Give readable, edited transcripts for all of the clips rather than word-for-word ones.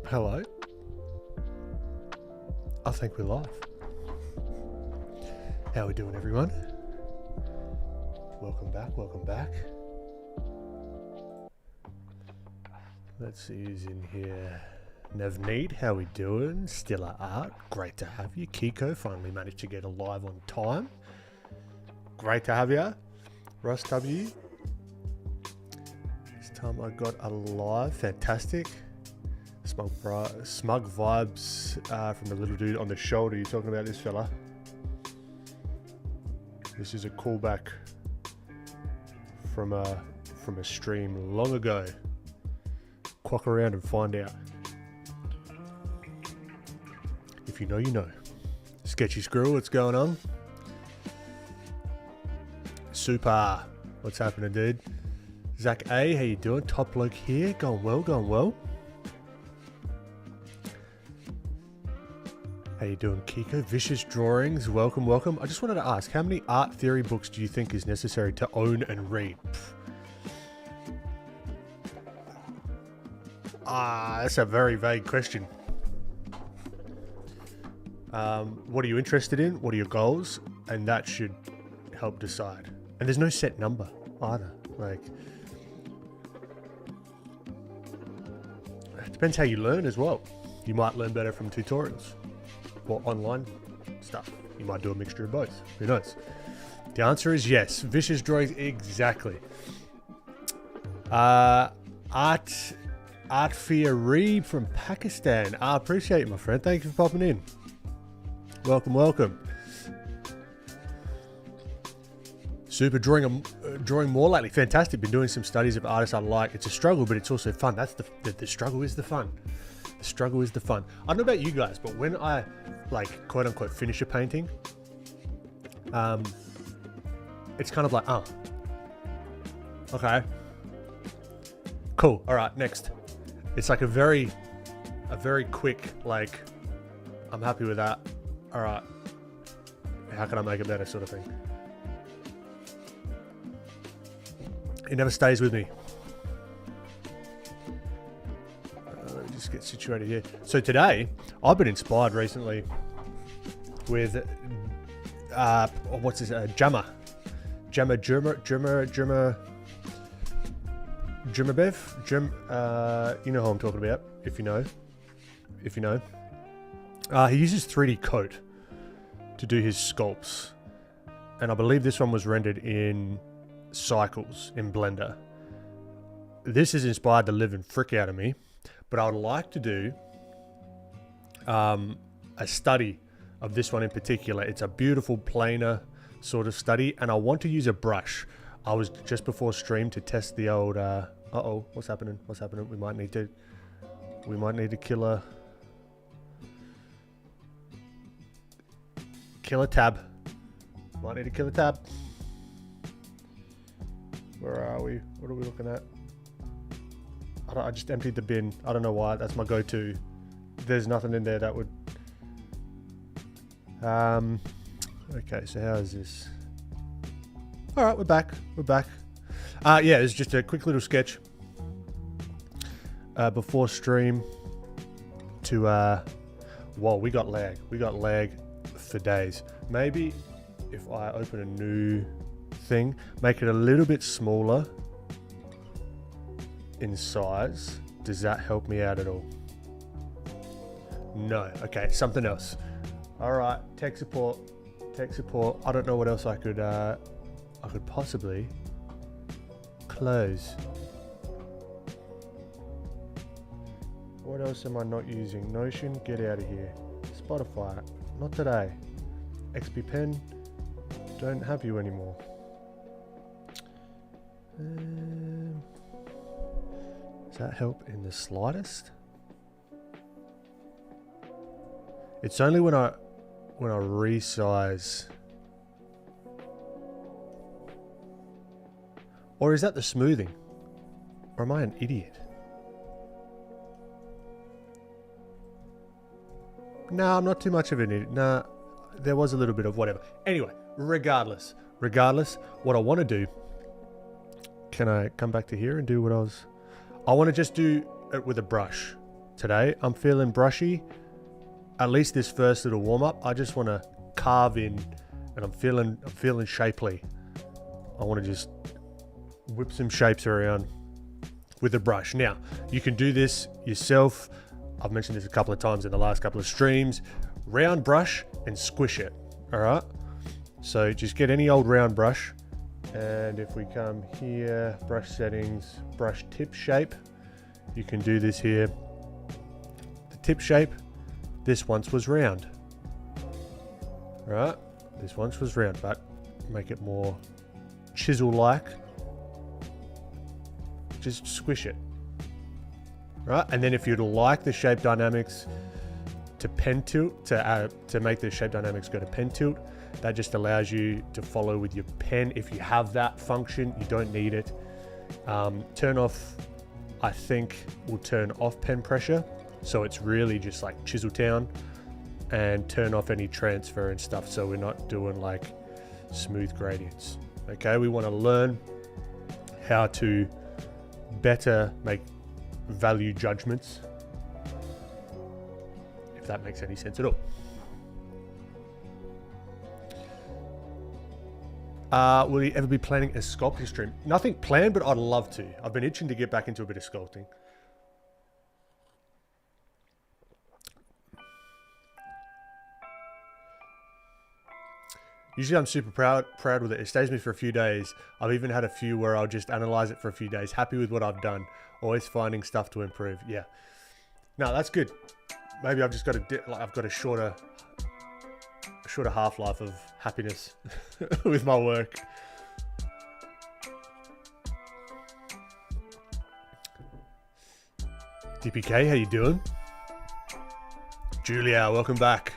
Hello. I think we're live. How we doing, everyone? Welcome back, welcome back. Let's see who's in here. Navneet, how we doing? Stiller Art, great to have you. Kiko, finally managed to get alive on time. Great to have you. Russ W. This time I got alive, fantastic. Smug vibes from the little dude on the shoulder. You talking about this fella? This is a callback from a stream long ago. Quack around and find out. If you know, you know. Sketchy Squirrel, what's going on? Super. What's happening, dude? Zach A, how you doing? Top bloke here. Going well, going well. How you doing, Kiko? Vicious Drawings, welcome, welcome. I just wanted to ask, how many art theory books do you think is necessary to own and read? That's a very vague question. What are you interested in? What are your goals? And that should help decide. And there's no set number either. Like, it depends how you learn as well. You might learn better from tutorials or online stuff. You might do a mixture of both. Who knows? The answer is yes. Vicious Drawings, exactly. Artfia Reeb from Pakistan. I appreciate it, my friend. Thank you for popping in. Welcome, welcome. Super, drawing more lately. Fantastic. Been doing some studies of artists I like. It's a struggle, but it's also fun. That's the struggle is the fun. The struggle is the fun. I don't know about you guys, but when I, like, quote unquote, finish a painting, it's kind of like, oh, okay, cool. All right, next. It's like a very quick, like, I'm happy with that. All right, how can I make it better, sort of thing. It never stays with me. Let me just get situated here. So today, I've been inspired recently with what's this? Jammer Bev. You know who I'm talking about, if you know. He uses 3D Coat to do his sculpts, and I believe this one was rendered in Cycles in Blender. This has inspired the living frick out of me, but I would like to do a study of this one in particular. It's a beautiful planar sort of study, and I want to use a brush. I was just before stream to test the old uh-oh, what's happening? We might need to kill a tab. Might need to kill a tab. Where are we? What are we looking at? I just emptied the bin. I don't know why. That's my go-to. There's nothing in there that would... Okay, so how is this? All right, we're back. Yeah, it's just a quick little sketch before stream to... Whoa, we got lag. We got lag for days. Maybe if I open a new thing, make it a little bit smaller in size. Does that help me out at all? No. Okay, something else. All right, tech support. I don't know what else I could possibly close. What else am I not using? Notion, get out of here. Spotify, not today. XP Pen, don't have you anymore. Does that help in the slightest? It's only when I resize. Or is that the smoothing? Or am I an idiot? No, I'm not too much of an idiot. Nah, there was a little bit of whatever. Anyway, regardless, what I want to do... Can I come back to here and do what I want to just do it with a brush. today. I'm feeling brushy. At least this first little warm up, I just want to carve in, and I'm feeling shapely. I want to just whip some shapes around with a brush. Now, you can do this yourself. I've mentioned this a couple of times in the last couple of streams. Round brush and squish it. All right. So just get any old round brush. And if we come here, brush settings, brush tip shape, you can do this here. The tip shape, this once was round. Right? This once was round, but make it more chisel-like. Just squish it. Right? And then if you'd like the shape dynamics to pen tilt, to make the shape dynamics go to pen tilt, that just allows you to follow with your pen. If you have that function, you don't need it. Turn off, I think, will turn off pen pressure. So it's really just like chisel down, and turn off any transfer and stuff. So we're not doing like smooth gradients. Okay, we want to learn how to better make value judgments, if that makes any sense at all. Will you ever be planning a sculpting stream? Nothing planned, but I'd love to. I've been itching to get back into a bit of sculpting. Usually I'm super proud with it. It stays with me for a few days. I've even had a few where I'll just analyze it for a few days. Happy with what I've done. Always finding stuff to improve. Yeah. No, that's good. Maybe I've just got I've got a shorter half-life of happiness with my work. DPK, how you doing? Julia, welcome back.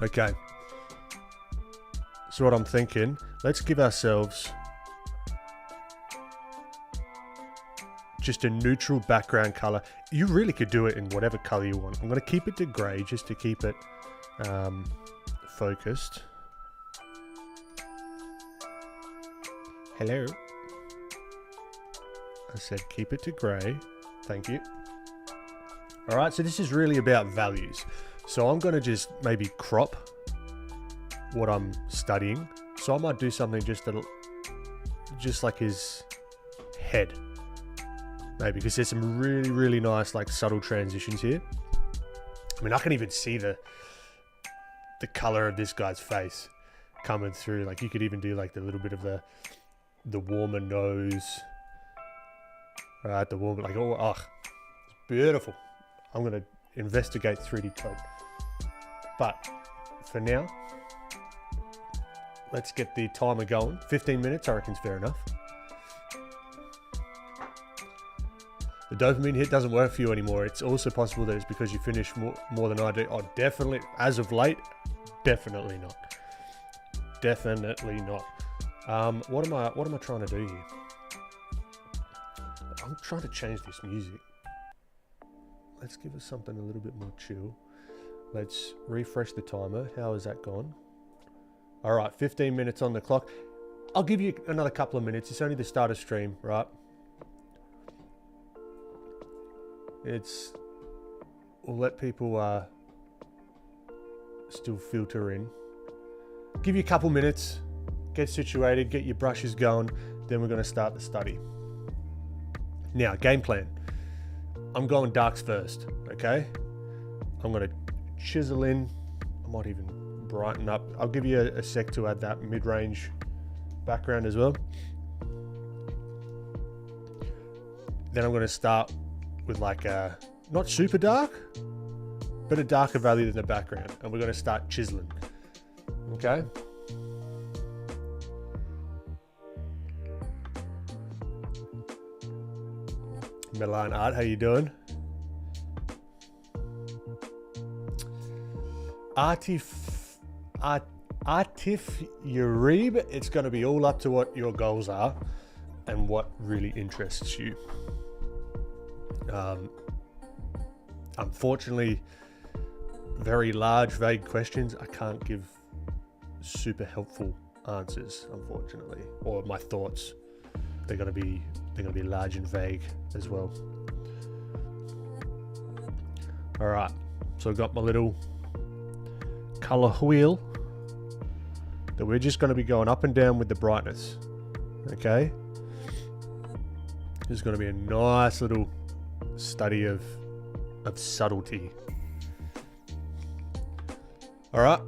Okay. So what I'm thinking, let's give ourselves just a neutral background color. You really could do it in whatever color you want. I'm going to keep it to gray just to keep it focused. Hello. I said keep it to gray. Thank you. All right, so this is really about values. So I'm going to just maybe crop what I'm studying. So I might do something just like his head. Maybe, because there's some really, really nice, like, subtle transitions here. I mean, I can even see the color of this guy's face coming through. Like, you could even do, like, the little bit of the warmer nose. Right, the warmer, like, oh, it's beautiful. I'm going to investigate 3D code. But, for now, let's get the timer going. 15 minutes, I reckon, is fair enough. The dopamine hit doesn't work for you anymore. It's also possible that it's because you finish more than I do. Oh, definitely. As of late, definitely not. Definitely not. What am I trying to do here? I'm trying to change this music. Let's give us something a little bit more chill. Let's refresh the timer. How has that gone? All right, 15 minutes on the clock. I'll give you another couple of minutes. It's only the start of stream, right? We'll let people still filter in. Give you a couple minutes, get situated, get your brushes going, then we're going to start the study. Now, game plan. I'm going darks first, okay? I'm going to chisel in. I might even brighten up. I'll give you a sec to add that mid-range background as well. Then I'm going to start with like a, not super dark, but a darker value than the background. And we're going to start chiseling. Okay? Milan Art, how you doing? Atif Yarib, it's going to be all up to what your goals are and what really interests you. Unfortunately, very large, vague questions, I can't give super helpful answers, unfortunately, or my thoughts. they're gonna be large and vague as well. All right, so I've got my little color wheel that we're just going to be going up and down with the brightness. Okay, this is going to be a nice little study of subtlety. All right,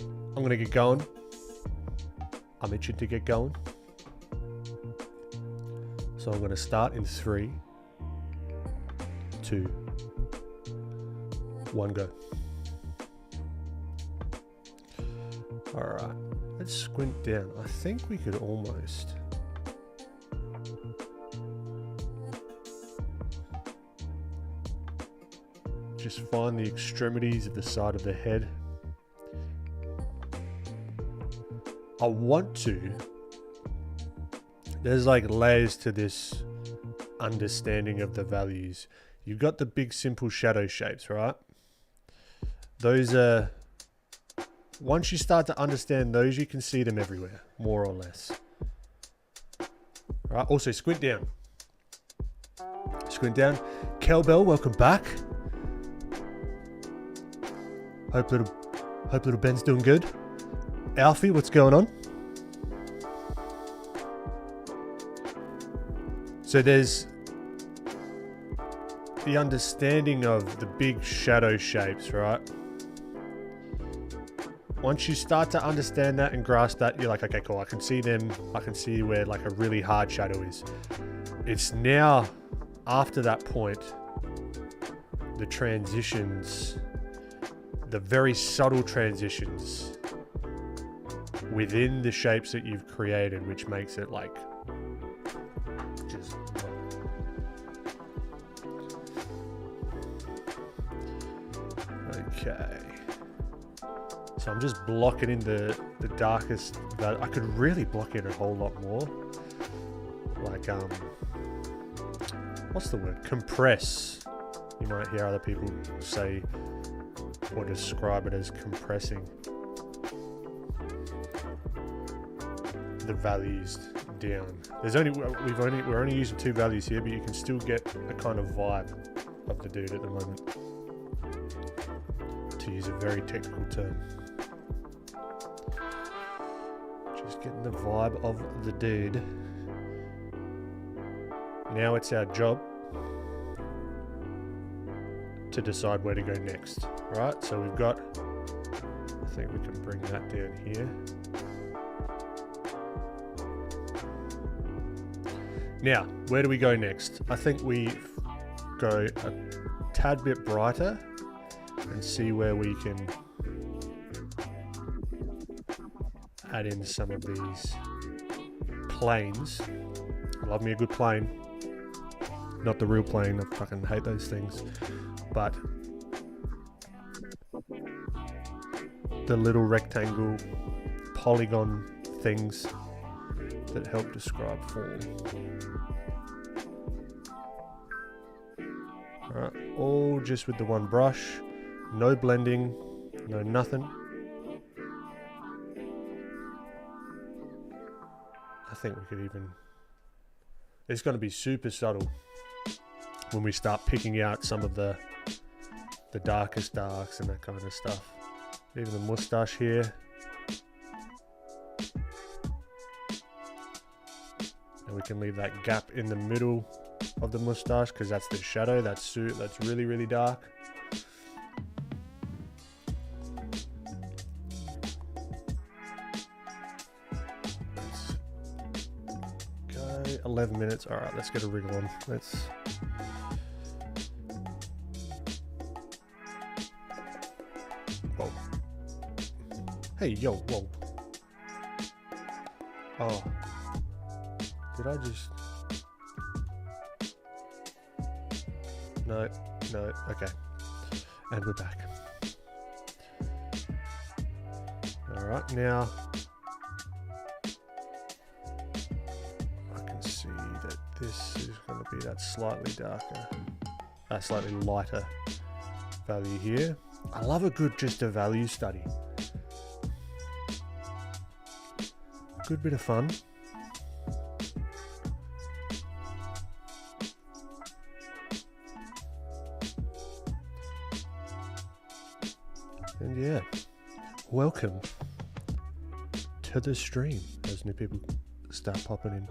I'm going to get going. I'm itching to get going, so I'm going to start in 3, 2, 1, go. All right, let's squint down. I think we could almost just find the extremities of the side of the head. I want to, there's like layers to this understanding of the values. You've got the big simple shadow shapes, right? Those are, once you start to understand those, you can see them everywhere, more or less. All right, also squint down. Squint down. Cowbell, welcome back. Hope little Ben's doing good. Alfie, what's going on? So there's the understanding of the big shadow shapes, right? Once you start to understand that and grasp that, you're like, okay, cool, I can see them. I can see where like a really hard shadow is. It's now, after that point, the transitions, the very subtle transitions within the shapes that you've created, which makes it like just okay. So I'm just blocking in the darkest. I could really block in a whole lot more. Like what's the word? Compress. You might hear other people say or describe it as compressing the values down. We're only using 2 values here, but you can still get a kind of vibe of the dude at the moment, to use a very technical term. Just getting the vibe of the dude. Now it's our job to decide where to go next. Right, so we've got, I think we can bring that down here. Now, where do we go next? I think we go a tad bit brighter and see where we can add in some of these planes. I love me a good plane. Not the real plane, I fucking hate those things. But the little rectangle polygon things that help describe form. Alright, all just with the one brush, no blending, no nothing. I think we could even, it's going to be super subtle when we start picking out some of the darkest darks and that kind of stuff. Even the mustache here. And we can leave that gap in the middle of the mustache because that's the shadow. That's really, really dark. Let's go 11 minutes. All right, let's get a wriggle on. Let's. Whoa. Hey, yo, whoa. Oh. Did I just... No, okay. And we're back. Alright, now... I can see that this is going to be that slightly darker, slightly lighter value here. I love a good just a value study. Good bit of fun. And yeah, welcome to the stream as new people start popping in.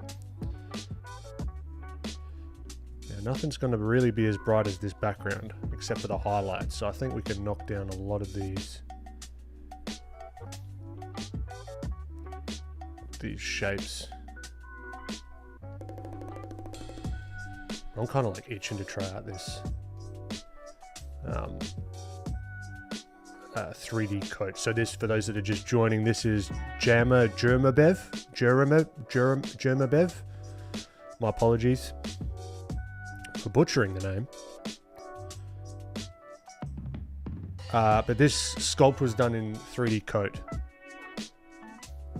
Now, nothing's going to really be as bright as this background, except for the highlights. So I think we can knock down a lot of these shapes. I'm kind of like itching to try out this 3D coat. So this, for those that are just joining, this is Germabev. My apologies for butchering the name. But this sculpt was done in 3D coat.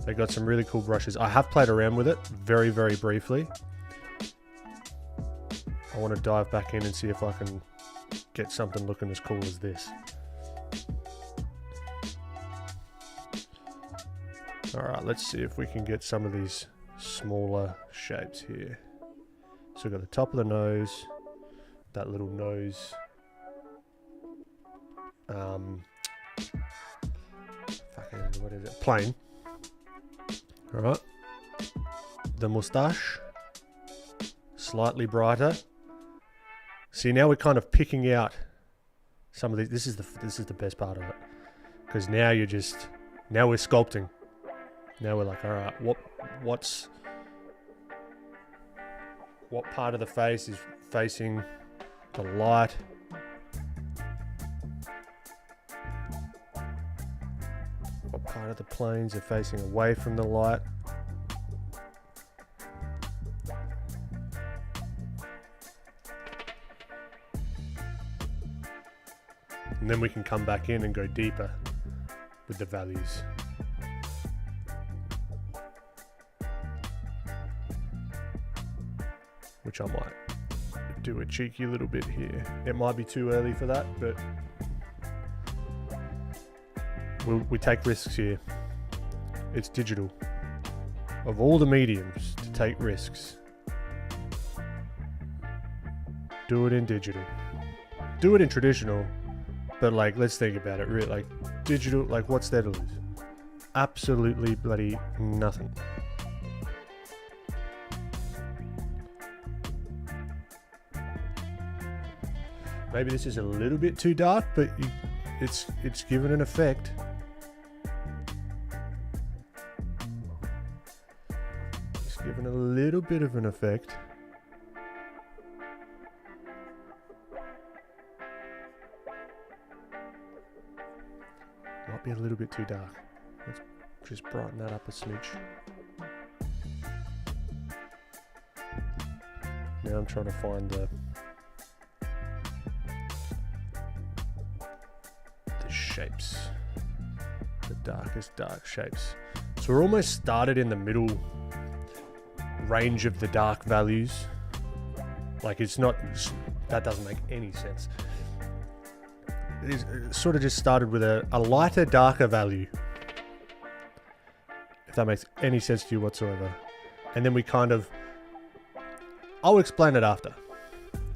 They got some really cool brushes. I have played around with it very, very briefly. I want to dive back in and see if I can get something looking as cool as this. Alright, let's see if we can get some of these smaller shapes here. So we've got the top of the nose, that little nose. What is it? Plain. Alright. The moustache. Slightly brighter. See, now we're kind of picking out some of these. This is the best part of it, because now we're sculpting. Now we're like, all right, what part of the face is facing the light? What part of the planes are facing away from the light? And then we can come back in and go deeper with the values. Which I might do a cheeky little bit here. It might be too early for that, but we take risks here. It's digital. Of all the mediums to take risks, do it in digital. Do it in traditional. But like, let's think about it. Really, like digital, like what's there to lose? Absolutely bloody nothing. Maybe this is a little bit too dark, but it's given an effect. It's given a little bit of an effect. Might be a little bit too dark. Let's just brighten that up a smidge. Now I'm trying to find the shapes, the darkest dark shapes. So we're almost started in the middle range of the dark values. Like it's not, that doesn't make any sense. It sort of just started with a lighter, darker value, if that makes any sense to you whatsoever. And then we kind of, I'll explain it after.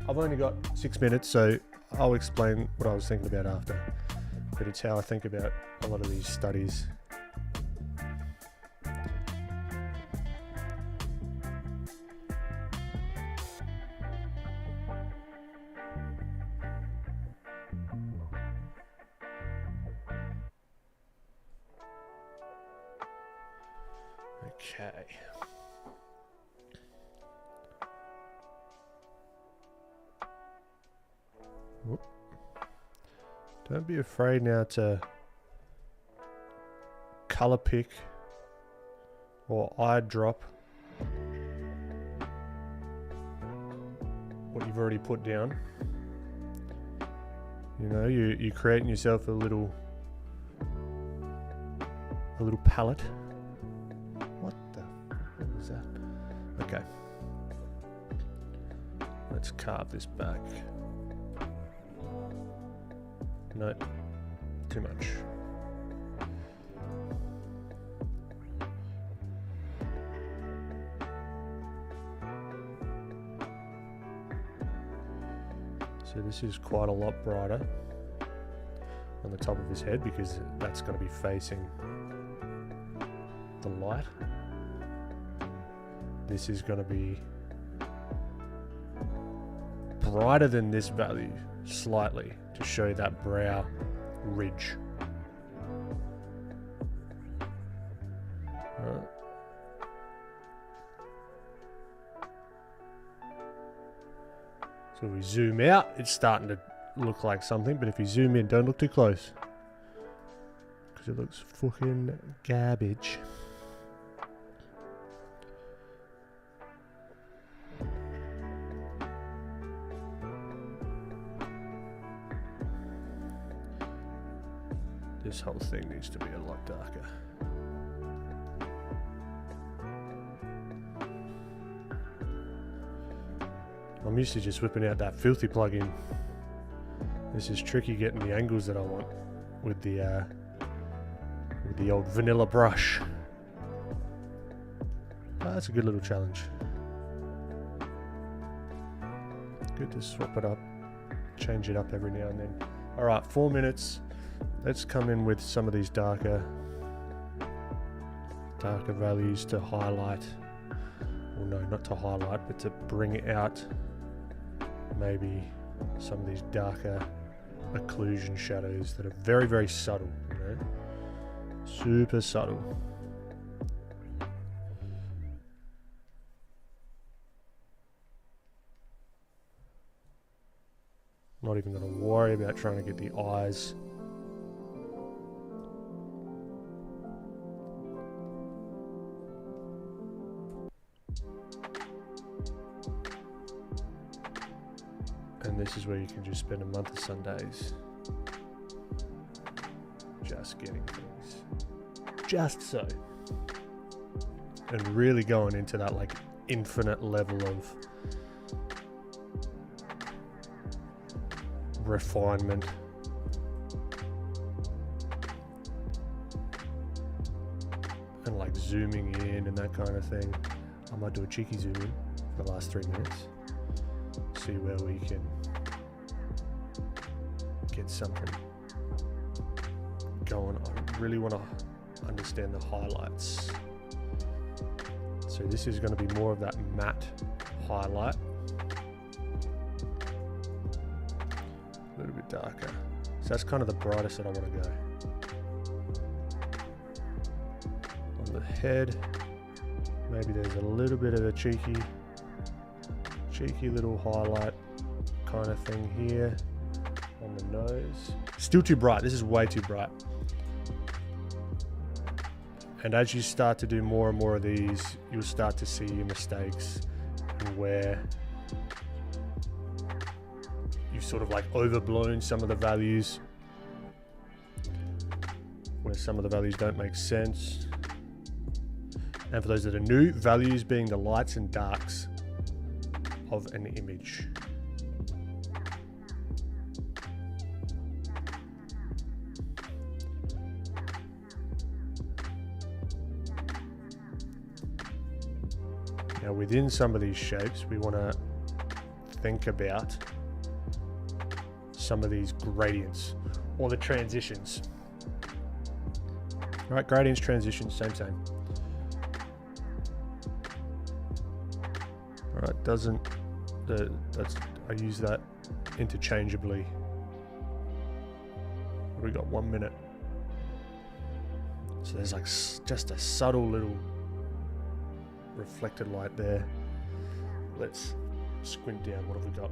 I've only got 6 minutes, so I'll explain what I was thinking about after. But it's how I think about a lot of these studies. Okay. Whoop. Don't be afraid now to color pick or eye drop what you've already put down. You know, you're creating yourself a little palette. What was that? Okay. Let's carve this back. No, too much. So this is quite a lot brighter. on the top of his head because that's going to be facing the light. This is going to be brighter than this value slightly to show that brow ridge. Right. So we zoom out, it's starting to look like something, but if you zoom in, don't look too close because it looks fucking garbage. This whole thing needs to be a lot darker. I'm used to just whipping out that filthy plugin. This is tricky getting the angles that I want with the old vanilla brush. Oh, that's a good little challenge. Good to swap it up, change it up every now and then. All right, 4 minutes. Let's come in with some of these darker values to highlight. Well, no, not to highlight, but to bring out maybe some of these darker occlusion shadows that are very, very subtle, you know, super subtle. Not even going to worry about trying to get the eyes. And this is where you can just spend a month of Sundays just getting things just so, and really going into that like infinite level of refinement. And like zooming in and that kind of thing. I might do a cheeky zoom in for the last 3 minutes. See where we can get something going on. I really want to understand the highlights. So this is going to be more of that matte highlight. A little bit darker. So that's kind of the brightest that I want to go. On the head, maybe there's a little bit of a cheeky little highlight kind of thing here on the nose. Still too bright. This is way too bright. And as you start to do more and more of these, you'll start to see your mistakes and where you've sort of like overblown some of the values, where some of the values don't make sense. And for those that are new, values being the lights and darks of an image. Now within some of these shapes, we want to think about some of these gradients or the transitions. All right, gradients, transitions, same. All right, I use that interchangeably. We got 1 minute. So there's like just a subtle little reflected light there. Let's squint down. What have we got?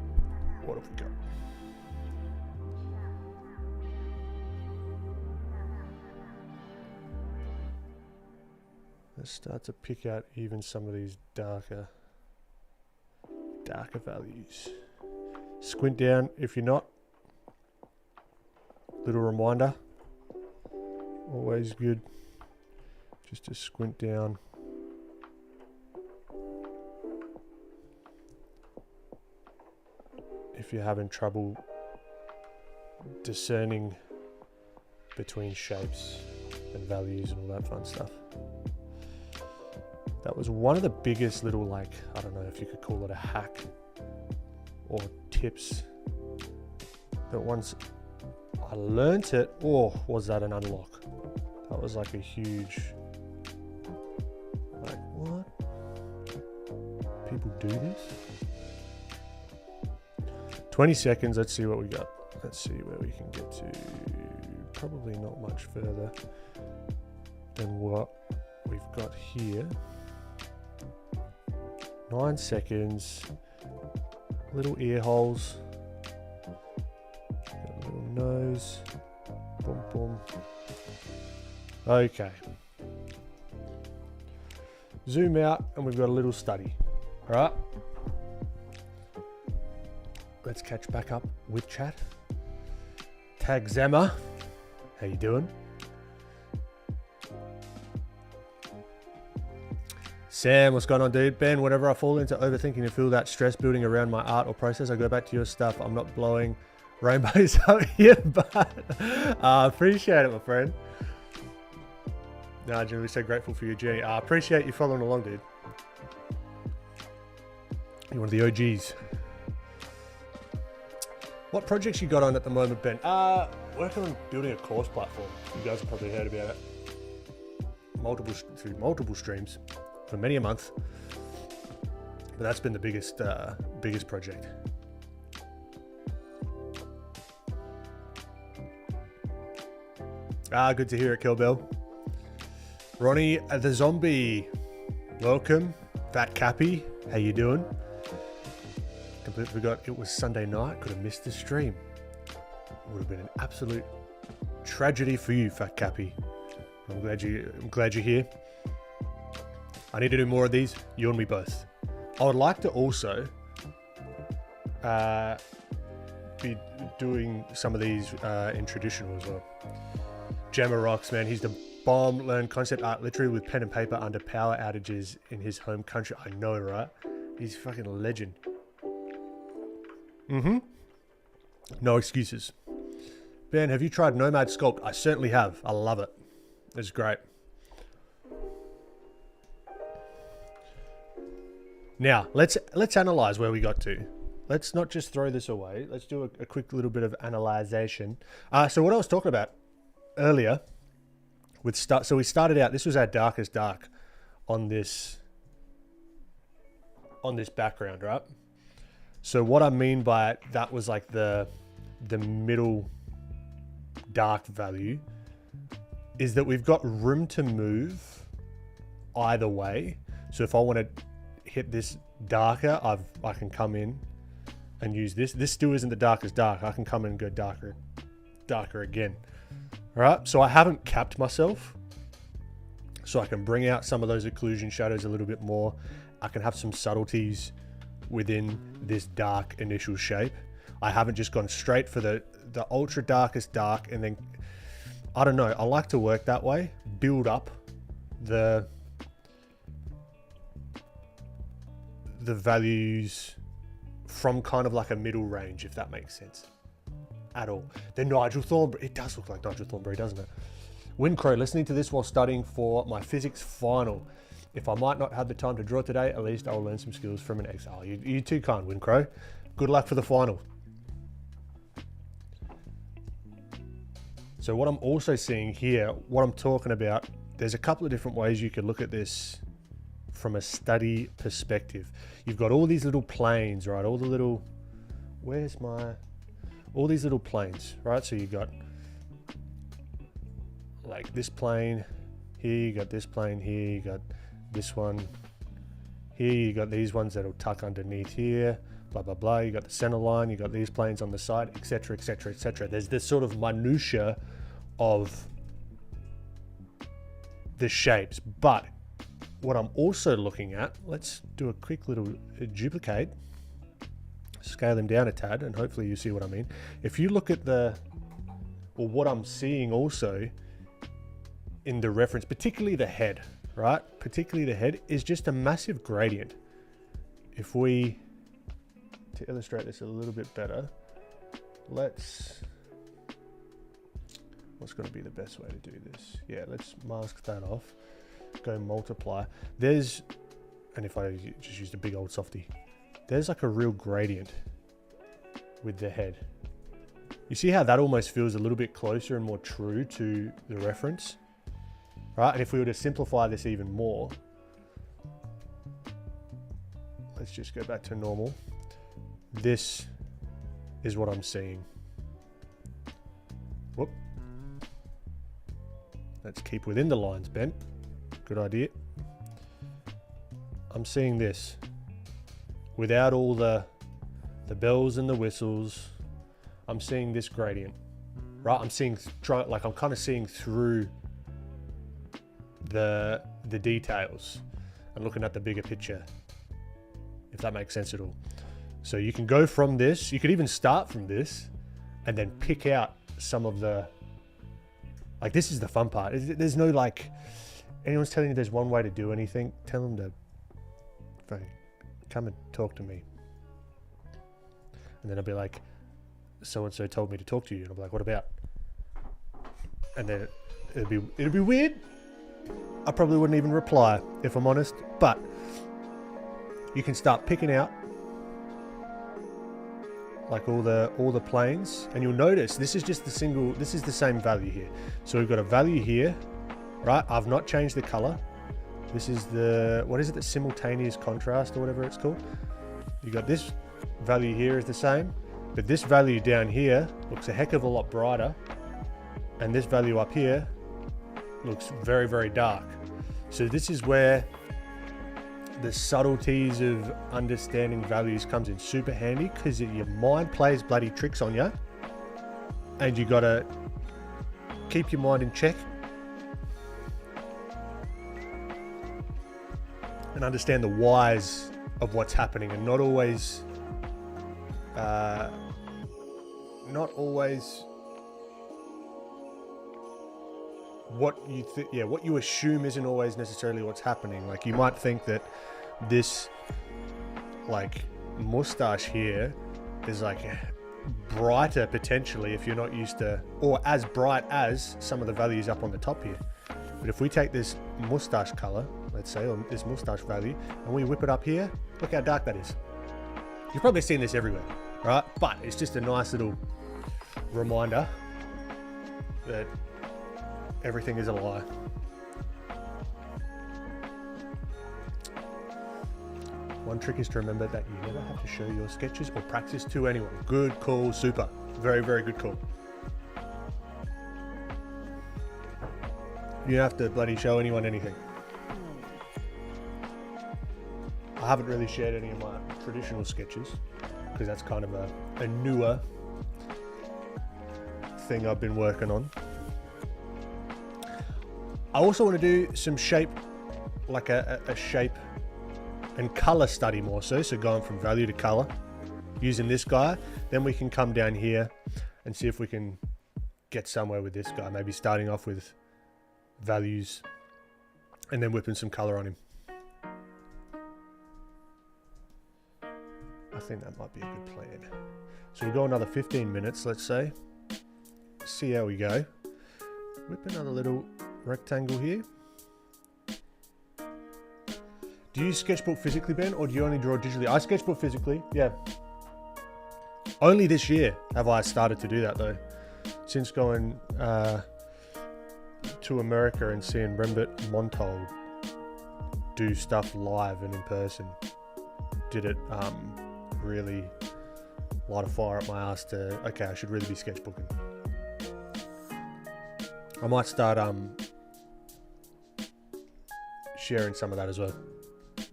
Let's start to pick out even some of these darker values. Squint down if you're not. Little reminder. Always good just to squint down. If you're having trouble discerning between shapes and values and all that fun stuff. That was one of the biggest little, like, I don't know if you could call it a hack or tips that once I learnt it. Oh, was that an unlock? That was like a huge, like, what? People do this? 20 seconds. Let's see what we got. Let's see where we can get to. Probably not much further than what we've got here. 9 seconds. Little ear holes. Got a little nose. Boom, boom. Okay. Zoom out and we've got a little study. All right. Let's catch back up with chat. Tag Zema. How you doing? Sam, what's going on, dude? Ben, whenever I fall into overthinking and feel that stress building around my art or process, I go back to your stuff. I'm not blowing rainbows out here, but appreciate it, my friend. No, Jim, we're so grateful for your journey. I appreciate you following along, dude. You're one of the OGs. What projects you got on at the moment, Ben? Working on building a course platform. You guys have probably heard about it. Through multiple streams for many a month. But that's been the biggest project. Good to hear it, Kilbell. Ronnie the Zombie, welcome. Fat Cappy, how you doing? Completely forgot it was Sunday night. Could have missed the stream. Would have been an absolute tragedy for you, Fat Cappy. I'm glad you're here. I need to do more of these. You and me both. I would like to also be doing some of these in traditional as well. Gemma rocks, man. He's the bomb. Learned concept art literally with pen and paper under power outages in his home country. I know, right? He's fucking a legend. No excuses. Ben, have you tried Nomad Sculpt? I certainly have. I love it. It's great. Now, let's analyze where we got to. Let's not just throw this away. Let's do a quick little bit of analyzation. So what I was talking about earlier with so we started out, this was our darkest dark on this background, right? So what I mean by it, that was like the middle dark value, is that we've got room to move either way. So if I want to hit this darker, I can come in and use this. This still isn't the darkest dark. I can come in and go darker again. All right. So I haven't capped myself. So I can bring out some of those occlusion shadows a little bit more. I can have some subtleties within this dark initial shape. I haven't just gone straight for the ultra darkest dark and then, I don't know, I like to work that way, build up the values from kind of like a middle range, if that makes sense at all. Then Nigel Thornberry, it does look like Nigel Thornberry, doesn't it? Windcrow, listening to this while studying for my physics final. If I might not have the time to draw today, at least I'll learn some skills from an exile. You too kind, Windcrow. Good luck for the final. So what I'm also seeing here, what I'm talking about, there's a couple of different ways you could look at this from a study perspective. You've got all these little planes, right? All the little, all these little planes, right? So you got like this plane here, you got this plane here, you got this one here, you got these ones that'll tuck underneath here, blah, blah, blah. You got the center line, you got these planes on the side, etc., etc., etc. There's this sort of minutia of the shapes. But what I'm also looking at, let's do a quick little duplicate, scale them down a tad, and hopefully you see what I mean. If you look at what I'm seeing also in the reference, particularly the head, right? Particularly the head is just a massive gradient. If we, to illustrate this a little bit better, what's going to be the best way to do this? Yeah, let's mask that off, go multiply. And if I just used a big old softie, there's like a real gradient with the head. You see how that almost feels a little bit closer and more true to the reference, right? And if we were to simplify this even more, let's just go back to normal. This is what I'm seeing. Whoop. Let's keep within the lines, Ben. Good idea. I'm seeing this without all the bells and the whistles. I'm seeing this gradient, right? I'm seeing, like I'm kind of seeing through the details and looking at the bigger picture, if that makes sense at all. So you can go from this, you could even start from this and then pick out some of the, like this is the fun part. There's no like, anyone's telling you there's one way to do anything, tell them to come and talk to me. And then I'll be like, so-and-so told me to talk to you. And I'll be like, what about? And then it'll be weird. I probably wouldn't even reply if I'm honest, but you can start picking out like all the planes, and you'll notice this is just this is the same value here. So we've got a value here, right? I've not changed the color. This is what is it, the simultaneous contrast or whatever it's called. You got this value here is the same, but this value down here looks a heck of a lot brighter, and this value up here looks very, very dark. So this is where the subtleties of understanding values comes in super handy, because your mind plays bloody tricks on you, and you gotta keep your mind in check and understand the whys of what's happening, and not always what you assume isn't always necessarily what's happening. Like you might think that this like mustache here is like brighter potentially if you're not used to, or as bright as some of the values up on the top here. But if we take this mustache color, let's say, or this mustache value, and we whip it up here, look how dark that is. You've probably seen this everywhere, right? But it's just a nice little reminder that everything is a lie. One trick is to remember that you never have to show your sketches or practice to anyone. Good call, super. Very, very good call. You don't have to bloody show anyone anything. I haven't really shared any of my traditional sketches because that's kind of a newer thing I've been working on. I also want to do some shape, like a shape and color study more so going from value to color using this guy. Then we can come down here and see if we can get somewhere with this guy, maybe starting off with values and then whipping some color on him. I think that might be a good plan. So we'll go another 15 minutes, let's say. See how we go. Whip another little rectangle here. Do you use Sketchbook physically, Ben, or do you only draw digitally? I sketchbook physically, yeah. Only this year have I started to do that though. Since going to America and seeing Rembert Montold do stuff live and in person, did it really light a fire up my ass to, okay, I should really be sketchbooking. I might start sharing some of that as well.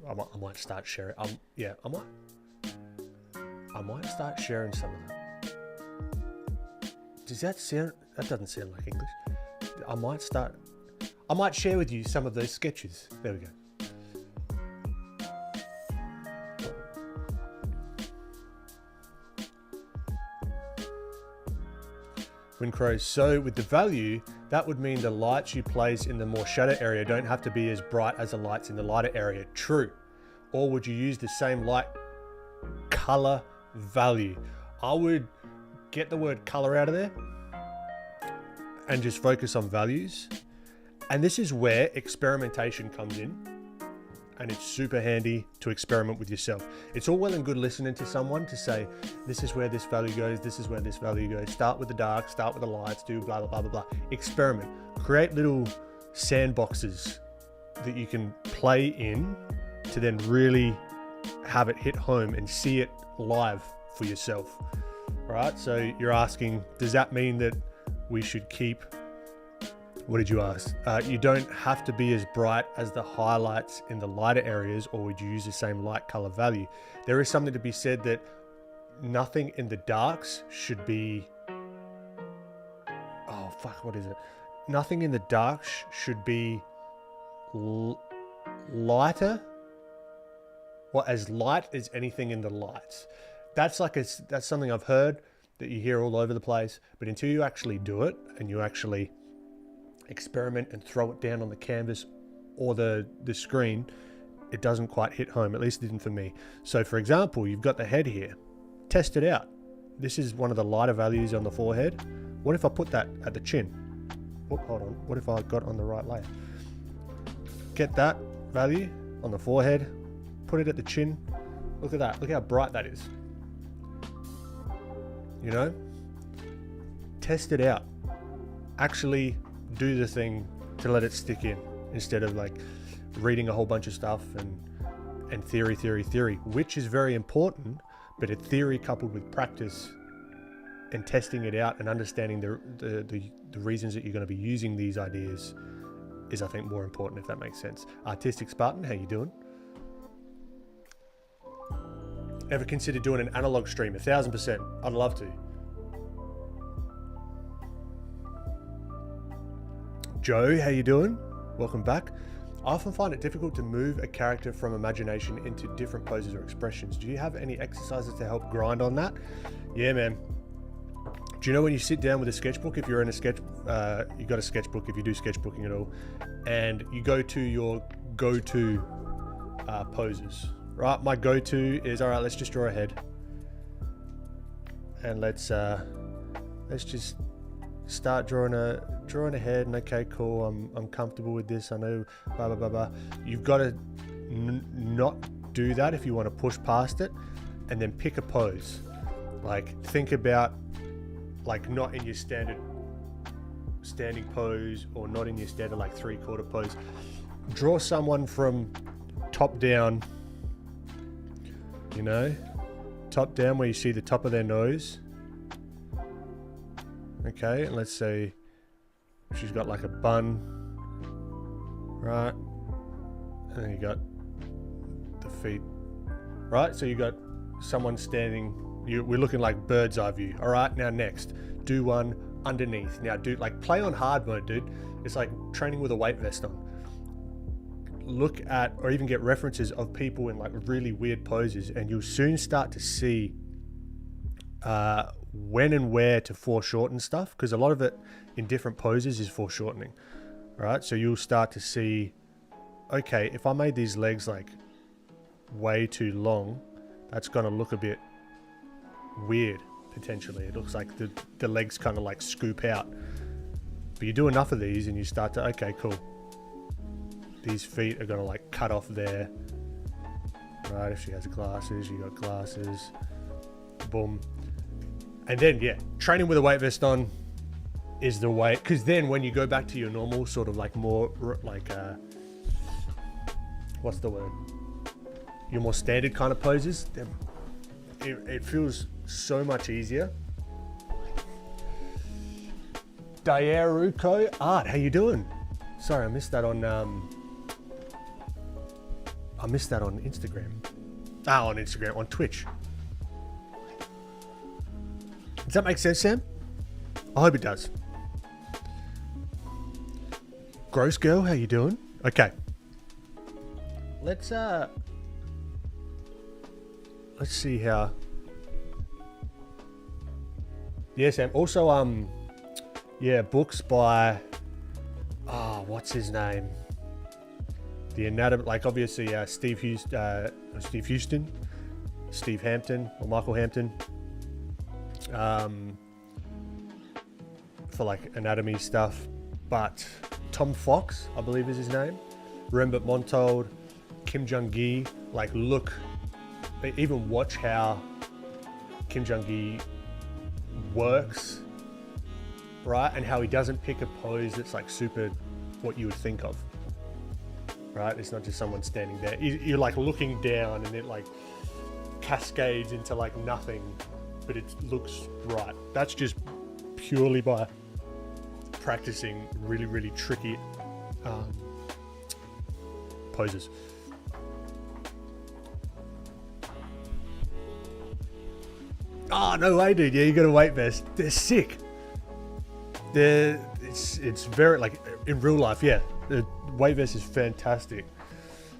I might start sharing. I might start sharing some of that. Does that sound? That doesn't sound like English. I might share with you some of those sketches. There we go. Wind crows. So with the value, that would mean the lights you place in the more shadow area don't have to be as bright as the lights in the lighter area. True. Or would you use the same light color value? I would get the word color out of there and just focus on values. And this is where experimentation comes in. and it's super handy to experiment with yourself. It's all well and good listening to someone to say, this is where this value goes, this is where this value goes. Start with the dark, start with the lights, do blah, blah, blah, blah, blah. Experiment. Create little sandboxes that you can play in to then really have it hit home and see it live for yourself. Right? So you're asking, does that mean that we should keep... What did you ask? You don't have to be as bright as the highlights in the lighter areas, or would you use the same light color value? There is something to be said that nothing in the darks should be... Oh, fuck, what is it? Nothing in the darks should be lighter, or as light as anything in the lights. That's something I've heard that you hear all over the place, but until you actually do it and you actually experiment and throw it down on the canvas or the screen, it doesn't quite hit home. At least it didn't for me. So for example, you've got the head here. Test it out. This is one of the lighter values on the forehead. What if I put that at the chin? Oh, hold on. What if I got on the right layer? Get that value on the forehead, put it at the chin. Look at that. Look how bright that is. You know? Test it out. Actually do the thing to let it stick in, instead of like reading a whole bunch of stuff and theory, which is very important, but a theory coupled with practice and testing it out and understanding the reasons that you're going to be using these ideas is, I think, more important, if that makes sense. Artistic Spartan, how you doing? Ever consider doing an analog stream? 1000%. I'd love to. Joe, how you doing? Welcome back. I often find it difficult to move a character from imagination into different poses or expressions. Do you have any exercises to help grind on that? Yeah, man. Do you know when you sit down with a sketchbook, if you're in a sketch, you got a sketchbook, if you do sketchbooking at all, and you go to your go-to poses, right? My go-to is, all right, let's just draw a head. And let's just start drawing a head, and okay, cool, I'm comfortable with this, I know, blah, blah, blah, blah. You've got to not do that if you want to push past it, and then pick a pose. Like, think about, like, not in your standard standing pose, or not in your standard, like, three-quarter pose. Draw someone from top down, you know, top down where you see the top of their nose. Okay, and let's say she's got like a bun, right? And then you got the feet, right? So you got someone standing, we're looking like bird's eye view. All right, now next, do one underneath. Now do, like, play on hard mode, dude. It's like training with a weight vest on. Look at, or even get references of people in like really weird poses, and you'll soon start to see when and where to foreshorten stuff, because a lot of it in different poses is foreshortening, right? So you'll start to see, okay, if I made these legs like way too long, that's going to look a bit weird potentially. It looks like the legs kind of like scoop out. But you do enough of these and you start to, okay, cool, these feet are going to like cut off there, right? If she has glasses, you got glasses, boom. And then, yeah, training with a weight vest on is the way, because then when you go back to your normal sort of like more like, what's the word? Your more standard kind of poses, it feels so much easier. Diaruko Art, how you doing? Sorry, I missed that on Instagram. On Instagram, on Twitch. Does that make sense, Sam? I hope it does. Gross Girl, how you doing? Okay. Let's see how. Yeah, Sam. Also, yeah, books by, what's his name? The Anatomy, like obviously Steve Houston, Steve Hampton, or Michael Hampton. For like anatomy stuff, but Tom Fox, I believe is his name. Rembert Montold, Kim Jong-gi, like look, even watch how Kim Jong-gi works, right? And how he doesn't pick a pose that's like super what you would think of, right? It's not just someone standing there. You're like looking down and it like cascades into like nothing, but it looks right. That's just purely by practicing really, really tricky poses. Oh, no way, dude. Yeah, you got a weight vest. They're sick. It's very, like, in real life, yeah. The weight vest is fantastic.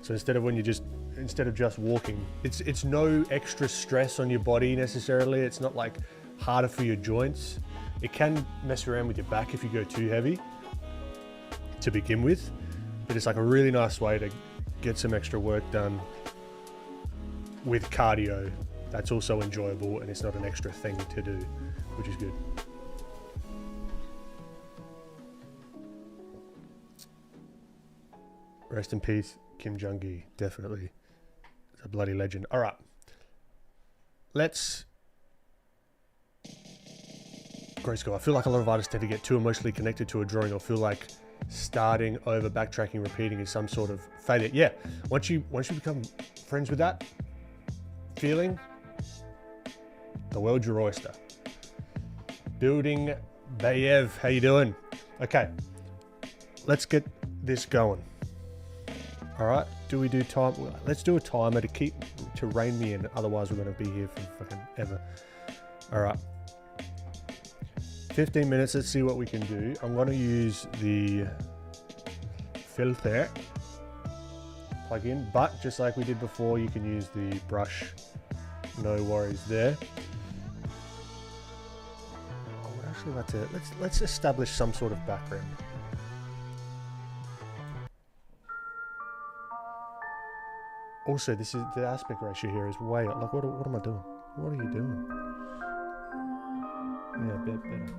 So instead of just walking, it's no extra stress on your body necessarily. It's not like harder for your joints. It can mess around with your back if you go too heavy to begin with, but it's like a really nice way to get some extra work done with cardio. That's also enjoyable, and it's not an extra thing to do, which is good. Rest in peace, Kim Jong-gi. Definitely. It's a bloody legend. All right. Let's... Grayscale. I feel like a lot of artists tend to get too emotionally connected to a drawing or feel like starting over, backtracking, repeating is some sort of failure. Yeah. Once you become friends with that feeling, the world's your oyster. Building Bayev, how you doing? Okay. Let's get this going. All right, do we do time? Let's do a timer to rein me in. Otherwise, we're going to be here for fucking ever. All right, 15 minutes. Let's see what we can do. I'm going to use the filter plugin, but just like we did before, you can use the brush. No worries there. I would actually like to let's establish some sort of background. Also, this is the aspect ratio here is way like what am I doing? What are you doing? Yeah, a bit better.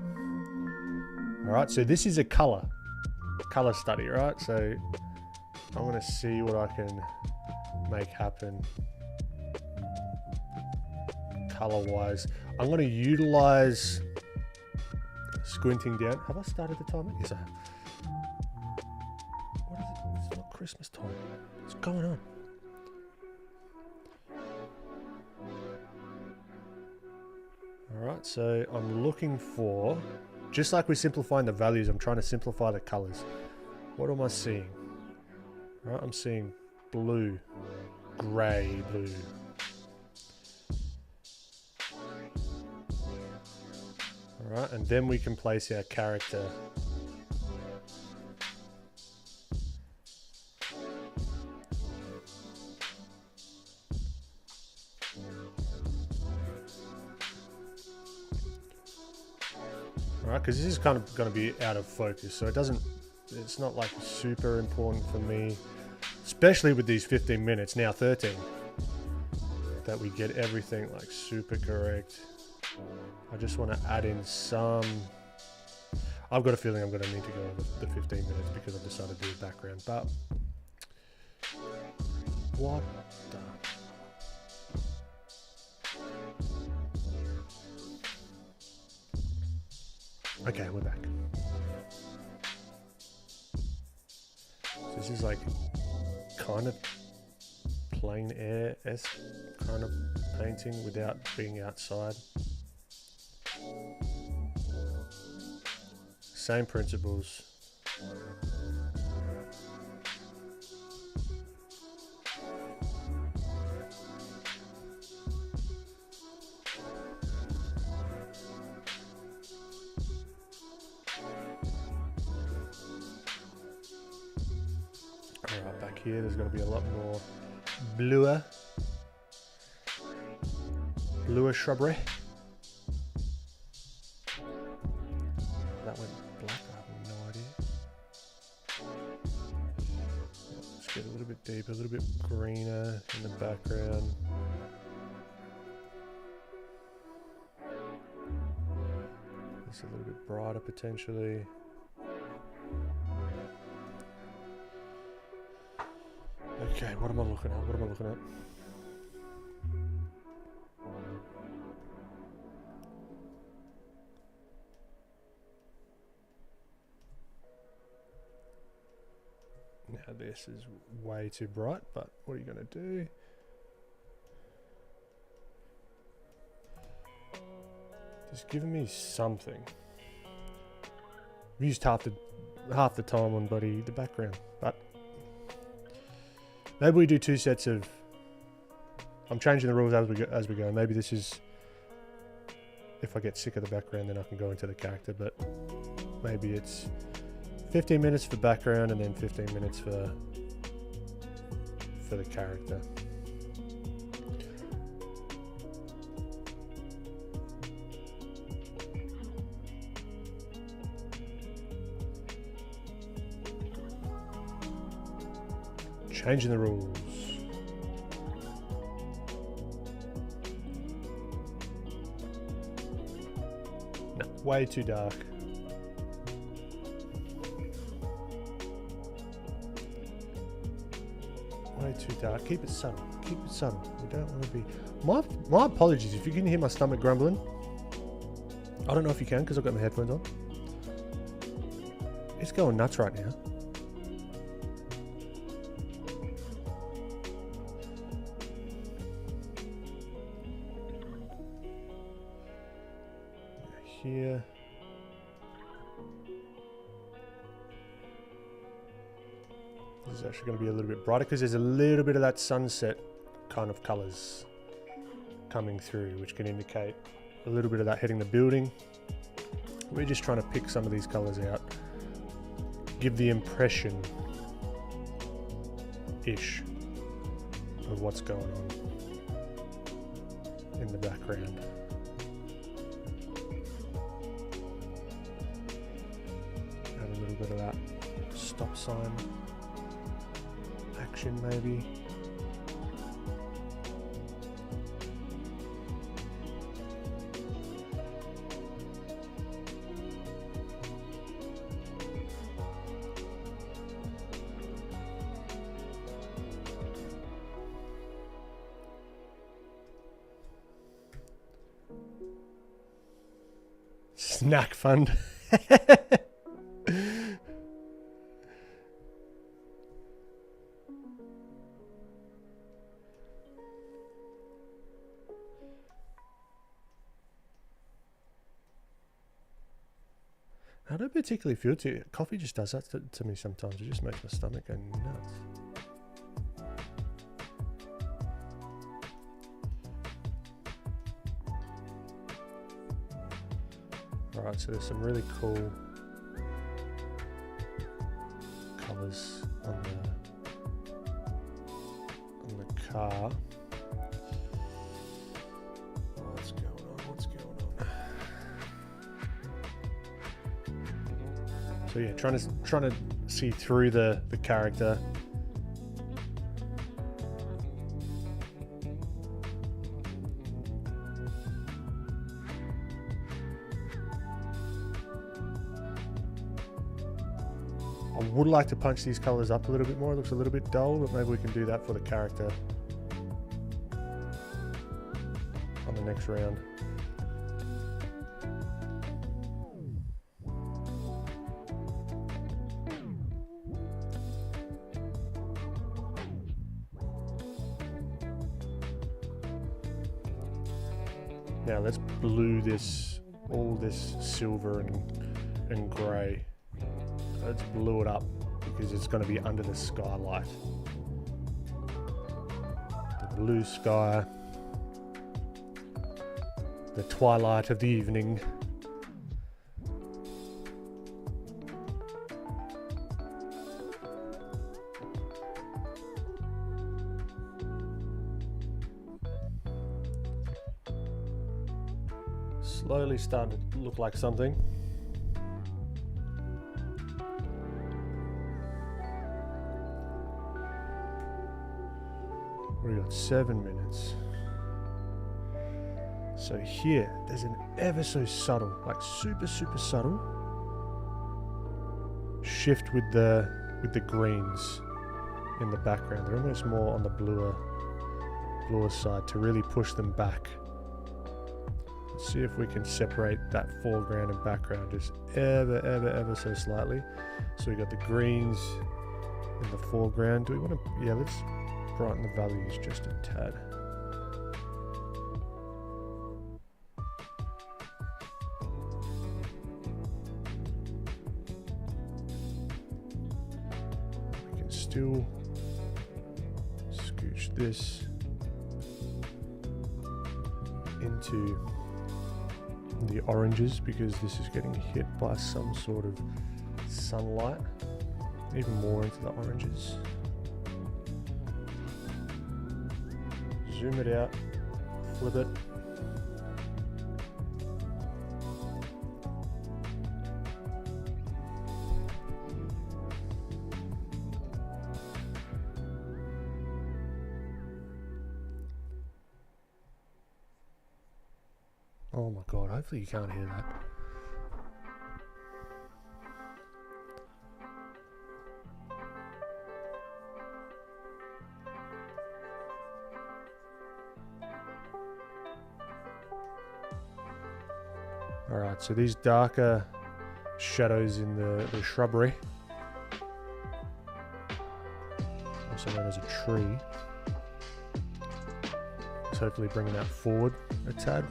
All right, so this is a color study, right? So I want to see what I can make happen color-wise. I'm going to utilize squinting down. Have I started the timer? Yes, I have. What is it? It's not Christmas time. What's going on? Alright, so I'm looking for, just like we're simplifying the values, I'm trying to simplify the colors. What am I seeing? Alright, I'm seeing blue, grey, blue. Alright, and then we can place our character. Alright, because this is kind of going to be out of focus, so it's not like super important for me, especially with these 15 minutes, now 13, that we get everything like super correct. I just want to add in some... I've got a feeling I'm going to need to go over the 15 minutes because I've decided to do a background, but... What the... Okay, we're back. So this is like kind of plein air-esque kind of painting without being outside. Same principles. Alright, back here there's going to be a lot more bluer shrubbery. That went black, I have no idea. Let's get a little bit deeper, a little bit greener in the background. It's a little bit brighter potentially. Okay, what am I looking at? What am I looking at? Now this is way too bright, but what are you going to do? Just giving me something. I've used half the time on the background, but maybe we do 2 sets of. I'm changing the rules as we go. Maybe this is. If I get sick of the background, then I can go into the character. But maybe it's 15 minutes for background and then 15 minutes for the character. Changing the rules. No, way too dark. Way too dark. Keep it subtle. Keep it subtle. We don't want to be... My apologies if you can hear my stomach grumbling. I don't know if you can because I've got my headphones on. It's going nuts right now. Here. This is actually going to be a little bit brighter because there's a little bit of that sunset kind of colours coming through, which can indicate a little bit of that hitting the building. We're just trying to pick some of these colours out, give the impression-ish of what's going on in the background. Add a little bit of that stop sign action maybe. Snack fund. I don't particularly feel too. Coffee just does that to me sometimes. It just makes my stomach go nuts. Alright, so there's some really cool colours on the car. What's going on? What's going on? So yeah, trying to see through the character. I would like to punch these colours up a little bit more. It looks a little bit dull, but maybe we can do that for the character on the next round. Now let's blue this, all this silver and grey. Let's blue it up because it's going to be under the skylight. The blue sky, the twilight of the evening. Slowly starting to look like something. We've got 7 minutes. So here, there's an ever so subtle, like super subtle shift with the greens. in the background. They're almost more on the bluer side to really push them back. Let's see if we can separate that foreground and background just ever so slightly. So we got the greens in the foreground. Do we want to, yeah, let's brighten the values just a tad. We can still scooch this into the oranges because this is getting hit by some sort of sunlight. Even more into the oranges. Zoom it out, flip it. Oh my god, hopefully you can't hear that. Alright, so these darker shadows in the shrubbery, also known as a tree, is hopefully bringing that forward a tad.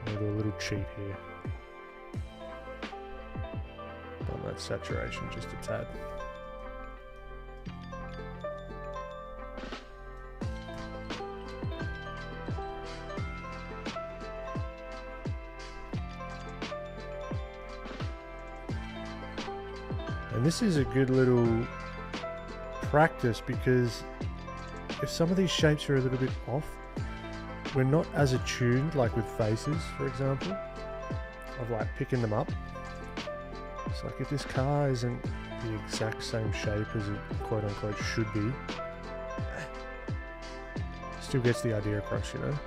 I'll do a little cheat here on that saturation just a tad. And this is a good little practice because if some of these shapes are a little bit off, we're not as attuned, like with faces, for example, of like picking them up. It's like if this car isn't the exact same shape as it quote unquote should be, still gets the idea across, you know?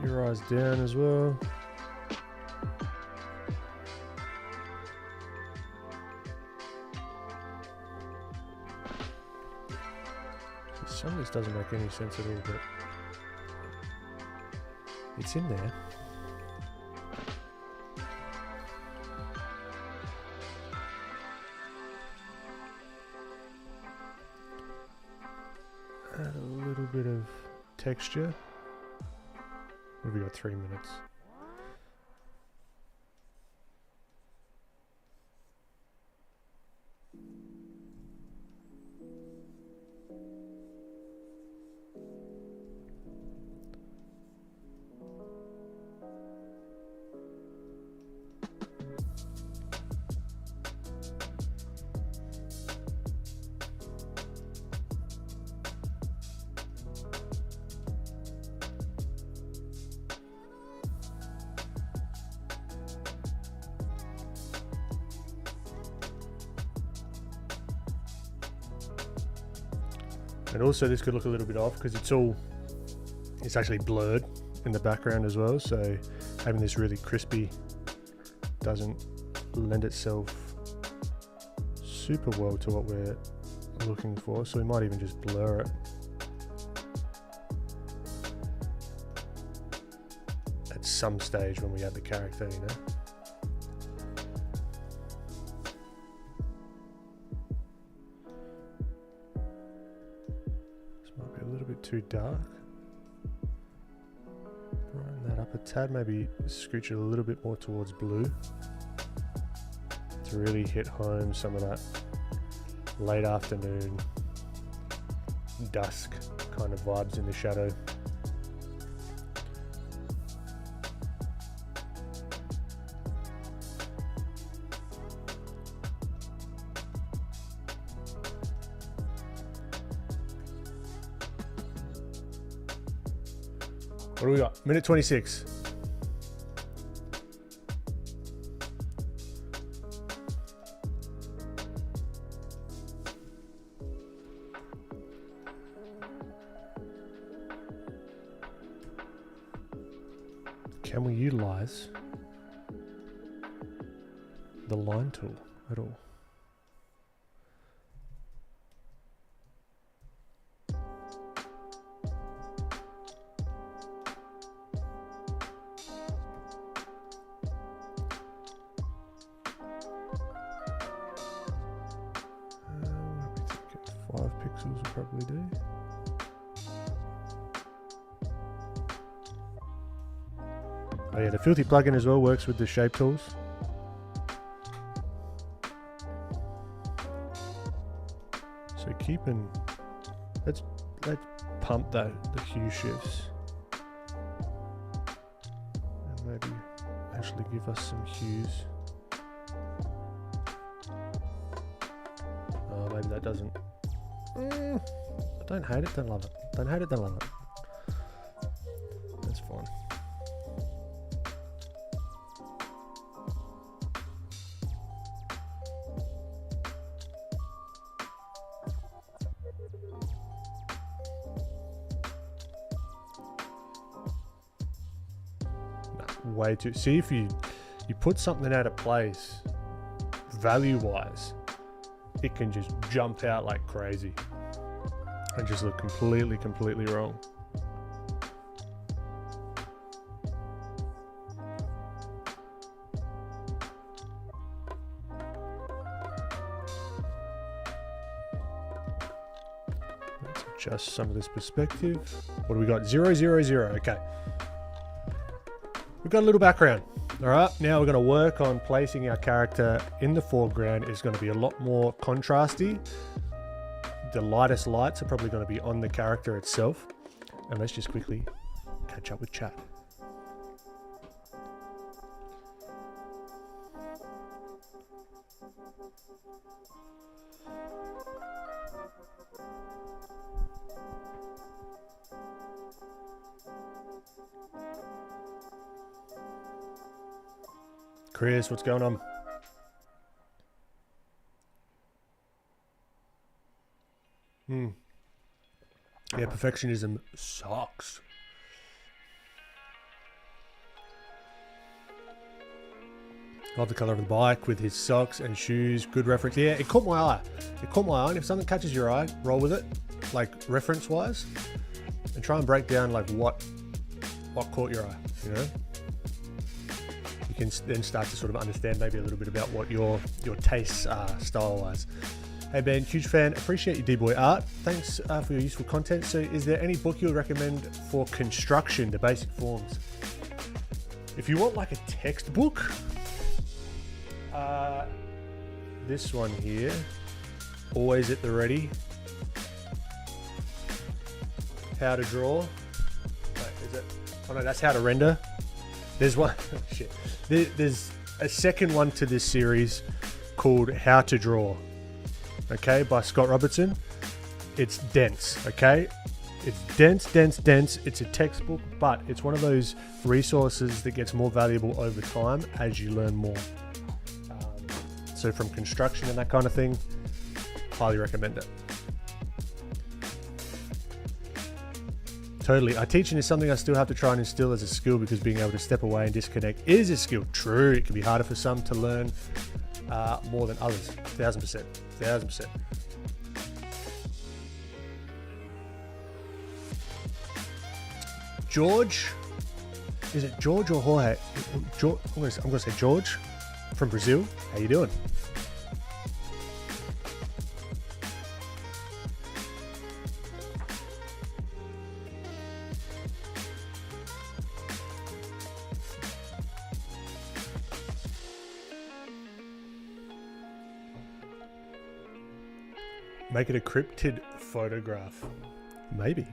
Your eyes down as well. Some of this doesn't make any sense at all, but it's in there. Add a little bit of texture. What have we got? 3 minutes. And also this could look a little bit off because it's actually blurred in the background as well, so having this really crispy doesn't lend itself super well to what we're looking for, so we might even just blur it at some stage when we add the character, you know. Too dark. Brighten that up a tad, maybe scooch it a little bit more towards blue to really hit home some of that late afternoon, dusk kind of vibes in the shadow. What do we got? Minute 26. Can we utilize the line tool at all? Pixels will probably do. Oh yeah, the filthy plugin as well works with the shape tools. So keeping, let's pump the hue shifts and maybe actually give us some hues. Oh, maybe that doesn't. I don't hate it, don't love it. Don't hate it, don't love it. That's fine. No, way too. See, if you put something out of place, value-wise, it can just jump out like crazy and just look completely wrong. Let's adjust some of this perspective. What do we got? 0, 0, 0. Okay. We've got a little background. All right, now we're going to work on placing our character in the foreground. It's going to be a lot more contrasty. The lightest lights are probably going to be on the character itself. And let's just quickly catch up with chat. Chris, what's going on? Yeah, perfectionism sucks. Love the color of the bike with his socks and shoes. Good reference. Yeah, it caught my eye. It caught my eye. And if something catches your eye, roll with it, like reference-wise, and try and break down like what caught your eye. You know. You can then start to sort of understand maybe a little bit about what your tastes are style-wise. Hey Ben, huge fan. Appreciate your D-Boy art. Thanks for your useful content. So is there any book you would recommend for construction, the basic forms? If you want like a textbook, this one here, always at the ready. How to draw. Wait, is it? Oh no, that's how to render. There's one. Shit. There's a second one to this series called How to Draw. Okay, by Scott Robertson. It's dense, okay? It's dense. It's a textbook, but it's one of those resources that gets more valuable over time as you learn more. So from construction and that kind of thing, highly recommend it. Totally. Teaching is something I still have to try and instill as a skill because being able to step away and disconnect is a skill. True, it can be harder for some to learn more than others. 1000%. 1000%. George, is it George or Jorge? George, I'm gonna say George from Brazil. How you doing? Make it a cryptid photograph. Maybe.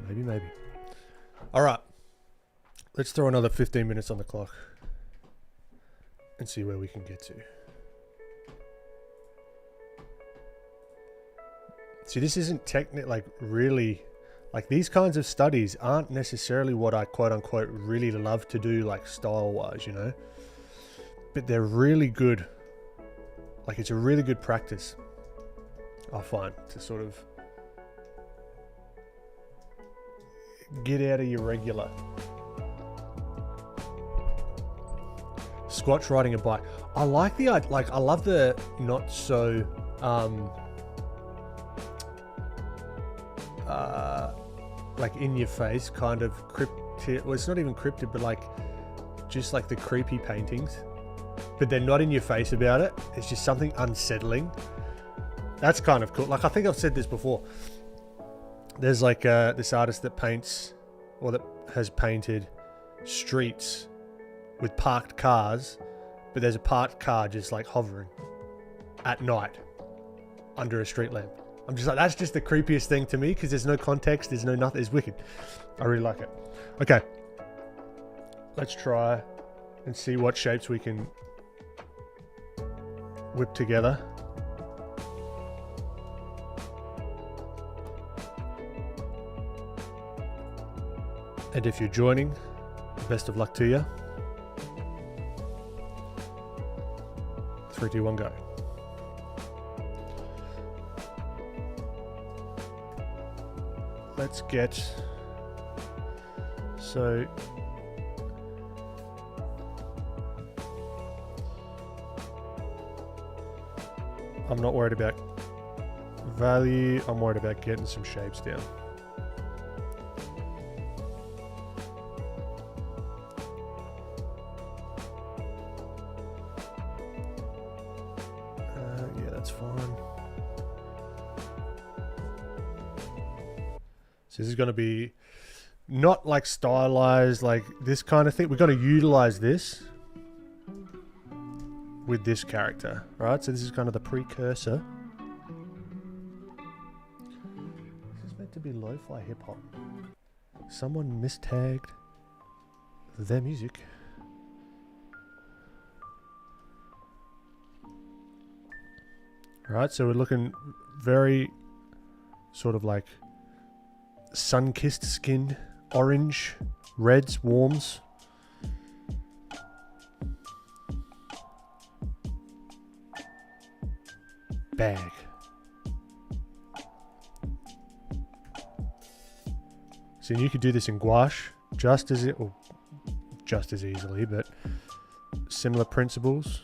Maybe. All right. Let's throw another 15 minutes on the clock and see where we can get to. See, this isn't really, like these kinds of studies aren't necessarily what I quote unquote really love to do, like style wise, you know, but they're really good. Like it's a really good practice, I find, to sort of get out of your regular. Squatch riding a bike. I like the, like, I love the not so, like in your face kind of cryptid. Well, it's not even cryptid, but like just like the creepy paintings, but they're not in your face about it. It's just something unsettling. That's kind of cool. Like I think I've said this before. There's like this artist that paints, or that has painted streets with parked cars, but there's a parked car just like hovering at night under a street lamp. I'm just like, that's just the creepiest thing to me, because there's no context, there's no nothing. It's wicked. I really like it. Okay, let's try and see what shapes we can whip together. And if you're joining, best of luck to you. 3, 2, 1, go. Let's get, so I'm not worried about value, I'm worried about getting some shapes down. Yeah, that's fine. So this is going to be not like stylized, like this kind of thing. We're going to utilize this with this character, right? So this is kind of the precursor. This is meant to be lo-fi hip-hop. Someone mistagged their music. Right, so we're looking very sort of like sun-kissed skin, orange, reds, warms. Bag. So you could do this in gouache just as easily, but similar principles.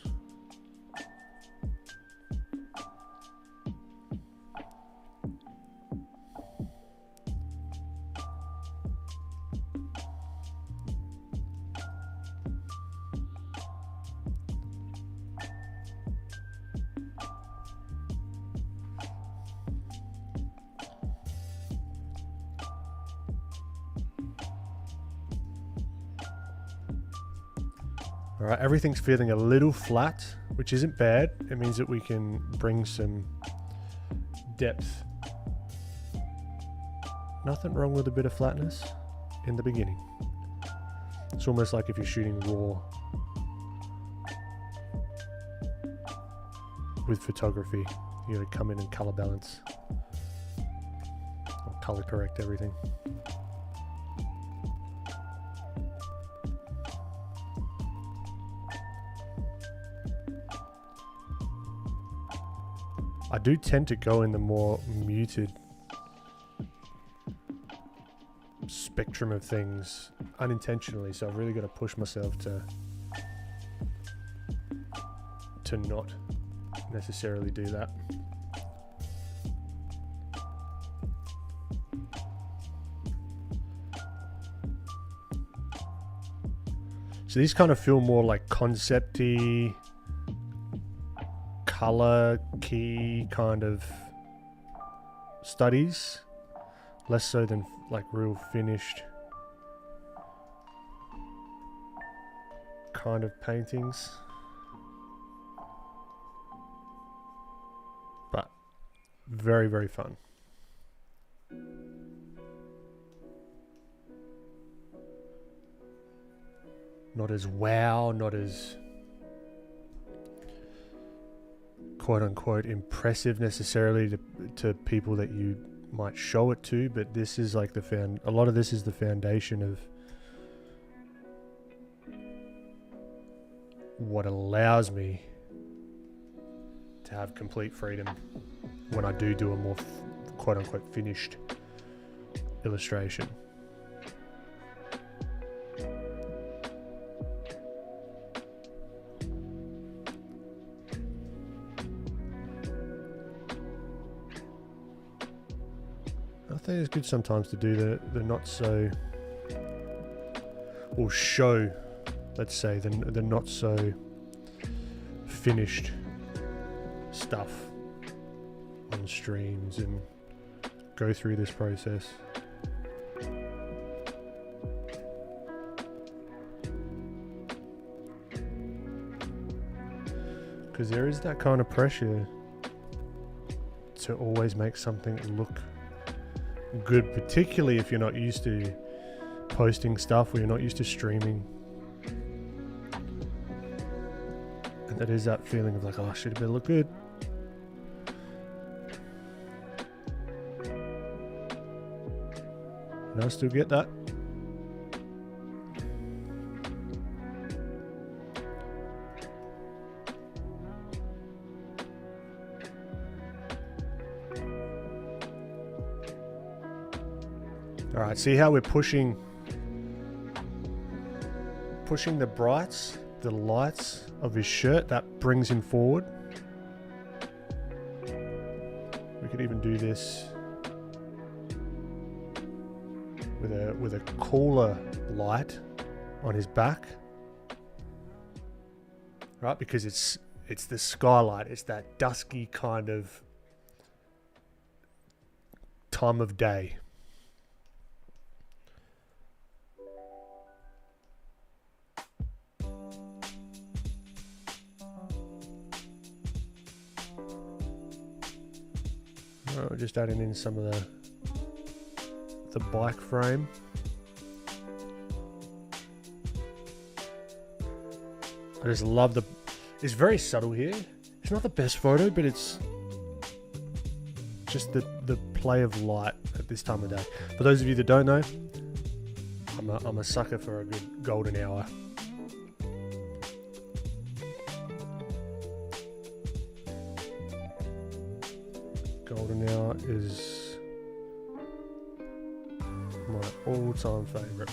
All right, everything's feeling a little flat, which isn't bad. It means that we can bring some depth. Nothing wrong with a bit of flatness in the beginning. It's almost like if you're shooting raw with photography, you gotta come in and color balance or color correct everything. I do tend to go in the more muted spectrum of things unintentionally, so I've really got to push myself to not necessarily do that. So these kind of feel more like concept-y, color key kind of studies, less so than like real finished kind of paintings. But Very, very fun. Not as wow, not as quote unquote impressive necessarily to people that you might show it to, but this is like a lot of this is the foundation of what allows me to have complete freedom when I do a more quote unquote finished illustration. I think it's good sometimes to do the not so, or show, let's say, the not so finished stuff on streams and go through this process. Because there is that kind of pressure to always make something look good, particularly if you're not used to posting stuff or you're not used to streaming. And that is that feeling of like, oh, should it better look good? And I still get that. All right, see how we're pushing the brights, the lights of his shirt, that brings him forward. We could even do this with a cooler light on his back, right? Because it's the skylight, it's that dusky kind of time of day. We're just adding in some of the bike frame. I just love it's very subtle here. It's not the best photo, but it's just the play of light at this time of day. For those of you that don't know, I'm a sucker for a good golden hour. Golden hour is my all-time favorite.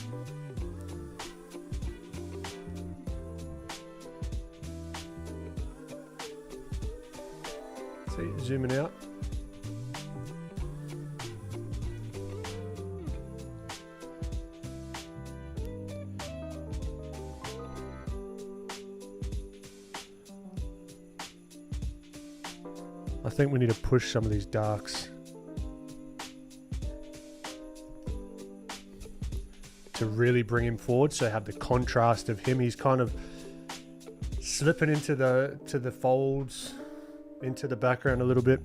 See, zooming out. I think we need to push some of these darks to really bring him forward, so have the contrast of him. He's kind of slipping into the folds, into the background a little bit.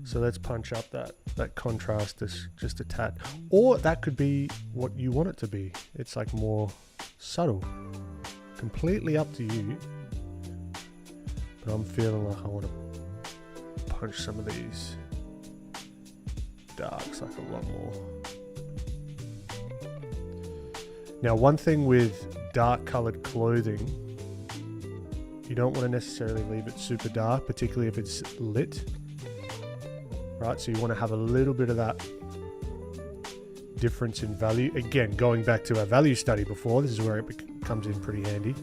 So let's punch up that contrast just a tad. Or that could be what you want it to be. It's like more subtle. Completely up to you. But I'm feeling like I want to punch some of these darks like a lot more. Now, one thing with dark colored clothing, you don't want to necessarily leave it super dark, particularly if it's lit, right? So you want to have a little bit of that difference in value. Again, going back to our value study before, this is where it comes in pretty handy.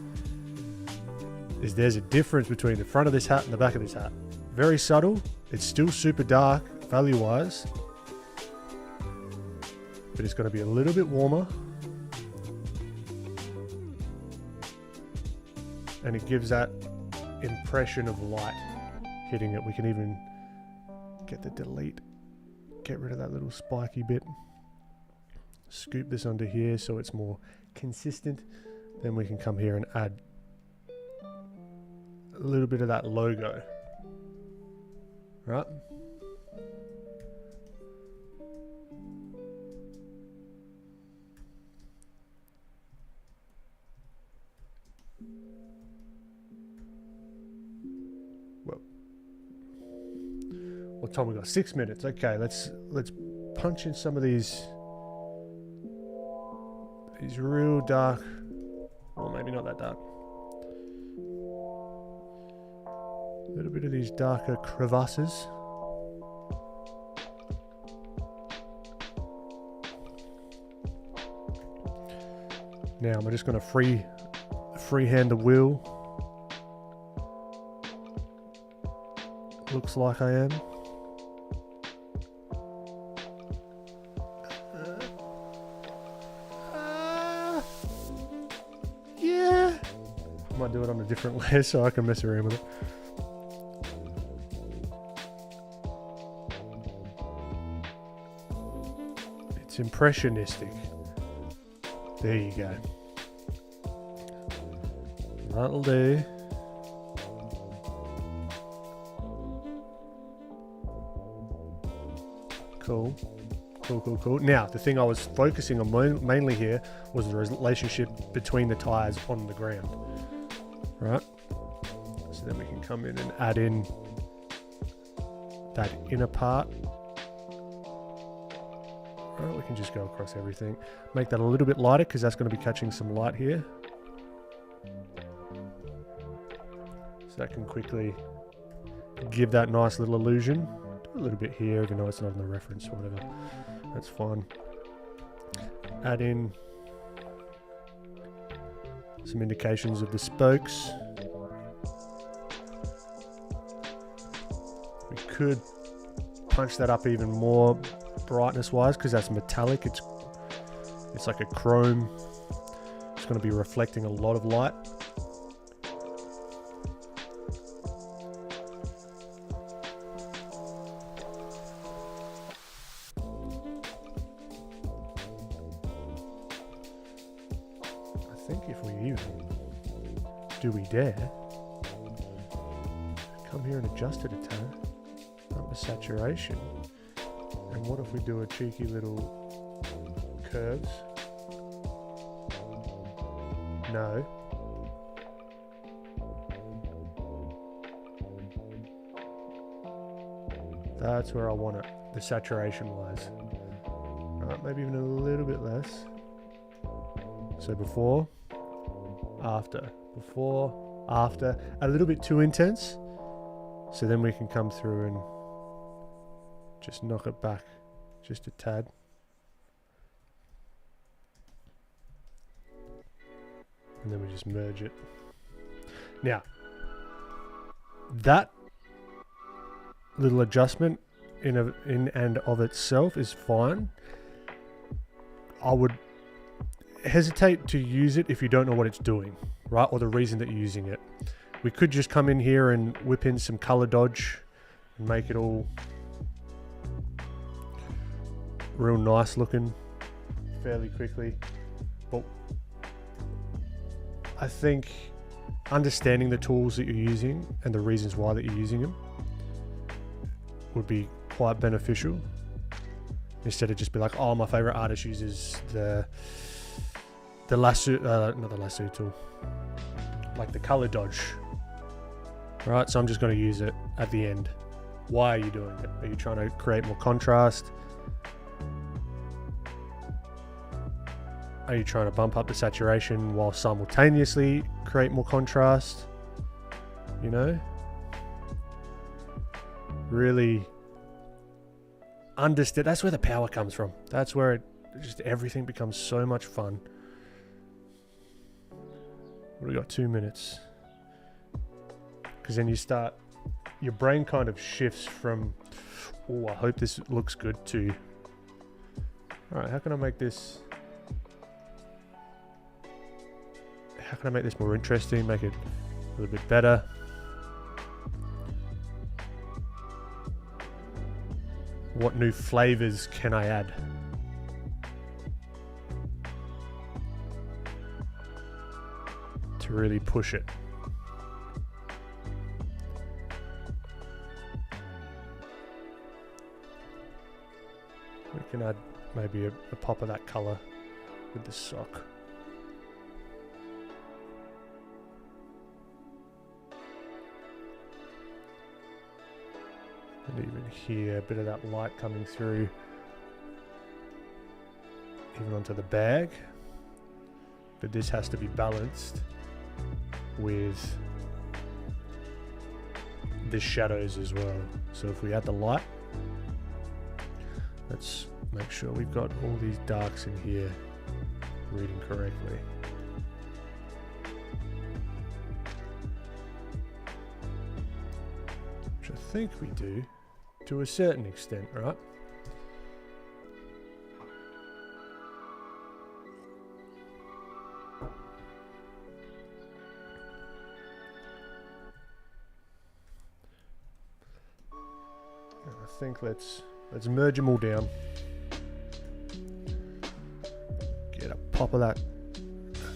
Is there's a difference between the front of this hat and the back of this hat. Very subtle. It's still super dark value-wise, but it's going to be a little bit warmer. And it gives that impression of light hitting it. We can even get the delete, get rid of that little spiky bit. Scoop this under here so it's more consistent. Then we can come here and add a little bit of that logo. right? Well, what time we got? 6 minutes. Okay, let's punch in some of these real dark, or maybe not that dark. A little bit of these darker crevasses. Now I'm just going to freehand the wheel. Looks like I am. Yeah. I might do it on a different layer so I can mess around with it. It's impressionistic. There you go. That'll do. Cool. Now, the thing I was focusing on mainly here was the relationship between the tires on the ground. Right? So then we can come in and add in that inner part. Right, we can just go across everything. Make that a little bit lighter because that's going to be catching some light here. So that can quickly give that nice little illusion. A little bit here, even though it's not in the reference or whatever. That's fine. Add in some indications of the spokes. We could punch that up even more brightness wise because that's metallic. It's like a chrome. It's going to be reflecting a lot of light. I think if we even do we dare come here and adjust it a tad, up the saturation. And what if we do a cheeky little curves? No. That's where I want it, the saturation wise. Maybe even a little bit less. So before, after, a little bit too intense. So then we can come through and just knock it back just a tad. And then we just merge it. Now, that little adjustment in and of itself is fine. I would hesitate to use it if you don't know what it's doing, right? Or the reason that you're using it. We could just come in here and whip in some color dodge and make it all real nice looking fairly quickly. But I think understanding the tools that you're using and the reasons why that you're using them would be quite beneficial, instead of just be like, oh, my favorite artist uses the lasso, not the lasso tool, like the color dodge, right? So I'm just going to use it at the end. Why are you doing it? Are you trying to create more contrast? Are you trying to bump up the saturation while simultaneously create more contrast? You know? Really understand. That's where the power comes from. That's where just everything becomes so much fun. What do we got? 2 minutes. Because then you start, your brain kind of shifts from, oh, I hope this looks good, to, all right, how can I make this more interesting, make it a little bit better? What new flavors can I add? To really push it. can add maybe a pop of that color with the sock. And even here, a bit of that light coming through, even onto the bag. But this has to be balanced with the shadows as well. So if we add the light, let's make sure we've got all these darks in here reading correctly. Which I think we do to a certain extent, right? I think let's merge them all down. Get a pop of that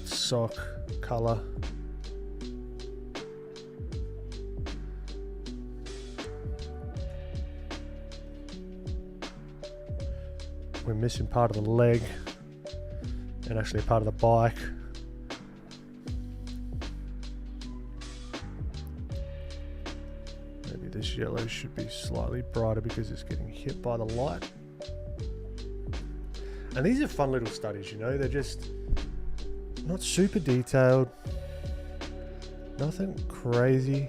sock color. We're missing part of the leg and actually a part of the bike. Maybe this yellow should be slightly brighter because it's getting hit by the light. And these are fun little studies, you know, they're just not super detailed, nothing crazy.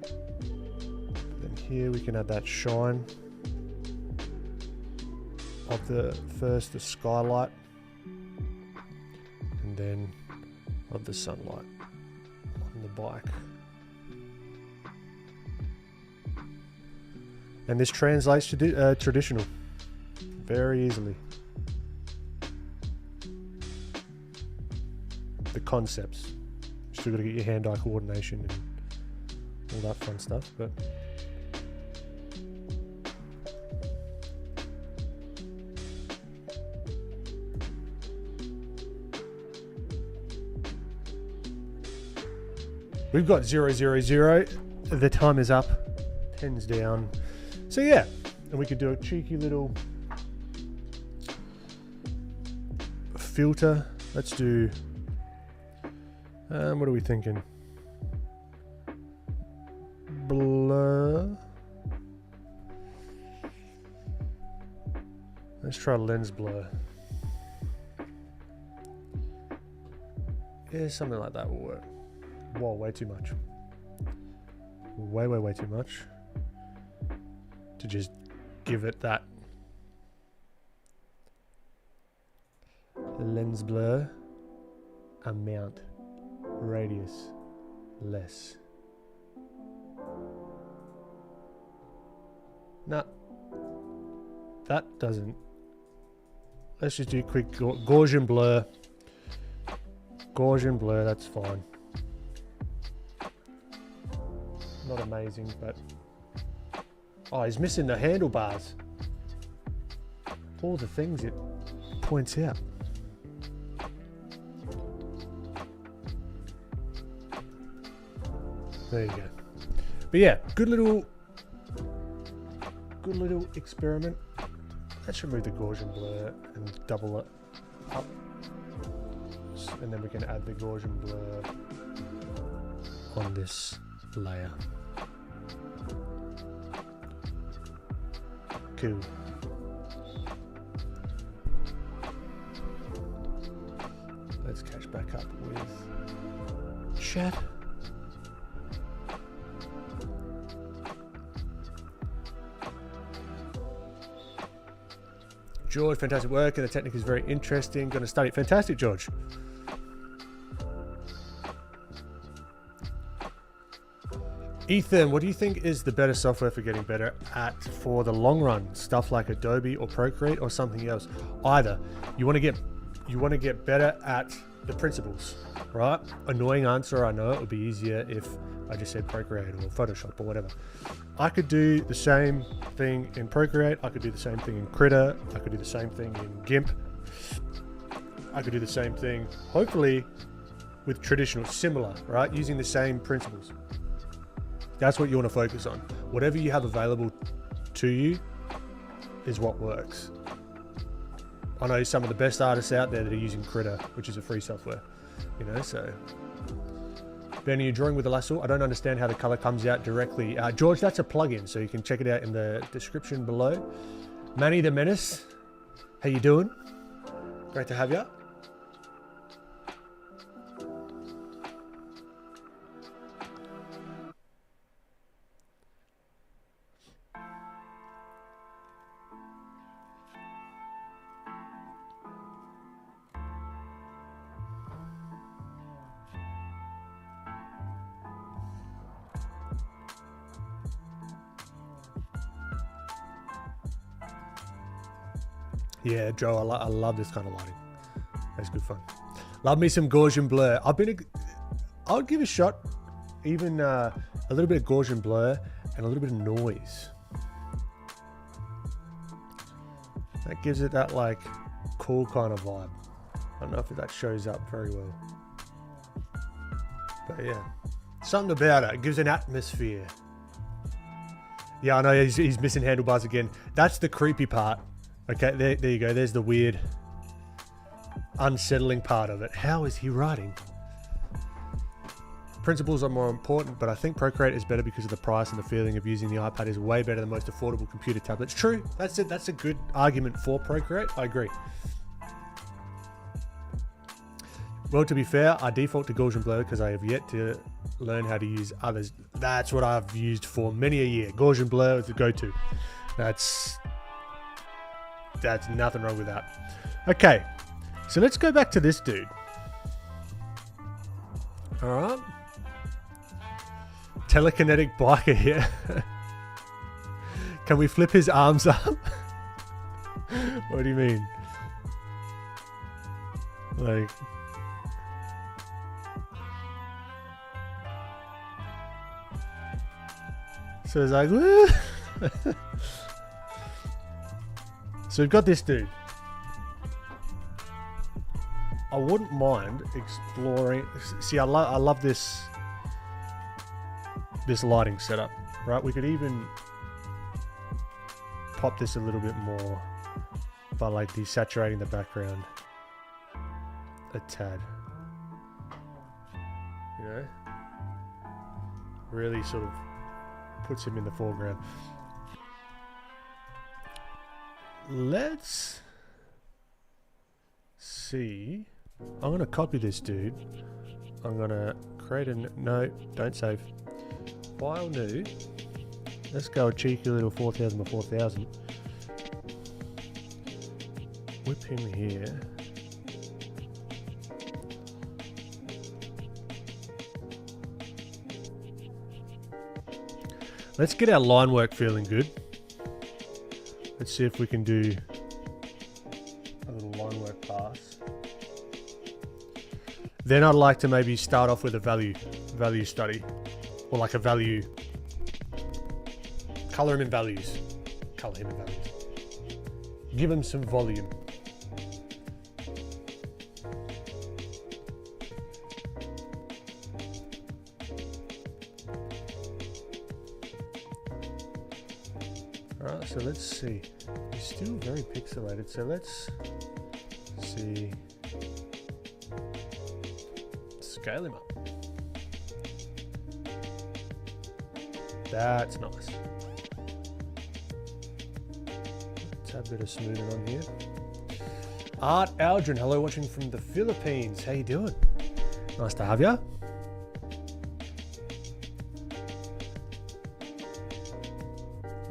But then here we can add that shine of the skylight, and then of the sunlight on the bike. And this translates to traditional very easily. The concepts, still got to get your hand-eye coordination and all that fun stuff, but we've got 0, 0, 0. The time is up. 10's down. So yeah, and we could do a cheeky little filter. Let's do, what are we thinking? Blur. Let's try lens blur. Yeah, something like that will work. Whoa, way too much. Way too much. To just give it that lens blur amount, radius less. Nah, that doesn't. Let's just do quick Gaussian blur. Gaussian blur, that's fine. Not amazing, but oh, he's missing the handlebars. All the things it points out. There you go. But yeah, good little experiment. Let's remove the Gaussian blur and double it up. And then we can add the Gaussian blur on this layer. Cool. Let's catch back up with chat. George, fantastic work, and the technique is very interesting. Going to study it. Fantastic, George. Ethan, what do you think is the better software for getting better at for the long run? Stuff like Adobe or Procreate or something else? Either. You want to get better at the principles, right? Annoying answer, I know. It would be easier if I just said Procreate or Photoshop or whatever. I could do the same thing in Procreate. I could do the same thing in Critter. I could do the same thing in GIMP. I could do the same thing, hopefully, with traditional, similar, right? Using the same principles. That's what you want to focus on. Whatever you have available to you, is what works. I know some of the best artists out there that are using Critter, which is a free software, you know, so. Ben, are you drawing with the lasso? I don't understand how the color comes out directly. George, that's a plugin, so you can check it out in the description below. Manny the Menace, how you doing? Great to have you. Yeah, Joe, I love this kind of lighting. That's good fun. Love me some Gaussian blur. I would give a shot, even a little bit of Gaussian blur and a little bit of noise. That gives it that like cool kind of vibe. I don't know if that shows up very well. But yeah, something about it. It gives an atmosphere. Yeah, I know he's missing handlebars again. That's the creepy part. Okay, there you go. There's the weird, unsettling part of it. How is he writing? Principles are more important, but I think Procreate is better because of the price, and the feeling of using the iPad is way better than most affordable computer tablets. True. That's it. That's a good argument for Procreate. I agree. Well, to be fair, I default to Gaussian blur because I have yet to learn how to use others. That's what I've used for many a year. Gaussian blur is the go-to. That's nothing wrong with that. Okay, so let's go back to this dude. All right. Telekinetic biker here. Can we flip his arms up? What do you mean? Like... So it's like... Woo! So we've got this dude. I wouldn't mind exploring. See, I love this lighting setup, right? We could even pop this a little bit more by like desaturating the background a tad. You know, really sort of puts him in the foreground. Let's see. I'm going to copy this dude. I'm going to create a... No, don't save. File new. Let's go a cheeky little 4000 by 4000. Whip him here. Let's get our line work feeling good. Let's see if we can do a little line work pass. Then I'd like to maybe start off with a value study, or like a value. Color him in values. Color him in values. Give him some volume. Alright, so let's see. He's still very pixelated, so let's see. Scale him up. That's nice. Let's have a bit of smoothing on here. Art Aldrin, hello, watching from the Philippines. How you doing? Nice to have you.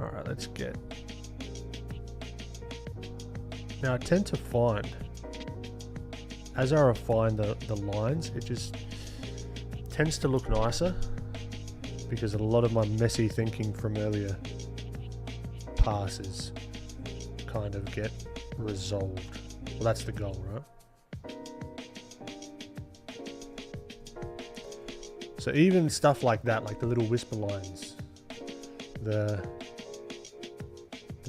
Alright, let's get... Now I tend to find, as I refine the lines, it just tends to look nicer because a lot of my messy thinking from earlier passes kind of get resolved. Well, that's the goal, right? So even stuff like that, like the little whisper lines, the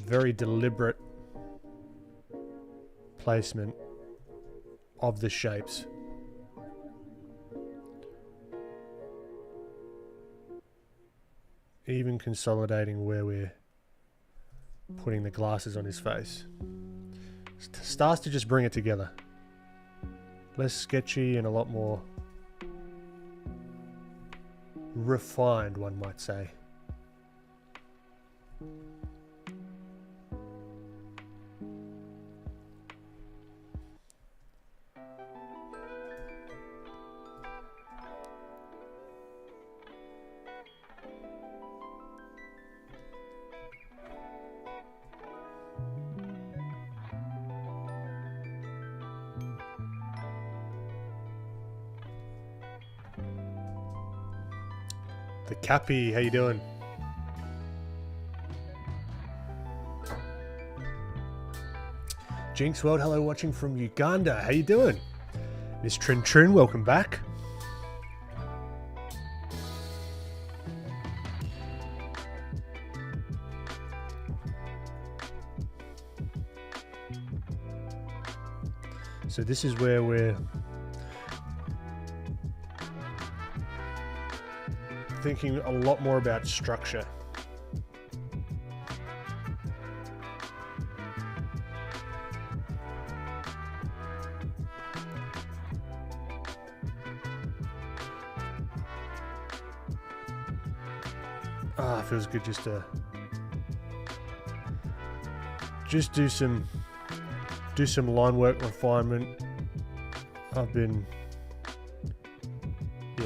very deliberate placement of the shapes. Even consolidating where we're putting the glasses on his face. Starts to just bring it together. Less sketchy and a lot more refined, one might say. The Cappy, how you doing? Jinx World, hello, watching from Uganda. How you doing? Miss Trin, welcome back. So this is where we're thinking a lot more about structure. It feels good just to do some line work refinement. I've been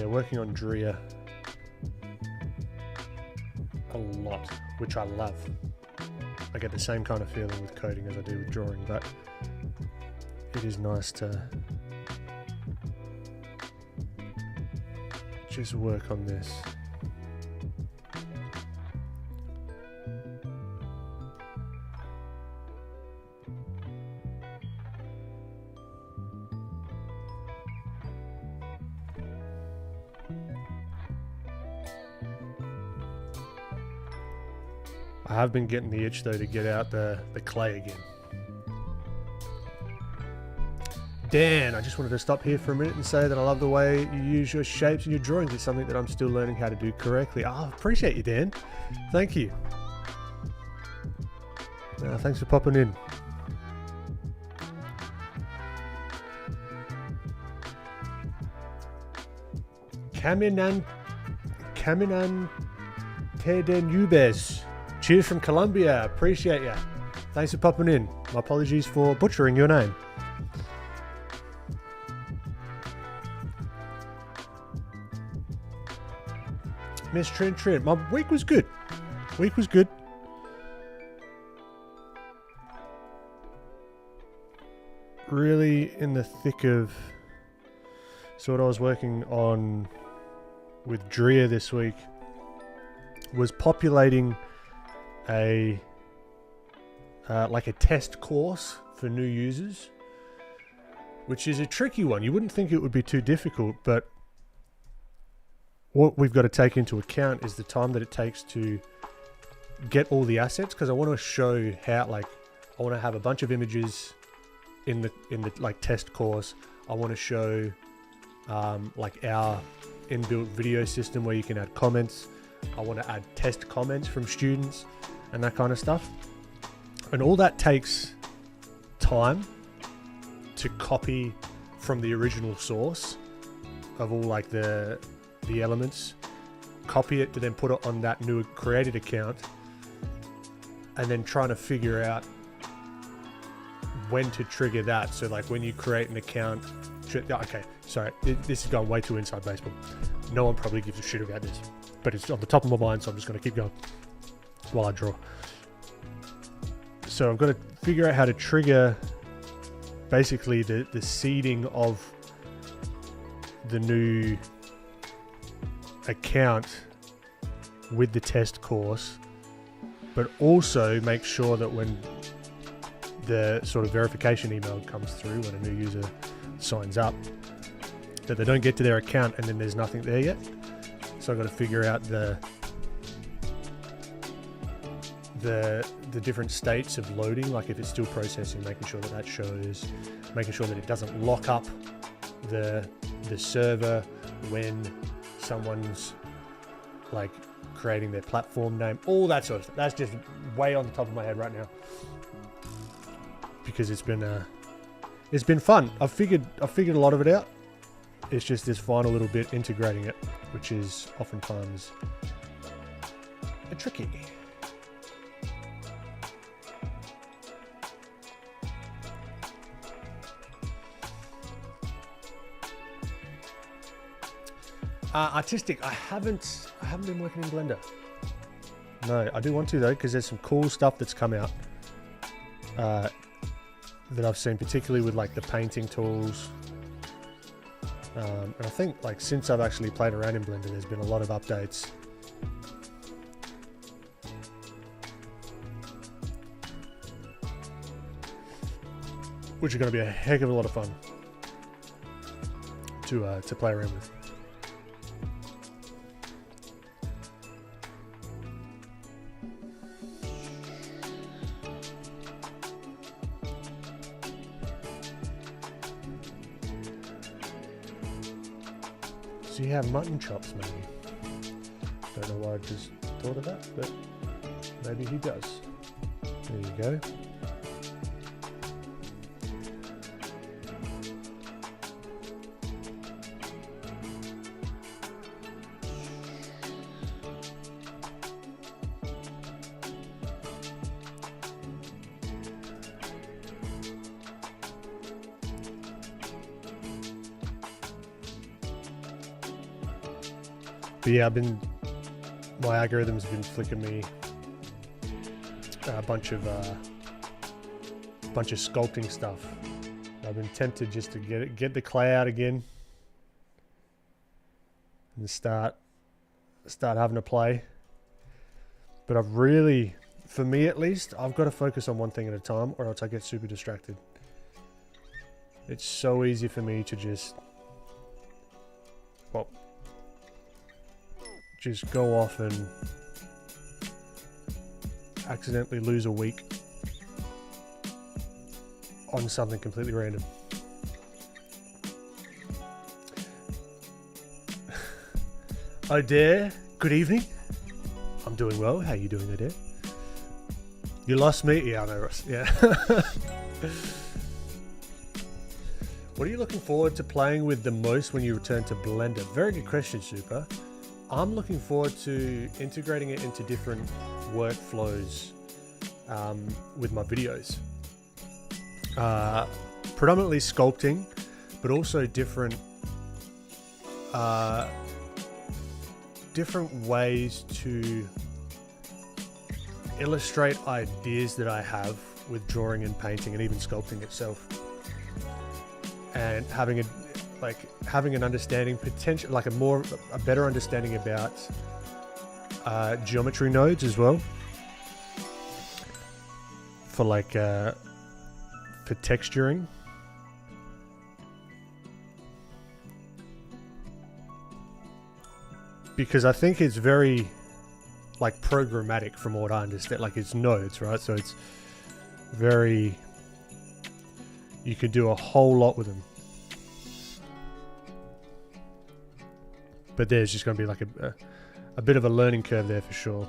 working on Drea a lot, which I love. I get the same kind of feeling with coding as I do with drawing, but it is nice to just work on this. I have been getting the itch though to get out the clay again. Dan, I just wanted to stop here for a minute and say that I love the way you use your shapes and your drawings. It's something that I'm still learning how to do correctly. I appreciate you, Dan. Thank you. Thanks for popping in. Kaminan Tedenubes. Cheers from Colombia. Appreciate ya. Thanks for popping in. My apologies for butchering your name. Miss Trent. My week was good. Really in the thick of... So what I was working on with Drea this week was populating a test course for new users, which is a tricky one. You wouldn't think it would be too difficult, but what we've got to take into account is the time that it takes to get all the assets, because I want to show how, I want to have a bunch of images in the test course. I want to show our inbuilt video system where you can add comments. I want to add test comments from students and that kind of stuff. And all that takes time to copy from the original source of all the elements, copy it to then put it on that new created account, and then trying to figure out when to trigger that. So when you create an account, okay, sorry, this is going way too inside baseball. No one probably gives a shit about this, but it's on the top of my mind, so I'm just going to keep going while I draw. So I've got to figure out how to trigger basically the seeding of the new account with the test course, but also make sure that when the sort of verification email comes through, when a new user signs up, that they don't get to their account and then there's nothing there yet. So I've got to figure out the different states of loading, like if it's still processing, making sure that shows, making sure that it doesn't lock up the server when someone's creating their platform name, all that sort of stuff. That's just way on the top of my head right now, because it's been fun. I've figured a lot of it out. It's just this final little bit integrating it, which is oftentimes tricky. Artistic, I haven't been working in Blender. No, I do want to though, because there's some cool stuff that's come out that I've seen, particularly with like the painting tools. And I think like since I've actually played around in Blender, there's been a lot of updates. Which are going to be a heck of a lot of fun to play around with. Do you have mutton chops, maybe? Don't know why I just thought of that, but maybe he does. There you go. But yeah, my algorithms have been flicking me a bunch of sculpting stuff. I've been tempted just to get the clay out again and start having a play. But I've really, for me at least, I've got to focus on one thing at a time, or else I get super distracted. It's so easy for me to just go off and accidentally lose a week on something completely random. Adair, good evening. I'm doing well. How are you doing, Adair? You lost me? Yeah, I know, Ross. Yeah. What are you looking forward to playing with the most when you return to Blender? Very good question, Super. I'm looking forward to integrating it into different workflows with my videos. Predominantly sculpting, but also different ways to illustrate ideas that I have with drawing and painting and even sculpting itself. And having an understanding, potential, like a better understanding about geometry nodes as well, for texturing. Because I think it's very programmatic from what I understand. Like, it's nodes, right? So it's very, you could do a whole lot with them. But there's just going to be a bit of a learning curve there for sure.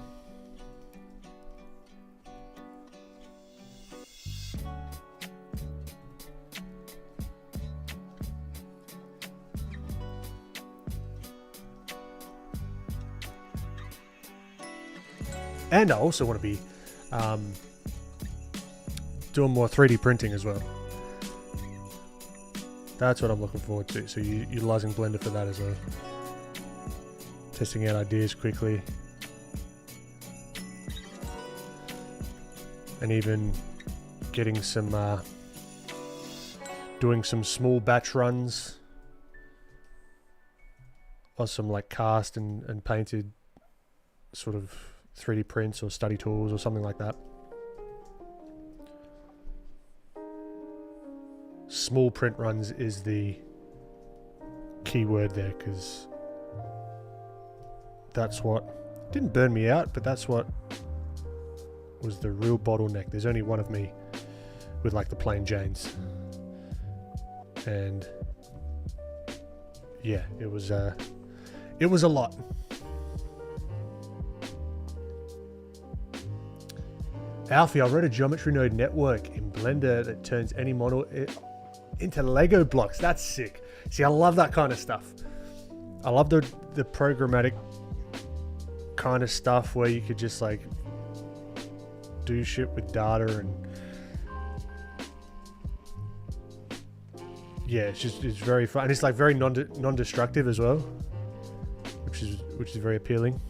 And I also want to be doing more 3D printing as well. That's what I'm looking forward to. So utilizing Blender for that as well. Testing out ideas quickly. And even getting some, doing some small batch runs of some cast and painted sort of 3D prints or study tools or something like that. Small print runs is the key word there, because that's what didn't burn me out, but that's what was the real bottleneck. There's only one of me with the plain Janes, and yeah, it was a lot. Alfie, I wrote a geometry node network in Blender that turns any model into Lego blocks. That's sick. See, I love that kind of stuff. I love the programmatic kind of stuff where you could just like do shit with data, and yeah, it's very fun, and it's like very non-destructive as well, which is very appealing.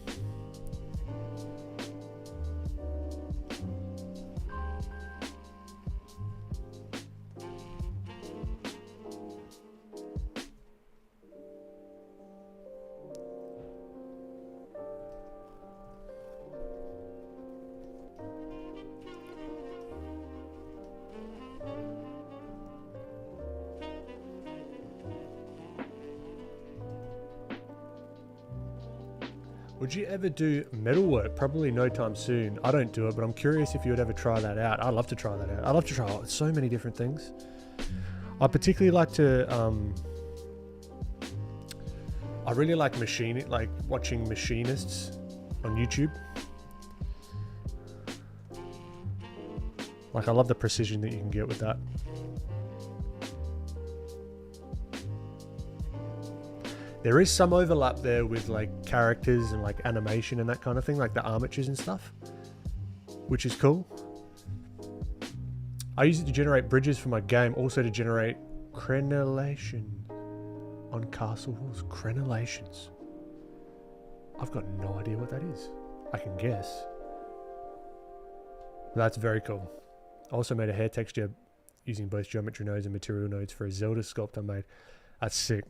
Would you ever do metalwork? Probably no time soon. I don't do it, but I'm curious if you would ever try that out. I'd love to try that out. I'd love to try so many different things. I particularly like to, I really like watching machinists on YouTube. Like, I love the precision that you can get with that. There is some overlap there with like characters and like animation and that kind of thing, like the armatures and stuff, which is cool. I use it to generate bridges for my game, also to generate crenellation on castle walls. Crenellations. I've got no idea what that is. I can guess. That's very cool. I also made a hair texture using both geometry nodes and material nodes for a Zelda sculpt I made. That's sick.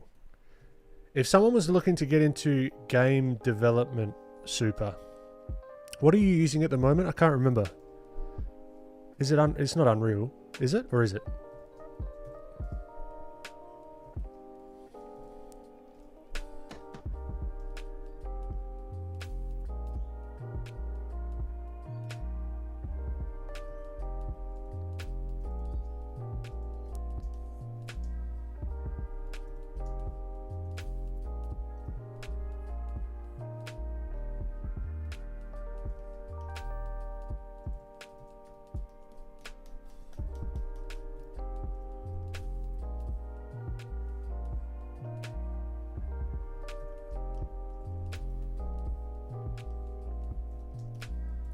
If someone was looking to get into game development, super. What are you using at the moment? I can't remember. Is it it's not Unreal, is it? Or is it?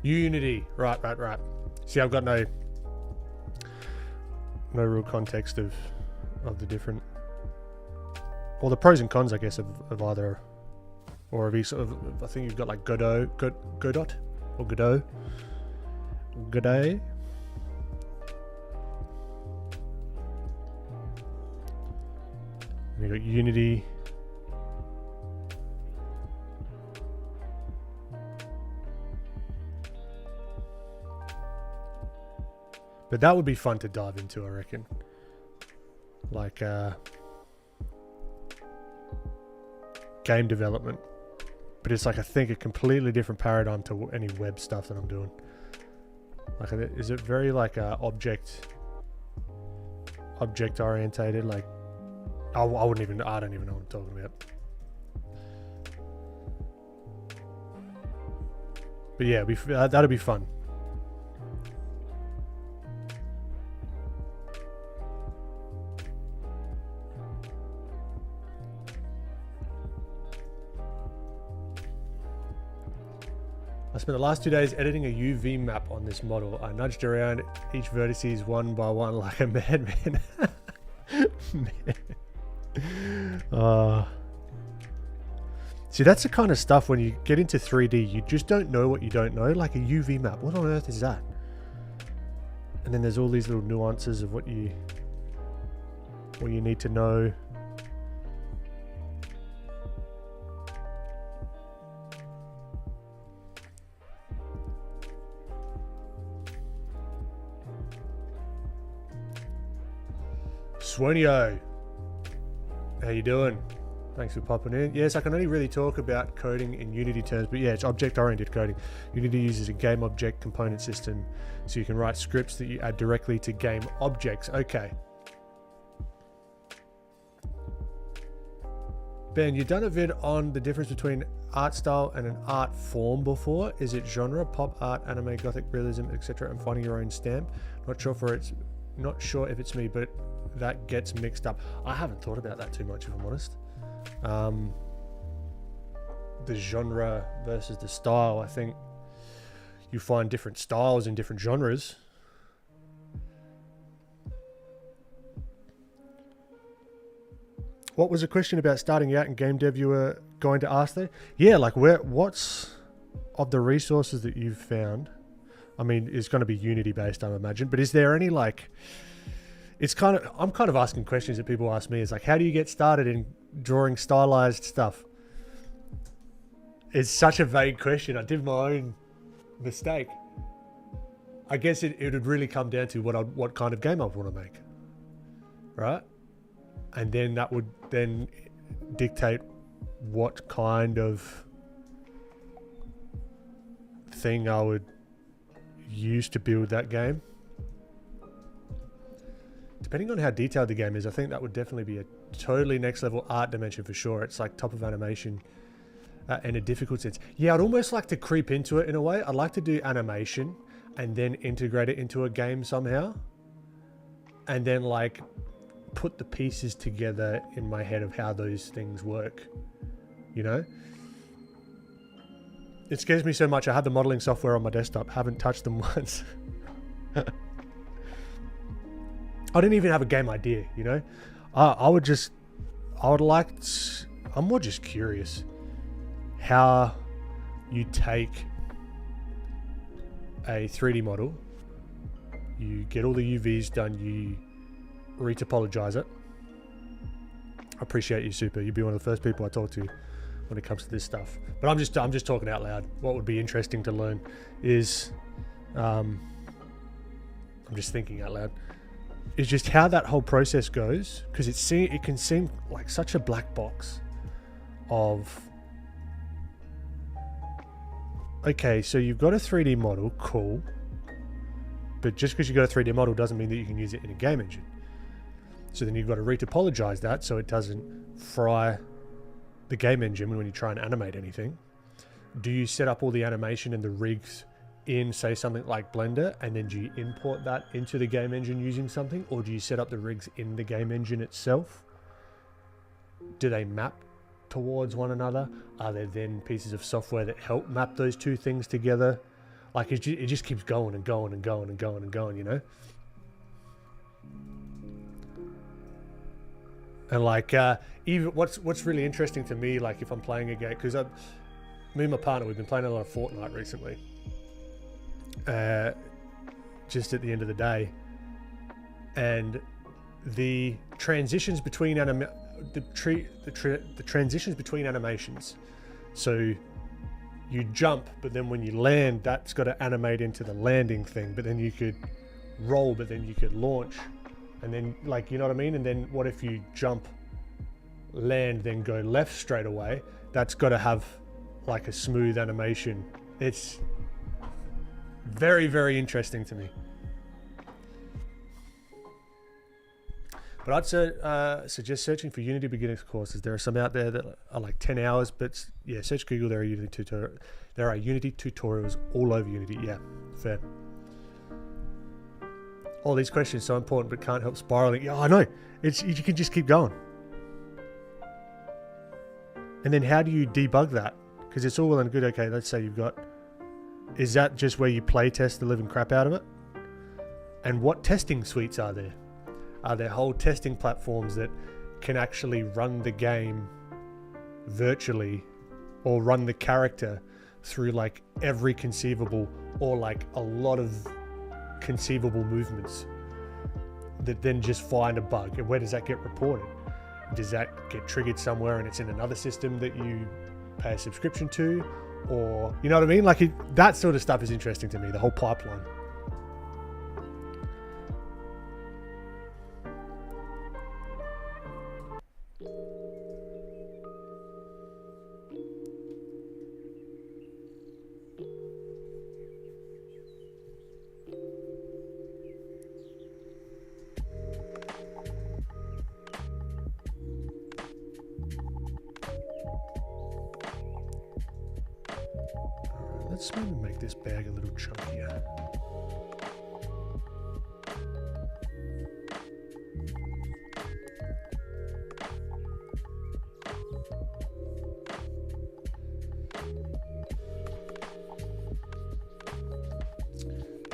Unity, right. See, I've got no real context of the different, or the pros and cons, I guess, of either, or of each sort of. I think you've got like Godot, or Godot. And you've got Unity. But that would be fun to dive into, I reckon. Like game development. But it's like, I think, a completely different paradigm to any web stuff that I'm doing. Like, is it very like object orientated? Like, I don't even know what I'm talking about. But yeah, that'd be fun. I spent the last 2 days editing a UV map on this model. I nudged around each vertices one by one like a madman. See, that's the kind of stuff when you get into 3D, you just don't know what you don't know. Like a UV map, what on earth is that? And then there's all these little nuances of what you need to know. Swenio, how you doing? Thanks for popping in. Yes, I can only really talk about coding in Unity terms, but yeah, it's object-oriented coding. Unity uses a game object component system, so you can write scripts that you add directly to game objects. Okay. Ben, you've done a vid on the difference between art style and an art form before. Is it genre, pop art, anime, gothic realism, etc., and finding your own stamp? Not sure if it's me, but that gets mixed up. I haven't thought about that too much, if I'm honest. The genre versus the style. I think you find different styles in different genres. What was the question about starting out in game dev you were going to ask there? Yeah, like what's of the resources that you've found? I mean, it's going to be Unity based, I imagine, but is there any like, I'm kind of asking questions that people ask me. Is like, how do you get started in drawing stylized stuff? It's such a vague question. I did my own mistake. I guess it would really come down to what kind of game I would want to make, right? And then that would then dictate what kind of thing I would use to build that game. Depending on how detailed the game is, I think that would definitely be a totally next level art dimension for sure. It's like top of animation in a difficult sense. Yeah, I'd almost like to creep into it in a way. I'd like to do animation and then integrate it into a game somehow. And then like put the pieces together in my head of how those things work, you know? It scares me so much. I have the modeling software on my desktop, haven't touched them once. I didn't even have a game idea, you know? I'm more just curious how you take a 3D model, you get all the UVs done, you retopologize it. I appreciate you, Super. You'd be one of the first people I talk to when it comes to this stuff. But I'm just talking out loud. What would be interesting to learn is, I'm just thinking out loud, is just how that whole process goes, because it can seem like such a black box of, okay, so you've got a 3D model, cool, but just because you've got a 3D model doesn't mean that you can use it in a game engine. So then you've got to retopologize that so it doesn't fry the game engine when you try and animate anything. Do you set up all the animation and the rigs in, say, something like Blender, and then do you import that into the game engine using something, or do you set up the rigs in the game engine itself? Do they map towards one another? Are there then pieces of software that help map those two things together? Like it just keeps going and going and going and going and going, you know? And like even what's really interesting to me, like if I'm playing a game, because me and my partner, we've been playing a lot of Fortnite recently. Just at the end of the day, and the transitions between the transitions between animations. So you jump, but then when you land, that's got to animate into the landing thing. But then you could roll, but then you could launch, and then like, you know what I mean? And then what if you jump, land, then go left straight away? That's got to have like a smooth animation. It's very, very interesting to me. But I'd suggest searching for Unity beginners courses. There are some out there that are like 10 hours, but yeah, search Google. There are Unity tutorials all over Unity. Yeah, fair. All these questions so important, but can't help spiraling. Yeah, I know. You can just keep going. And then how do you debug that? Because it's all well and good. Okay, let's say you've got. Is that just where you play test the living crap out of it? And what testing suites are there? Are there whole testing platforms that can actually run the game virtually, or run the character through like every conceivable, or like a lot of conceivable movements, that then just find a bug? And where does that get reported? Does that get triggered somewhere and it's in another system that you pay a subscription to? Or, you know what I mean? Like that sort of stuff is interesting to me, the whole pipeline. let's maybe make this bag a little chunkier.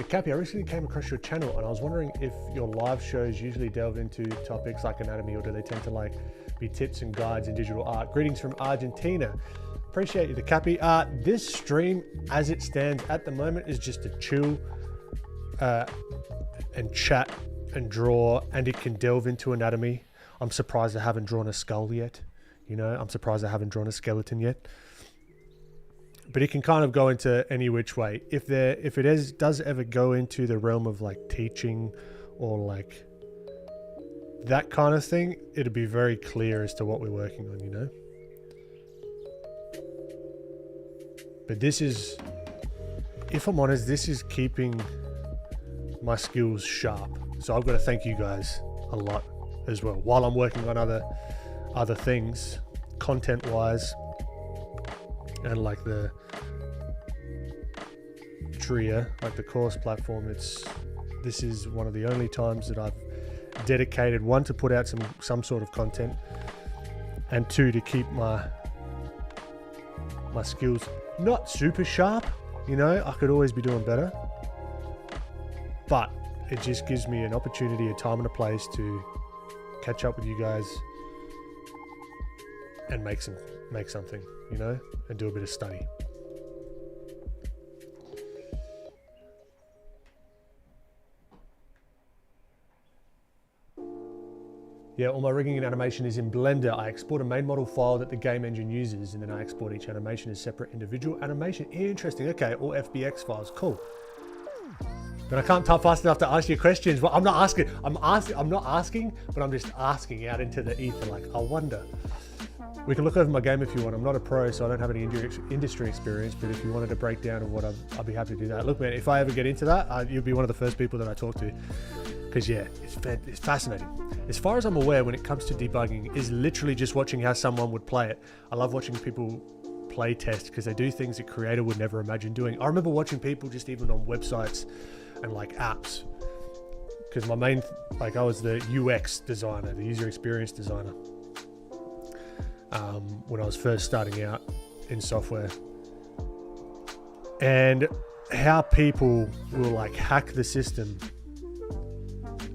Cappy, I recently came across your channel and I was wondering if your live shows usually delve into topics like anatomy, or do they tend to like be tips and guides in digital art? Greetings from Argentina. Appreciate you, the Cappy. This stream, as it stands at the moment, is just to chill and chat and draw, and it can delve into anatomy. I'm surprised I haven't drawn a skull yet. You know, I'm surprised I haven't drawn a skeleton yet. But it can kind of go into any which way. If it does ever go into the realm of like teaching or like that kind of thing, it'll be very clear as to what we're working on, you know? But this is, if I'm honest, this is keeping my skills sharp. So I've got to thank you guys a lot as well. While I'm working on other things, content-wise, and like the Tria, like the course platform, this is one of the only times that I've dedicated, one, to put out some sort of content, and two, to keep my skills not super sharp. You know, I could always be doing better, but it just gives me an opportunity, a time and a place to catch up with you guys and make something, you know, and do a bit of study. Yeah, all my rigging and animation is in Blender. I export a main model file that the game engine uses, and then I export each animation as separate individual animation. Interesting. Okay, all FBX files. Cool. But I can't type fast enough to ask you questions. Well, I'm not asking, but I'm just asking out into the ether, like, I wonder. We can look over my game if you want. I'm not a pro, so I don't have any industry experience, but if you wanted a breakdown of what I'd be happy to do that. Look, man, if I ever get into that, you'll be one of the first people that I talk to. Because yeah, it's fascinating. As far as I'm aware, when it comes to debugging, is literally just watching how someone would play it. I love watching people play test because they do things a creator would never imagine doing. I remember watching people just even on websites and like apps, because my main, like, I was the UX designer, the user experience designer, when I was first starting out in software, and how people will like hack the system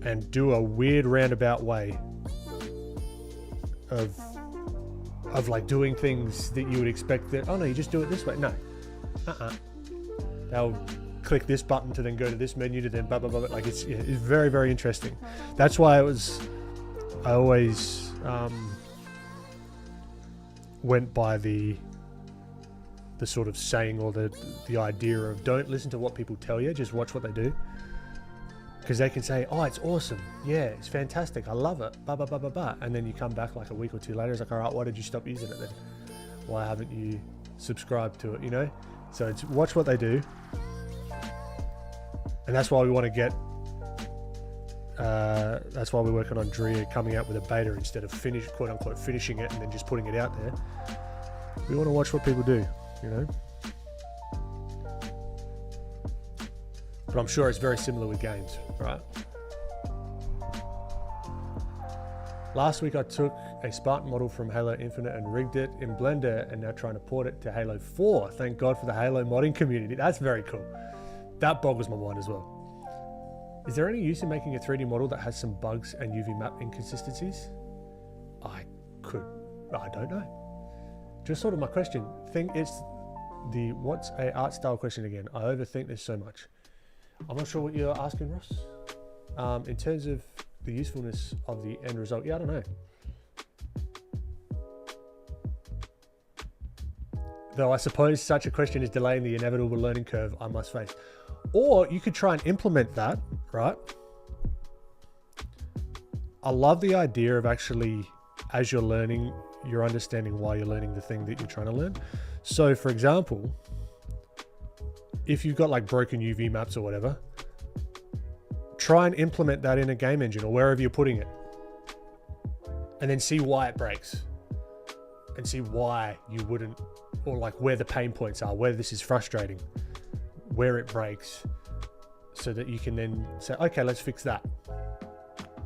and do a weird roundabout way of like doing things that you would expect that, oh no, you just do it this way. No, they'll click this button to then go to this menu to then blah blah blah. Like it's very, very interesting. That's why I always went by the sort of saying, or the idea of, don't listen to what people tell you, just watch what they do. Because they can say, oh, it's awesome, yeah, it's fantastic, I love it, blah, blah, blah, blah, blah. And then you come back like a week or two later, it's like, all right, why did you stop using it then? Why haven't you subscribed to it, you know? So it's watch what they do. And that's why we want to get, that's why we're working on Drea coming out with a beta instead of quote unquote finishing it and then just putting it out there. We want to watch what people do, you know? But I'm sure it's very similar with games, right? Last week I took a Spartan model from Halo Infinite and rigged it in Blender, and now trying to port it to Halo 4. Thank God for the Halo modding community. That's very cool. That boggles my mind as well. Is there any use in making a 3D model that has some bugs and UV map inconsistencies? I don't know. Just sort of my question. What's a art style question again? I overthink this so much. I'm not sure what you're asking, Ross. In terms of the usefulness of the end result, yeah, I don't know. Though I suppose such a question is delaying the inevitable learning curve I must face. Or you could try and implement that, right? I love the idea of actually, as you're learning, you're understanding why you're learning the thing that you're trying to learn. So for example, if you've got like broken UV maps or whatever, try and implement that in a game engine or wherever you're putting it, and then see why it breaks and see why you wouldn't or like where the pain points are, where this is frustrating, where it breaks, so that you can then say, okay, let's fix that.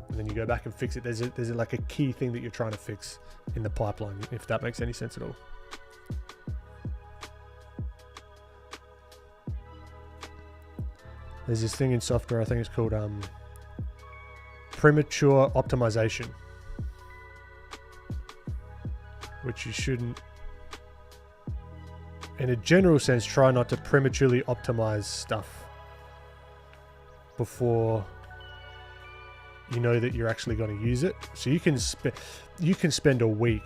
And then you go back and fix it. There's like a key thing that you're trying to fix in the pipeline, if that makes any sense at all. There's this thing in software, I think it's called premature optimization, which you shouldn't, in a general sense, try not to prematurely optimize stuff before you know that you're actually going to use it. So you can spend a week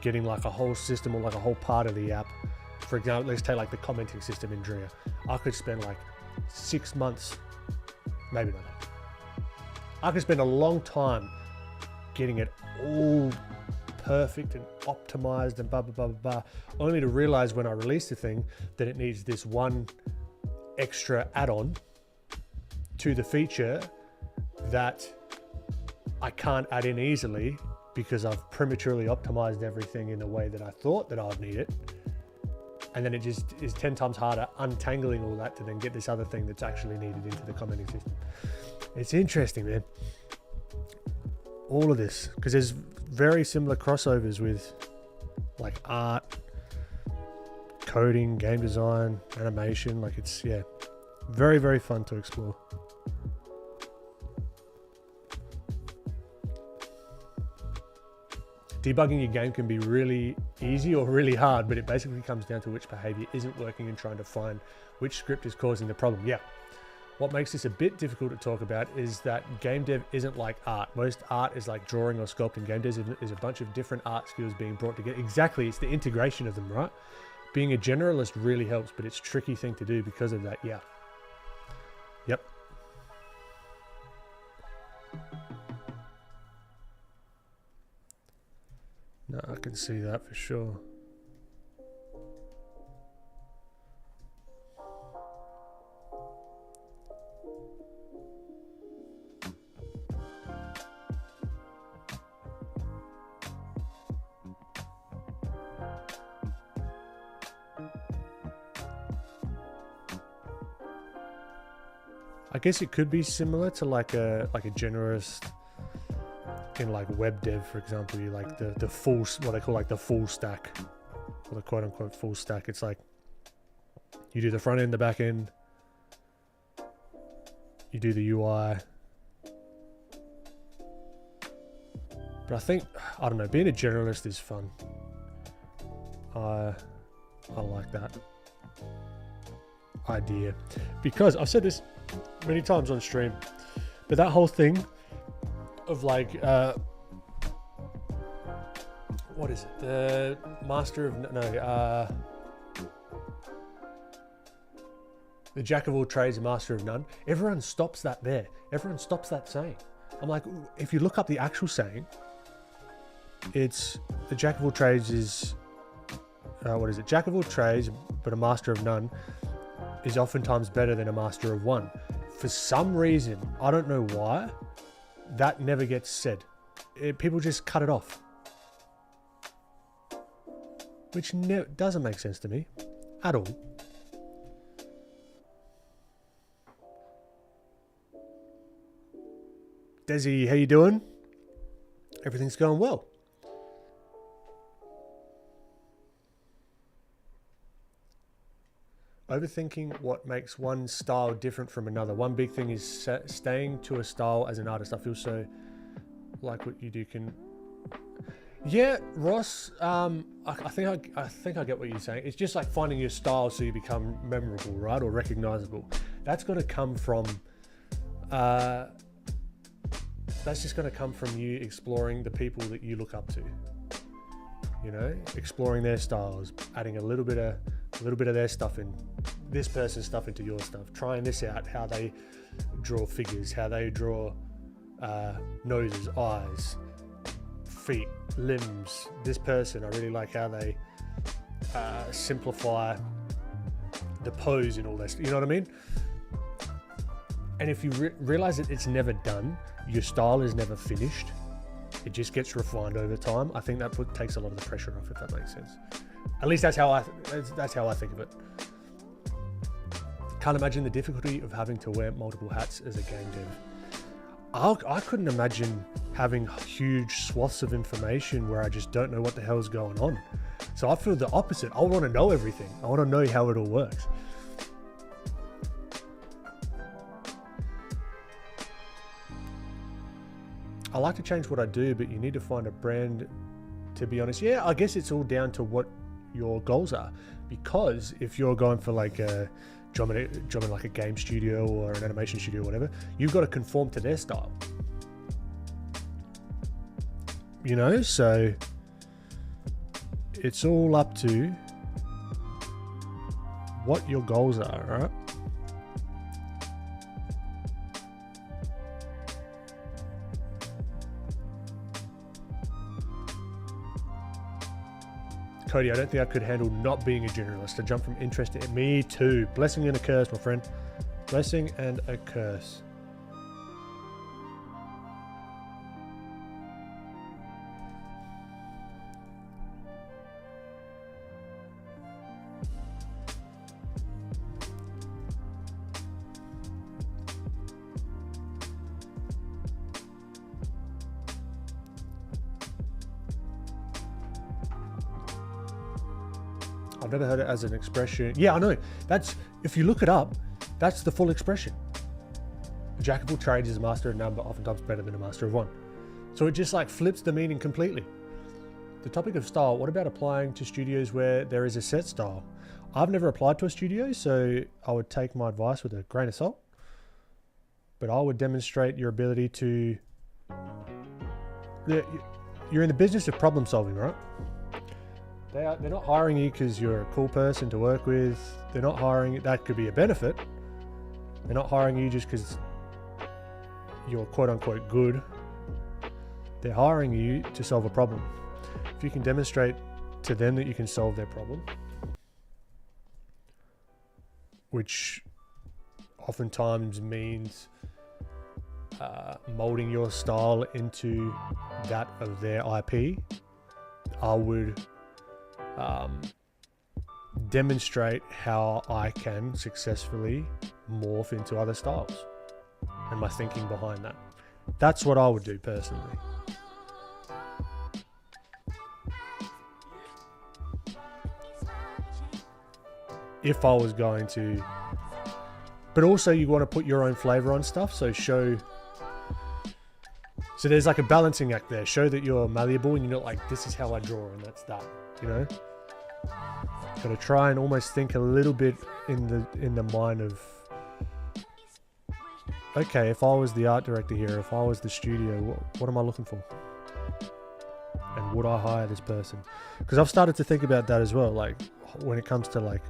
getting like a whole system or like a whole part of the app. For example, let's take like the commenting system in Drea. I could spend like 6 months, maybe not. I could spend a long time getting it all perfect and optimized and blah, blah, blah, blah, blah, only to realize when I release the thing that it needs this one extra add-on to the feature that I can't add in easily because I've prematurely optimized everything in the way that I thought that I would need it. And then it just is 10 times harder untangling all that to then get this other thing that's actually needed into the commenting system. It's interesting, man. All of this, because there's very similar crossovers with like art, coding, game design, animation. Like it's, yeah, very, very fun to explore. Debugging your game can be really easy or really hard, but it basically comes down to which behavior isn't working and trying to find which script is causing the problem. Yeah. What makes this a bit difficult to talk about is that game dev isn't like art. Most art is like drawing or sculpting. Game dev is a bunch of different art skills being brought together. Exactly. It's the integration of them, right? Being a generalist really helps, but it's a tricky thing to do because of that. Yeah. Yep. No, I can see that for sure. I guess it could be similar to like a generalist in like web dev, for example. You like the full, what they call like the full stack, or the quote unquote full stack. It's like you do the front end, the back end, you do the UI. But I think, I don't know, being a generalist is fun. I like that idea, because I've said this many times on stream, but that whole thing of like what is it, the master of the jack of all trades, master of none. Everyone stops that there. Everyone stops that saying. I'm like, if you look up the actual saying, it's the jack of all trades is what is it, jack of all trades but a master of none is oftentimes better than a master of one. For some reason, I don't know why, that never gets said. People just cut it off, which doesn't make sense to me at all. Desi, how you doing? Everything's going well. Overthinking what makes one style different from another. One big thing is staying to a style as an artist. I feel so like what you do can... Yeah, Ross, I think I get what you're saying. It's just like finding your style so you become memorable, right? Or recognizable. That's got to come from... that's just going to come from you exploring the people that you look up to. You know, exploring their styles, adding a little bit of their stuff in, this person's stuff into your stuff, trying this out, how they draw figures, how they draw noses, eyes, feet, limbs. This person, I really like how they simplify the pose and all this. You know what I mean? And if you realize that it's never done, your style is never finished, it just gets refined over time. I think that takes a lot of the pressure off, if that makes sense. At least that's how I think of it. Can't imagine the difficulty of having to wear multiple hats as a game dev. I couldn't imagine having huge swaths of information where I just don't know what the hell's going on. So I feel the opposite. I want to know everything. I want to know how it all works. I like to change what I do, but you need to find a brand, to be honest. Yeah, I guess it's all down to what your goals are. Because if you're going for like a job in like a game studio or an animation studio or whatever, you've got to conform to their style. You know, so it's all up to what your goals are, right? Cody, I don't think I could handle not being a generalist. To jump from interest to me too. Blessing and a curse, my friend. Blessing and a curse. I've never heard it as an expression. Yeah, I know. That's, if you look it up, that's the full expression. A jack of all trades is a master of none, but oftentimes better than a master of one. So it just like flips the meaning completely. The topic of style, what about applying to studios where there is a set style? I've never applied to a studio, so I would take my advice with a grain of salt. But I would demonstrate your ability to... You're in the business of problem solving, right? They're not hiring you because you're a cool person to work with. They're not hiring, that could be a benefit. They're not hiring you just because you're quote unquote good. They're hiring you to solve a problem. If you can demonstrate to them that you can solve their problem, which oftentimes means molding your style into that of their IP, I would demonstrate how I can successfully morph into other styles and my thinking behind that. That's what I would do personally. If I was going to, but also you want to put your own flavor on stuff. So there's like a balancing act there. Show that you're malleable and you're not like, this is how I draw and that's that, you know? Got to try and almost think a little bit in the mind of, okay, if I was the art director here, if I was the studio, what am I looking for? And would I hire this person? Because I've started to think about that as well. Like when it comes to like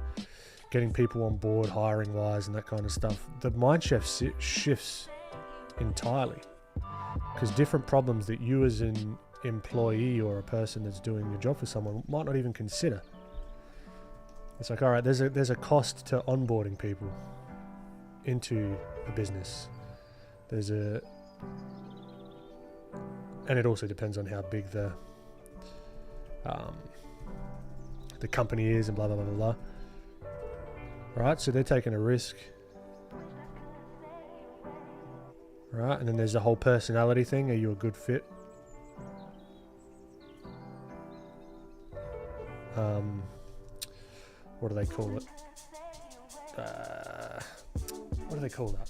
getting people on board, hiring wise and that kind of stuff, the mind shifts entirely. Because different problems that you as an employee or a person that's doing your job for someone might not even consider. It's like, all right, there's a cost to onboarding people into a business. And it also depends on how big the company is and blah, blah, blah, blah, blah. Right, so they're taking a risk. Right, and then there's the whole personality thing. Are you a good fit? What do they call it? What do they call that?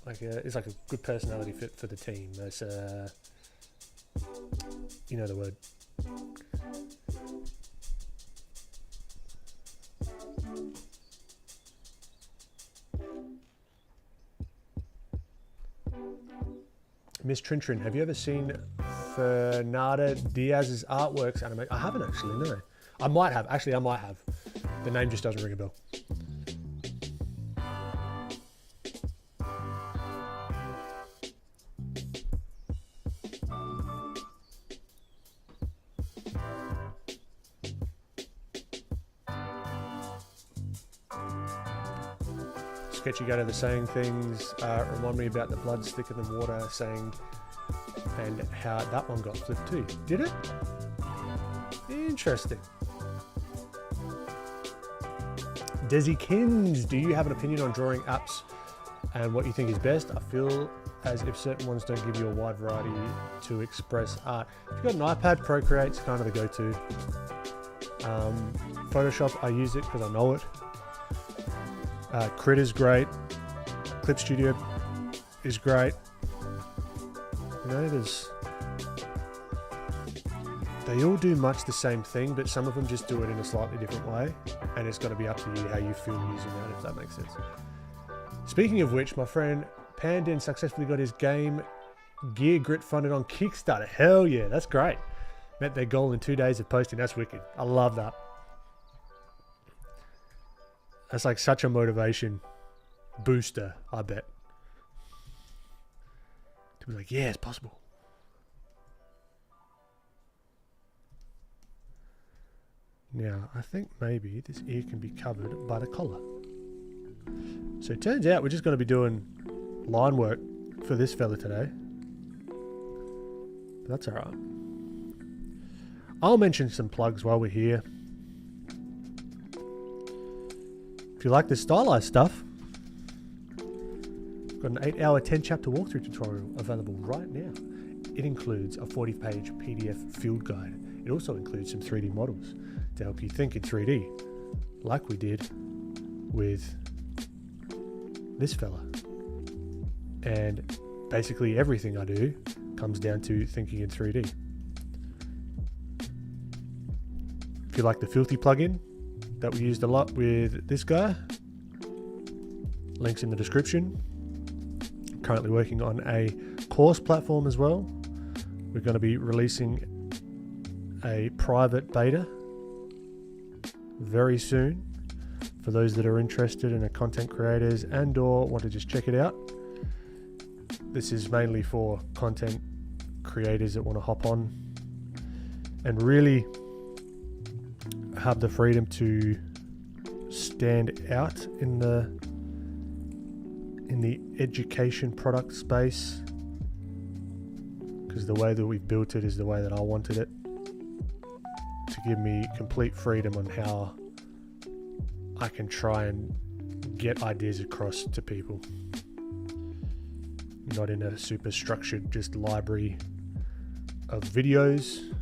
Like it's like a good personality fit for the team. There's you know the word. Miss Trin, have you ever seen Fernanda Diaz's artworks animated? I haven't actually, no. I might have. Actually, I might have. The name just doesn't ring a bell. Sketchy Gator, the saying things remind me about the blood thicker than water saying, and how that one got flipped too. Did it? Interesting. Desi Kins, do you have an opinion on drawing apps and what you think is best? I feel as if certain ones don't give you a wide variety to express art. If you've got an iPad, Procreate's kind of the go-to. Photoshop, I use it because I know it. Crit is great. Clip Studio is great. You know, they all do much the same thing, but some of them just do it in a slightly different way, and it's got to be up to you how you feel using that, if that makes sense. Speaking of which, my friend Pandin successfully got his game Gear Grit funded on Kickstarter. Hell yeah, that's great. Met their goal in 2 days of posting. That's wicked. I love that. That's like such a motivation booster, I bet. To be like, yeah, it's possible. Now, I think maybe this ear can be covered by the collar. So it turns out we're just going to be doing line work for this fella today. But that's alright. I'll mention some plugs while we're here. If you like the stylized stuff, I've got an 8-hour 10-chapter walkthrough tutorial available right now. It includes a 40-page PDF field guide. It also includes some 3D models to help you think in 3D, like we did with this fella. And basically everything I do comes down to thinking in 3D. If you like the Filthy plugin that we used a lot with this guy, links in the description. I'm currently working on a course platform as well. We're going to be releasing a private beta very soon for those that are interested and are content creators and or want to just check it out. This is mainly for content creators that want to hop on and really have the freedom to stand out in the education product space, because the way that we've built it is the way that I wanted it, to give me complete freedom on how I can try and get ideas across to people, not in a super structured just library of videos.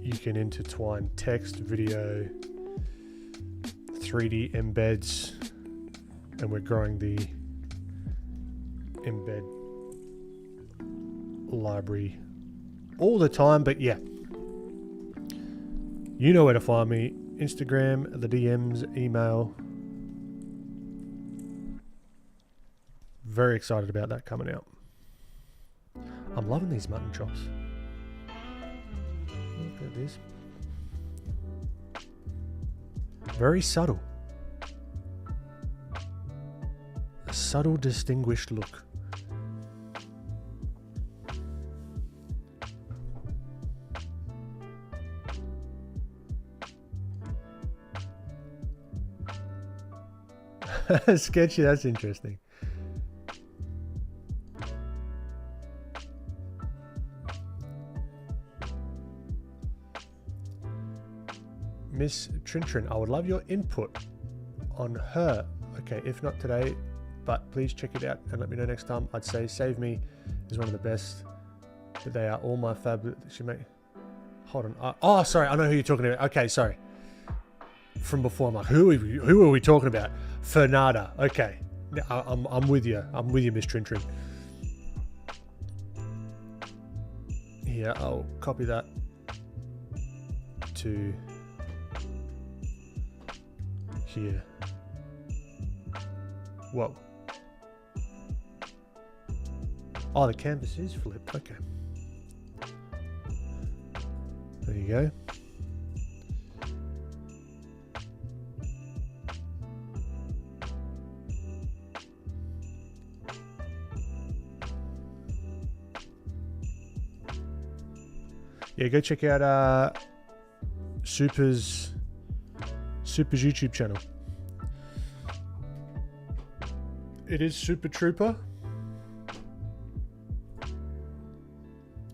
You can intertwine text, video, 3D embeds, and we're growing the embed library all the time. But yeah, you know where to find me. Instagram, the DMs, email. Very excited about that coming out. I'm loving these mutton chops. Look at this. Very subtle. A subtle, distinguished look. Sketchy, that's interesting. Miss Trintrin, I would love your input on her. Okay, if not today, but please check it out and let me know next time. I'd say Save Me is one of the best, but they are all my fab. She may hold on. Oh, sorry, I know who you're talking about. Okay, sorry. From before, I'm like, who are we talking about? Fernanda. Okay, I'm with you. I'm with you, Miss Trintrin. Yeah, I'll copy that to here. Whoa. Oh, the canvas is flipped. Okay. There you go. Yeah, go check out Super's YouTube channel. It is Super Trooper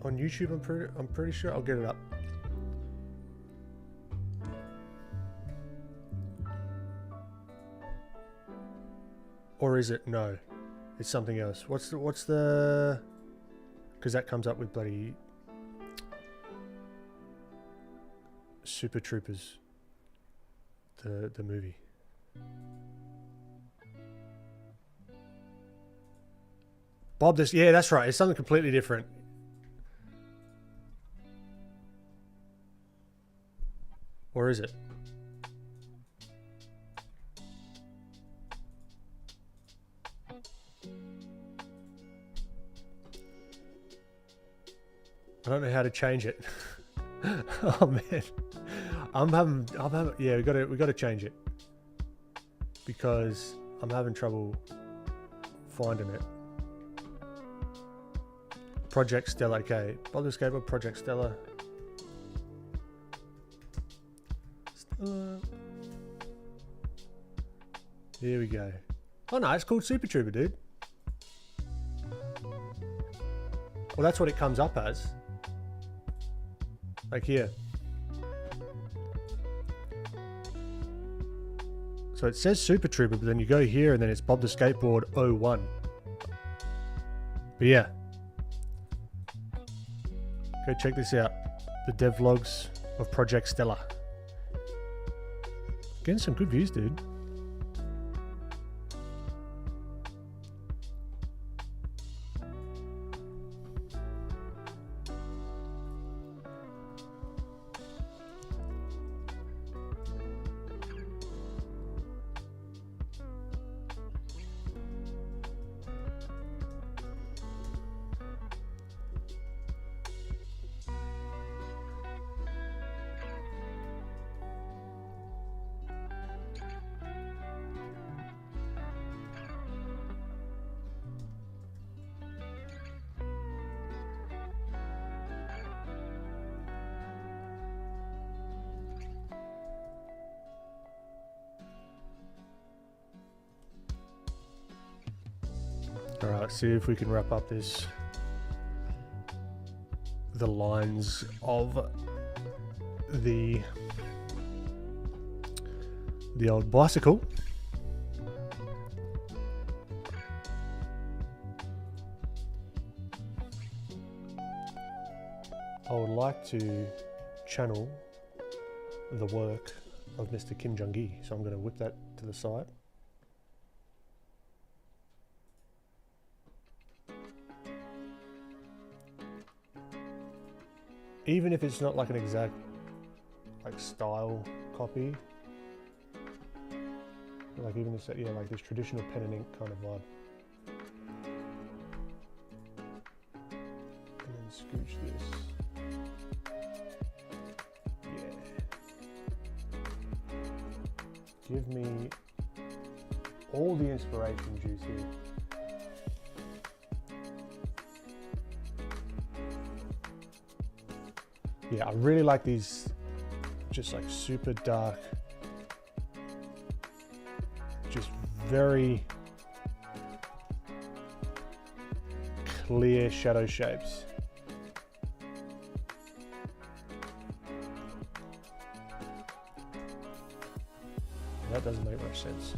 on YouTube. I'm pretty sure. I'll get it up. Or is it? No. It's something else. What's the... Because that comes up with bloody... Super Troopers. The movie. Bob this... Yeah, that's right. It's something completely different. Or is it? I don't know how to change it. Oh man, I'm having. Yeah, we got to change it because I'm having trouble finding it. Project Stella. Okay, Baldur's Gate or Project Stella. Here we go. Oh no, it's called Super Trooper, dude. Well, that's what it comes up as. Like here. So it says Super Trooper, but then you go here and then it's Bob the Skateboard 01. But yeah. Go check this out. The devlogs of Project Stella. Getting some good views, dude. Alright, see if we can wrap up the lines of the old bicycle. I would like to channel the work of Mr. Kim Jong-gi, so I'm going to whip that to the side. Even if it's not like an exact like style copy, like even this, yeah, like this traditional pen and ink kind of vibe. And then scooch this. Yeah. Give me all the inspiration juice here. Yeah, I really like these just like super dark, just very clear shadow shapes. That doesn't make much sense.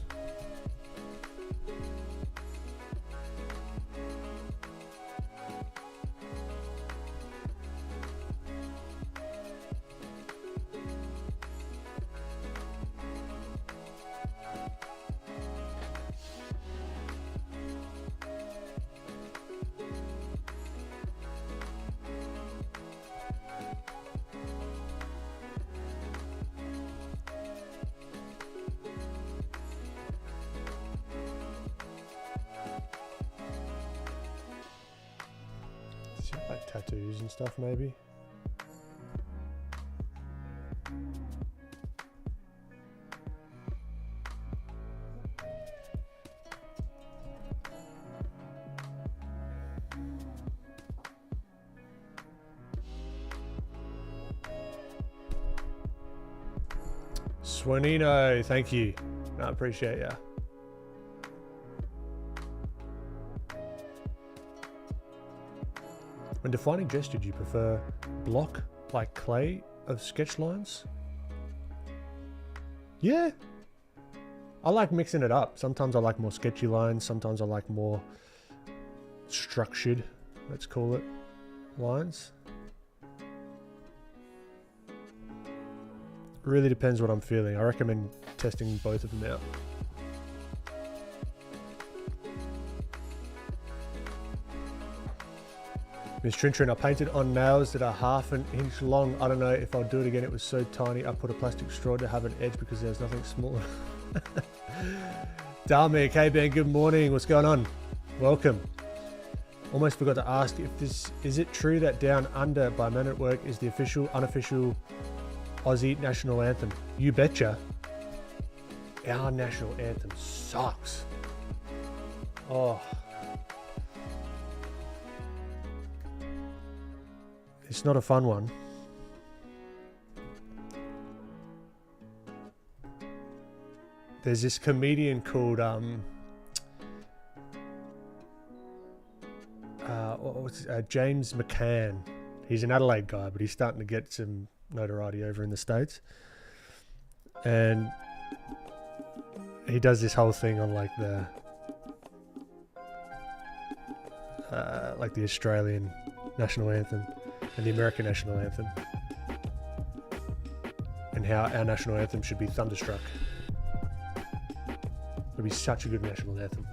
Like tattoos and stuff, maybe. Swanino, thank you. I appreciate ya. When defining gesture, do you prefer block like clay of sketch lines? Yeah. I like mixing it up. Sometimes I like more sketchy lines. Sometimes I like more structured, let's call it, lines. Really depends what I'm feeling. I recommend testing both of them out. Miss Trin, I painted on nails that are 1/2 inch long. I don't know if I'll do it again. It was so tiny. I put a plastic straw to have an edge because there's nothing smaller. Dami, K-Band, good morning. What's going on? Welcome. Almost forgot to ask if this, is it true that Down Under by Men at Work is the official, unofficial Aussie national anthem? You betcha. Our national anthem sucks. Oh. It's not a fun one. There's this comedian called James McCann. He's an Adelaide guy, but he's starting to get some notoriety over in the States. And he does this whole thing on like the Australian national anthem and the American national anthem, and how our national anthem should be Thunderstruck. It would be such a good national anthem.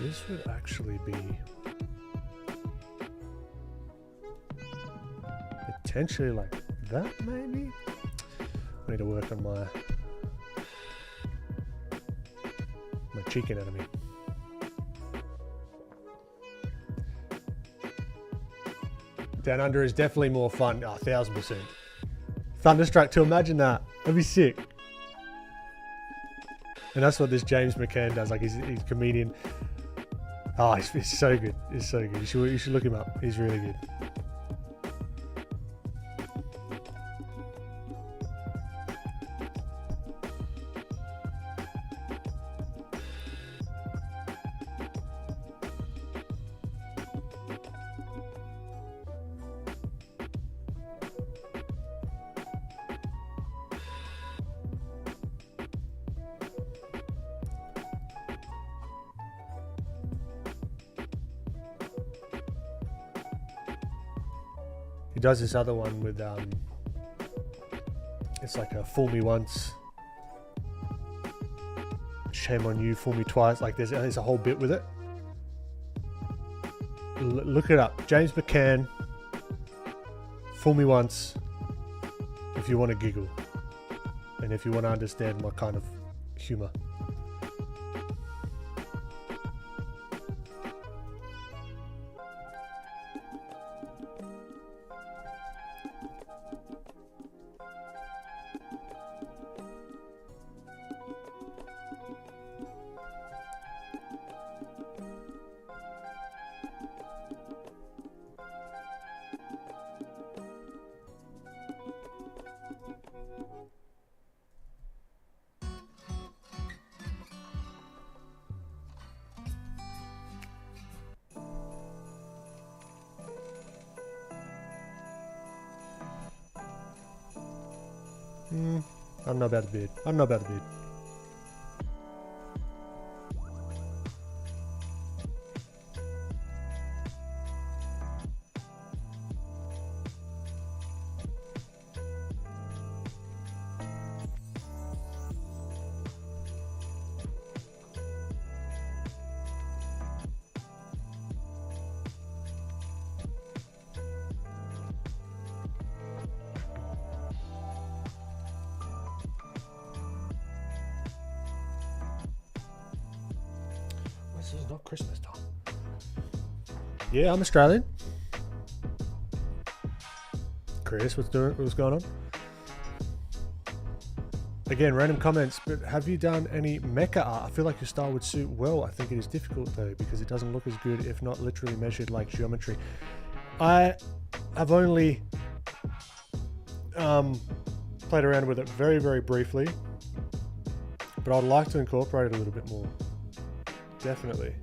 This would actually be potentially like that, maybe? I need to work on my cheek anatomy. Down Under is definitely more fun. Oh, 1000%. Thunderstruck, to imagine that. That'd be sick. And that's what this James McCann does. Like, he's a comedian. Oh, it's so good. It's so good. You should look him up. He's really good. He does this other one with, it's like a fool me once, shame on you, fool me twice. Like there's a whole bit with it. Look it up. James McCann, fool me once, if you want to giggle. And if you want to understand my kind of humor. I don't know about the beard. I don't know about the beard. This is not Christmas time. Yeah, I'm Australian. Chris, what's going on? Again, random comments, but have you done any mecha art? I feel like your style would suit well. I think it is difficult though, because it doesn't look as good if not literally measured like geometry. I have only played around with it very, very briefly, but I'd like to incorporate it a little bit more. Definitely.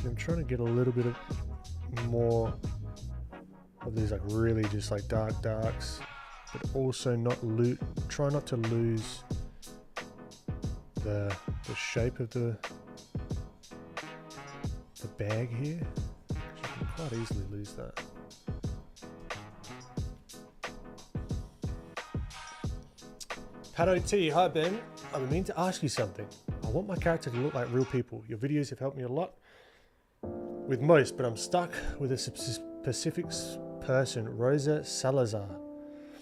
I'm trying to get a little bit of more of these like really just like darks, but also try not to lose the shape of the bag here. You can quite easily lose that. Pato T, hi Ben. I've been meaning to ask you something. I want my character to look like real people. Your videos have helped me a lot with most, but I'm stuck with a specific person, Rosa Salazar.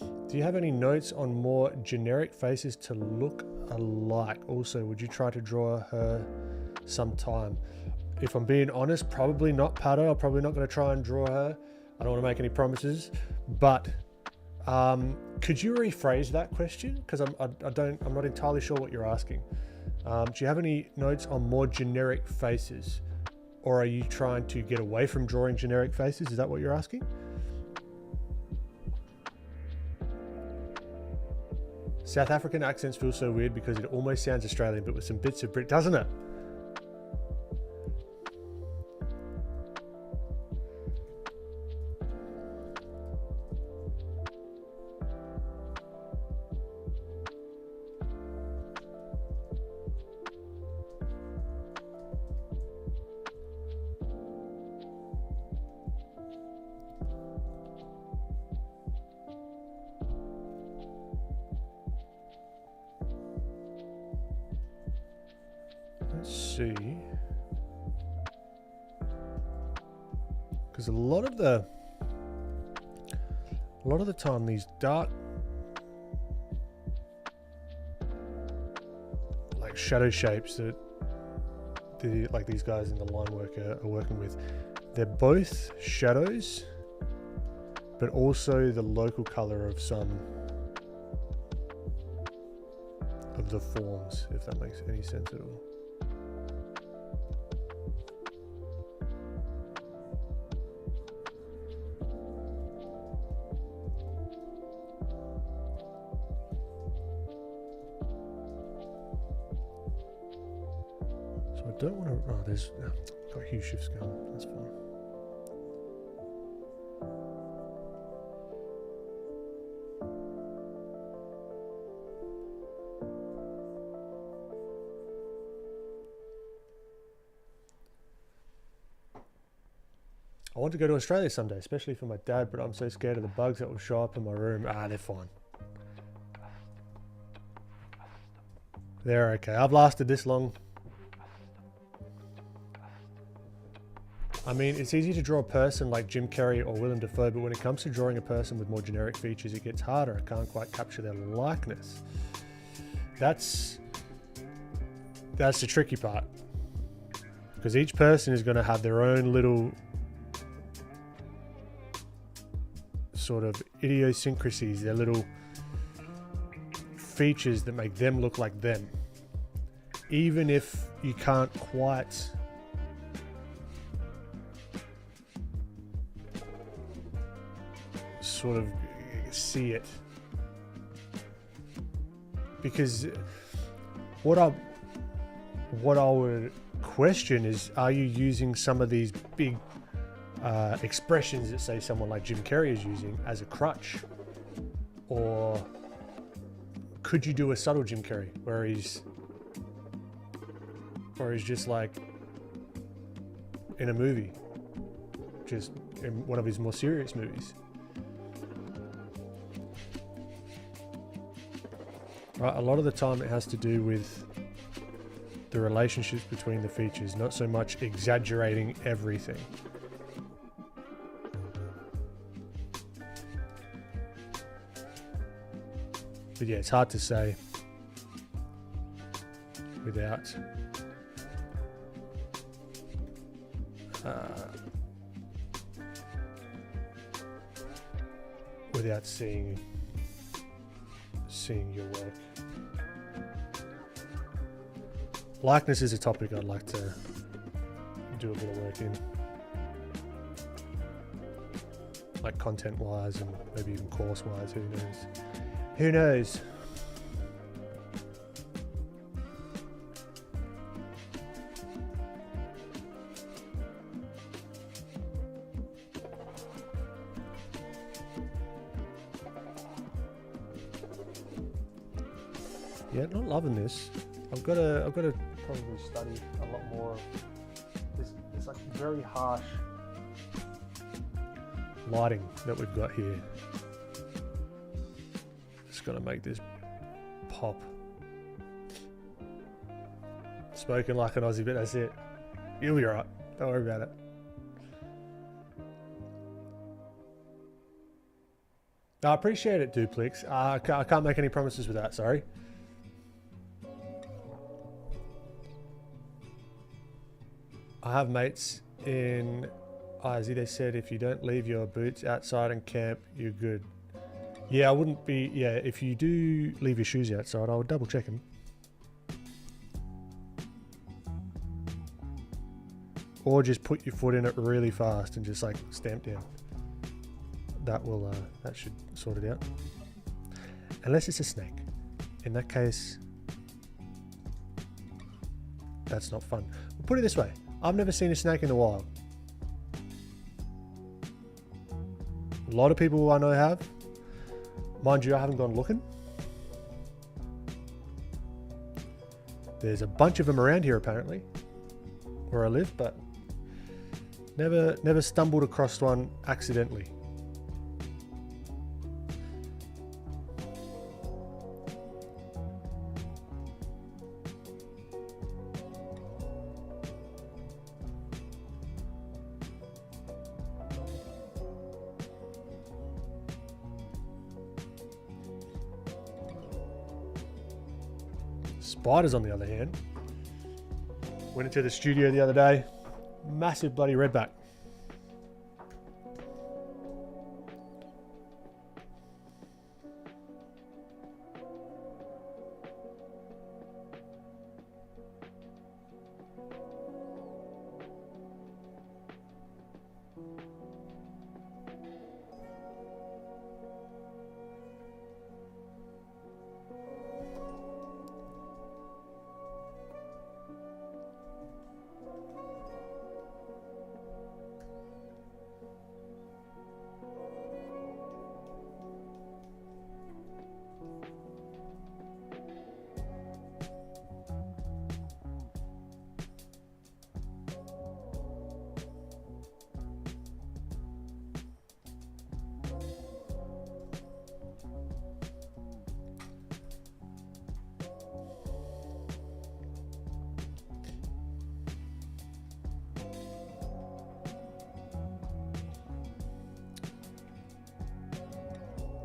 Do you have any notes on more generic faces to look alike? Also, would you try to draw her sometime? If I'm being honest, probably not, Pato. I'm probably not going to try and draw her. I don't want to make any promises, but could you rephrase that question? Because I'm not entirely sure what you're asking. Do you have any notes on more generic faces? Or are you trying to get away from drawing generic faces? Is that what you're asking? South African accents feel so weird because it almost sounds Australian, but with some bits of Brit, doesn't it? Let's see, because a lot of the time these dark like shadow shapes that like these guys in the line work are working with, they're both shadows but also the local color of some of the forms, if that makes any sense at all. Don't want to. Oh, there's got huge shifts going. That's fine. I want to go to Australia someday, especially for my dad, but I'm so scared of the bugs that will show up in my room. They're fine. They're okay. I've lasted this long. I mean, it's easy to draw a person like Jim Carrey or Willem Dafoe, but when it comes to drawing a person with more generic features, it gets harder. I can't quite capture their likeness. That's the tricky part, because each person is going to have their own little sort of idiosyncrasies, their little features that make them look like them. Even if you can't quite sort of see it. Because what I would question is, are you using some of these big expressions that say someone like Jim Carrey is using as a crutch? Or could you do a subtle Jim Carrey where he's just like in a movie, just in one of his more serious movies? Right, a lot of the time it has to do with the relationships between the features, not so much exaggerating everything. But yeah, it's hard to say without seeing your work. Likeness is a topic I'd like to do a bit of work in, like content-wise and maybe even course-wise. Who knows? Who knows? Yeah, not loving this. I've got to probably study a lot more of this. It's like very harsh lighting that we've got here. Just got to make this pop. Spoken like an Aussie, but that's it. You'll be alright. Don't worry about it. I appreciate it, Duplex. I can't make any promises with that, sorry. I have mates in IZ. They said if you don't leave your boots outside and camp, you're good. Yeah, I wouldn't be... Yeah, if you do leave your shoes outside, I would double check them. Or just put your foot in it really fast and just like stamp down. That will... that should sort it out. Unless it's a snake. In that case, that's not fun. We'll put it this way. I've never seen a snake in the wild. A lot of people I know have. Mind you, I haven't gone looking. There's a bunch of them around here apparently, where I live, but never stumbled across one accidentally. Spiders, on the other hand, went into the studio the other day. Massive bloody redback.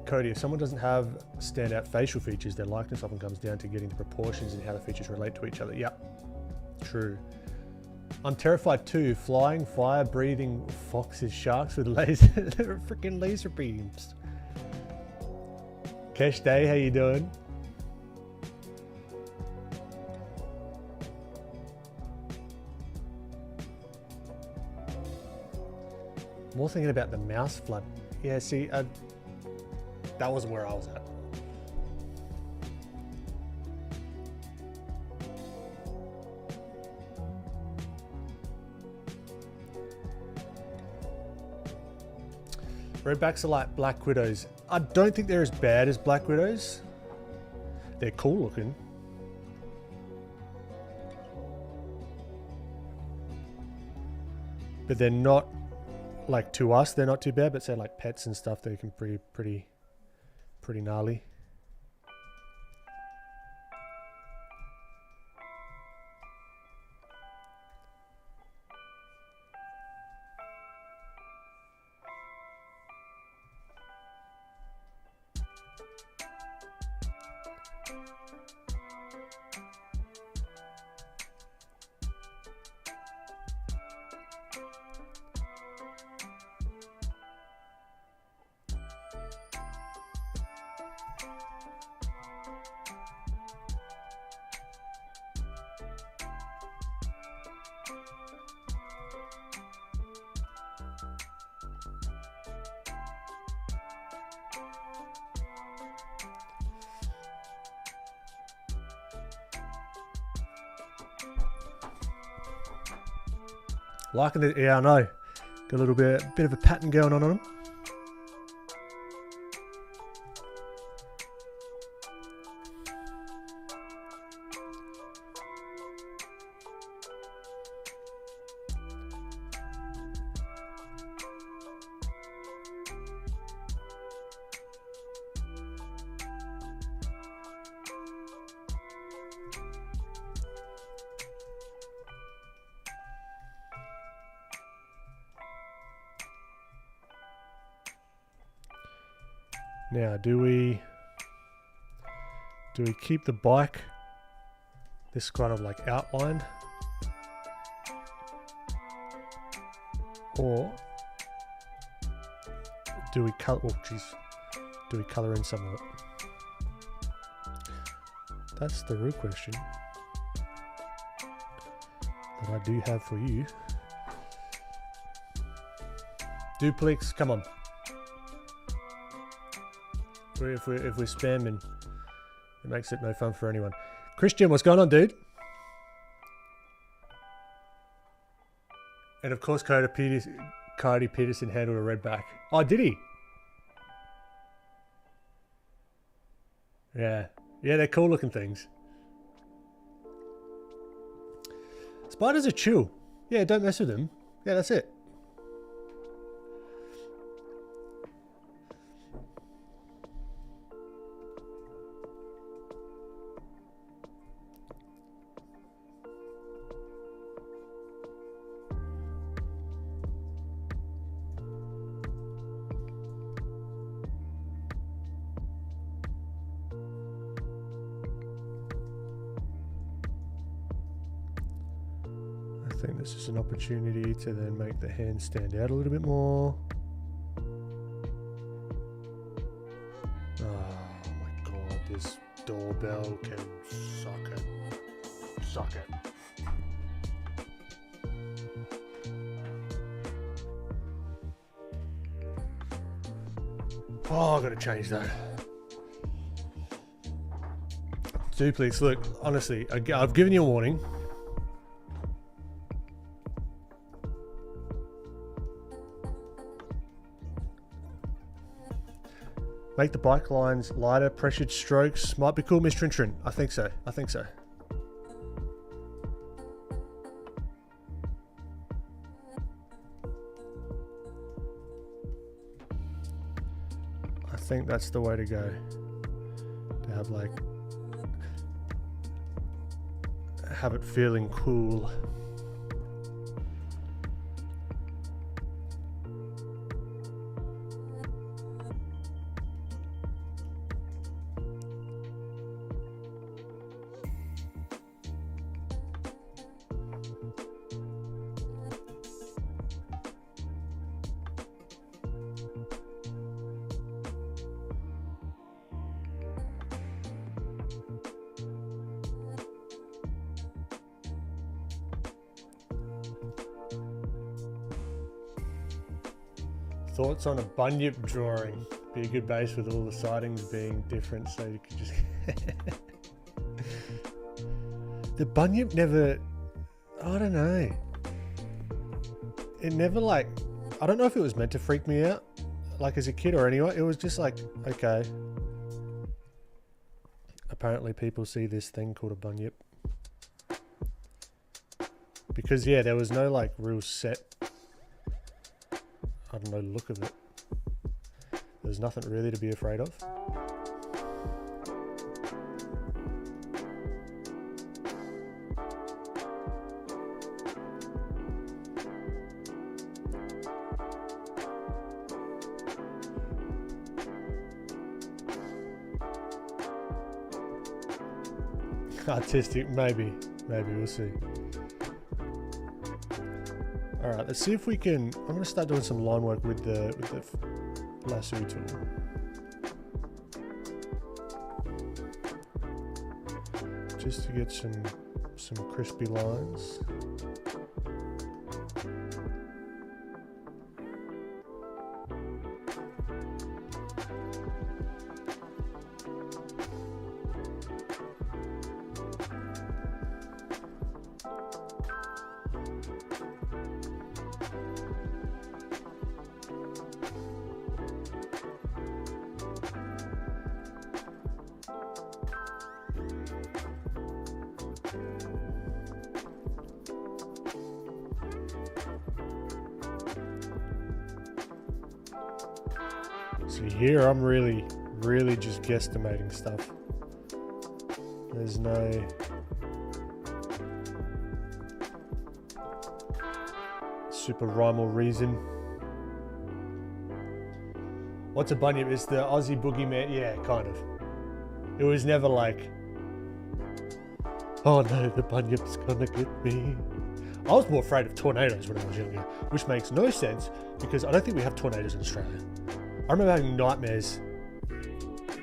Cody, if someone doesn't have standout facial features, their likeness often comes down to getting the proportions and how the features relate to each other. Yeah, true. I'm terrified too. Flying, fire, breathing foxes, sharks with laser, freaking laser beams. Kesh Day, how you doing? More thinking about the mouse flood. Yeah, see, That wasn't where I was at. Redbacks are like Black Widows. I don't think they're as bad as Black Widows. They're cool looking. But they're not, like to us, they're not too bad, but say like pets and stuff, they can be pretty gnarly. Liking it, yeah, I know. Got a little bit of a pattern going on them. Now, do we keep the bike this kind of like outlined, or do we color? Oh, geez, do we color in some of it? That's the real question that I do have for you. Duplex, come on. If we're spamming, it makes it no fun for anyone. Christian, what's going on, dude? And of course, Coyote Peterson handled a redback. Oh, did he? Yeah, they're cool looking things. Spiders are chill. Yeah, don't mess with them. Yeah, that's it. I think this is an opportunity to then make the hand stand out a little bit more. Oh my god, this doorbell can suck it. Suck it. Oh, I gotta change that. Duplex, look, honestly, I've given you a warning. Make the bike lines lighter, pressured strokes. Might be cool, Mr. Trin. I think so. I think so. I think that's the way to go. To have have it feeling cool. Thoughts on a bunyip drawing? Be a good base with all the sidings being different, so you could just... The bunyip never... I don't know. It never like... I don't know if it was meant to freak me out, like as a kid or anyway. It was just like, okay. Apparently people see this thing called a bunyip. Because yeah, there was no like real set, I don't know, look of it. There's nothing really to be afraid of. Artistic, maybe we'll see. All right, let's see if we can. I'm going to start doing some line work with the lasso tool. Just to get some crispy lines. So here I'm really just guesstimating stuff. There's no super rhyme or reason. What's a bunyip? It's the Aussie boogeyman. Yeah, kind of. It was never like, oh no, the bunyip's gonna get me. I was more afraid of tornadoes when I was younger, which makes no sense because I don't think we have tornadoes in Australia. I remember having nightmares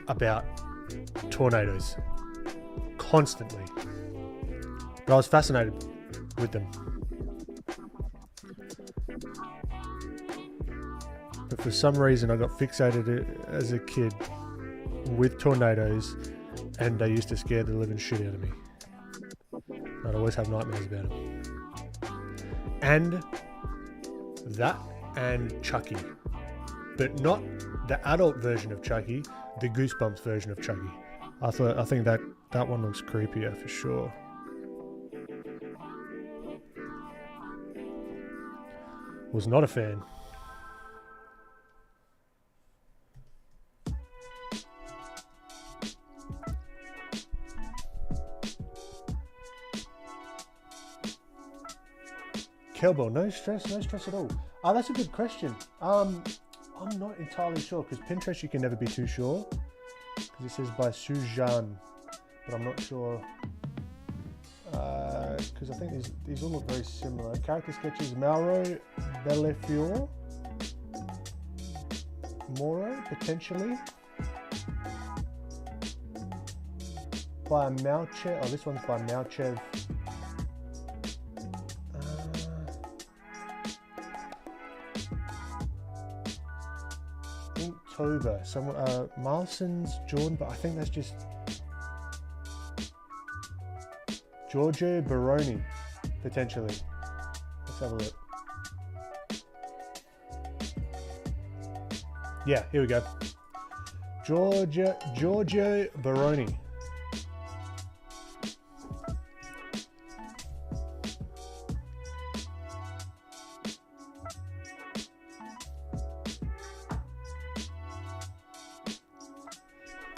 about tornadoes constantly, but I was fascinated with them. But for some reason I got fixated as a kid with tornadoes, and they used to scare the living shit out of me. I'd always have nightmares about them. And that and Chucky. But not the adult version of Chucky, the Goosebumps version of Chucky. I think that one looks creepier for sure. Was not a fan. Cowbell, no stress at all. Oh, that's a good question. I'm not entirely sure because Pinterest you can never be too sure because it says by Sujan, but I'm not sure because I think these all look very similar. Character sketches Mauro Bellefiore, Moro potentially by Malchev. Oh, this one's by Malchev. Some Marlson's Jordan, but I think that's just Giorgio Baroni potentially. Let's have a look. Yeah, here we go. Giorgio Baroni.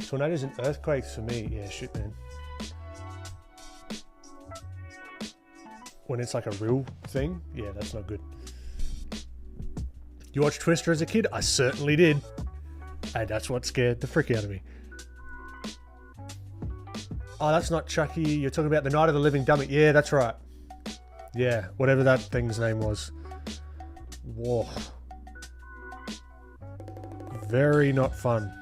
Tornadoes and earthquakes for me, yeah, shit, man. When it's like a real thing, yeah, that's not good. You watched Twister as a kid? I certainly did. And that's what scared the frick out of me. Oh, that's not Chucky. You're talking about the Night of the Living Dummy. Yeah, that's right. Yeah, whatever that thing's name was. Whoa. Very not fun.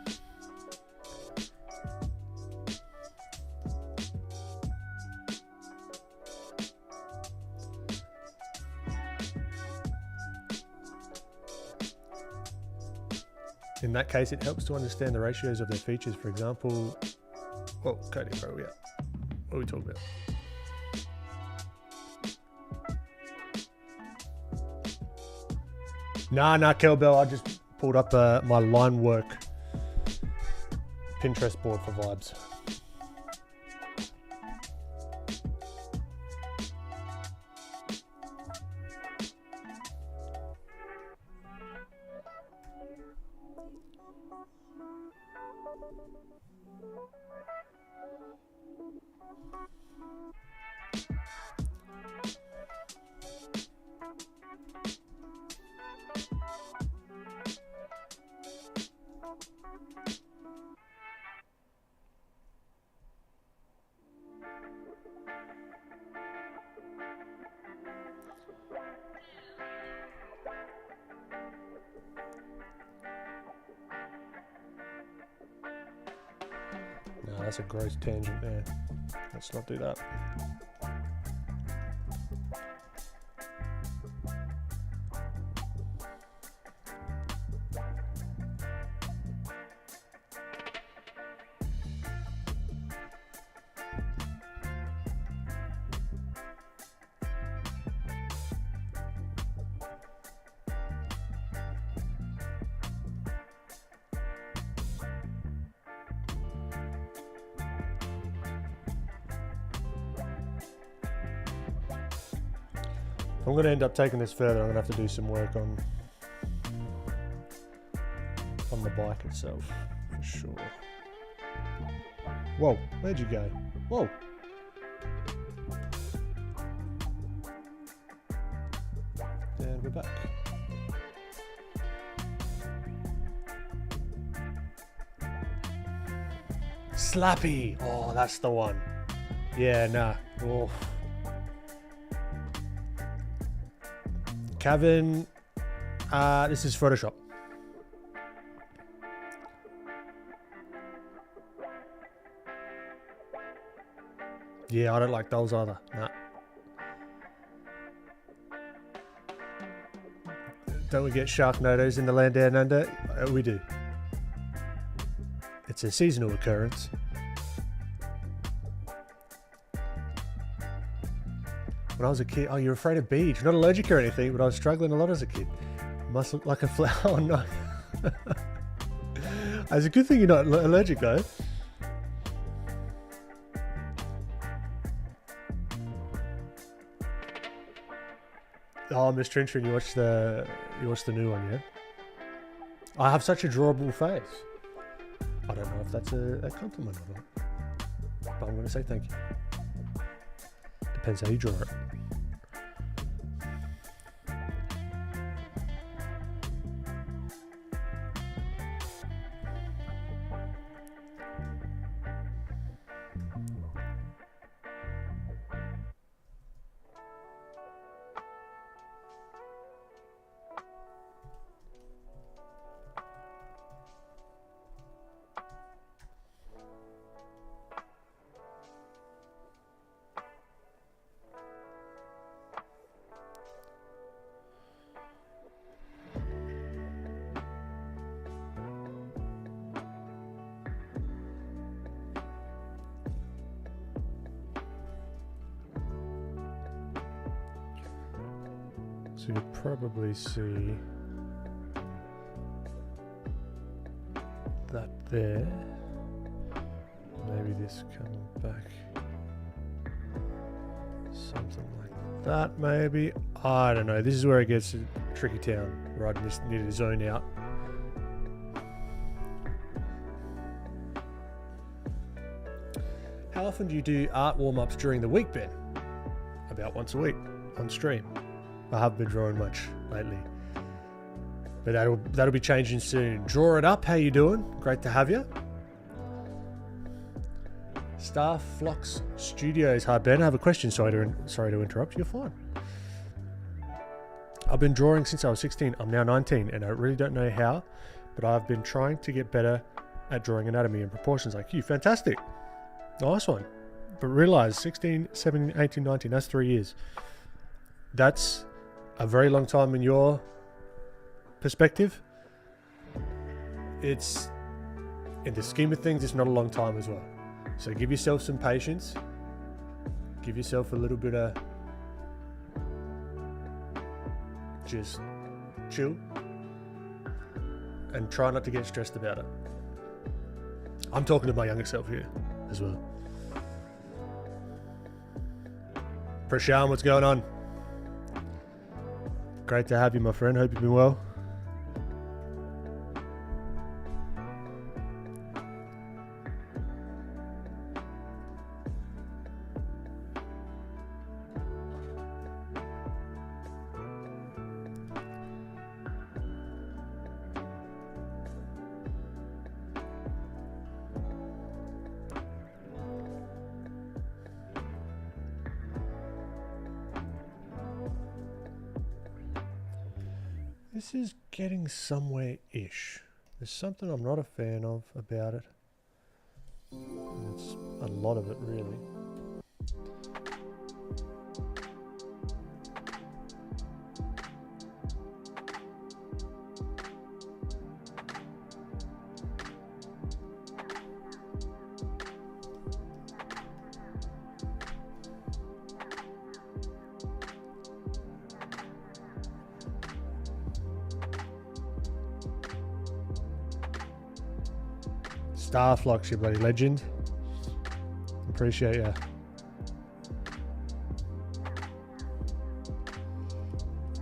In that case, it helps to understand the ratios of their features. For example, oh, Cody, where are we at? What are we talking about? Nah, Kelbell, I just pulled up my line work Pinterest board for vibes. No, that's a gross tangent there. Let's not do that. I'm going to end up taking this further. I'm going to have to do some work on the bike itself, for sure. Whoa, where'd you go? Whoa. And we're back. Slappy. Oh, that's the one. Yeah, nah. Oh. Kevin, this is Photoshop. Yeah, I don't like those either. Nah. Don't we get Sharknadoes in the land down under? We do. It's a seasonal occurrence. When I was a kid, oh, you're afraid of beach. Not allergic or anything, but I was struggling a lot as a kid. Must look like a flower. Oh, no. It's a good thing you're not allergic, though. Oh, Miss Trinchrin, you watched the new one, yeah? I have such a drawable face. I don't know if that's a compliment or not, but I'm going to say thank you. Depends how you draw it. So you probably see that there. Maybe this comes back. Something like that, maybe. I don't know. This is where it gets a tricky town, where I just need to zone out. How often do you do art warm-ups during the week, Ben? About once a week on stream. I haven't been drawing much lately, but that'll be changing soon. Draw It Up, how you doing? Great to have you. Star Flux Studios. Hi Ben, I have a question. Sorry to interrupt. You're fine. I've been drawing since I was 16. I'm now 19, and I really don't know how, but I've been trying to get better at drawing anatomy and proportions like you. Fantastic. Nice one. But realize 16, 17, 18, 19, that's 3 years. That's a very long time in your perspective. it's, in the scheme of things, it's not a long time as well. So give yourself some patience. Give yourself a little bit of just chill and try not to get stressed about it. I'm talking to my younger self here as well. Prashant, what's going on? Great to have you, my friend. Hope you've been well. This is getting somewhere-ish. There's something I'm not a fan of about it. And it's a lot of it, really. Starflux, you bloody legend. Appreciate ya.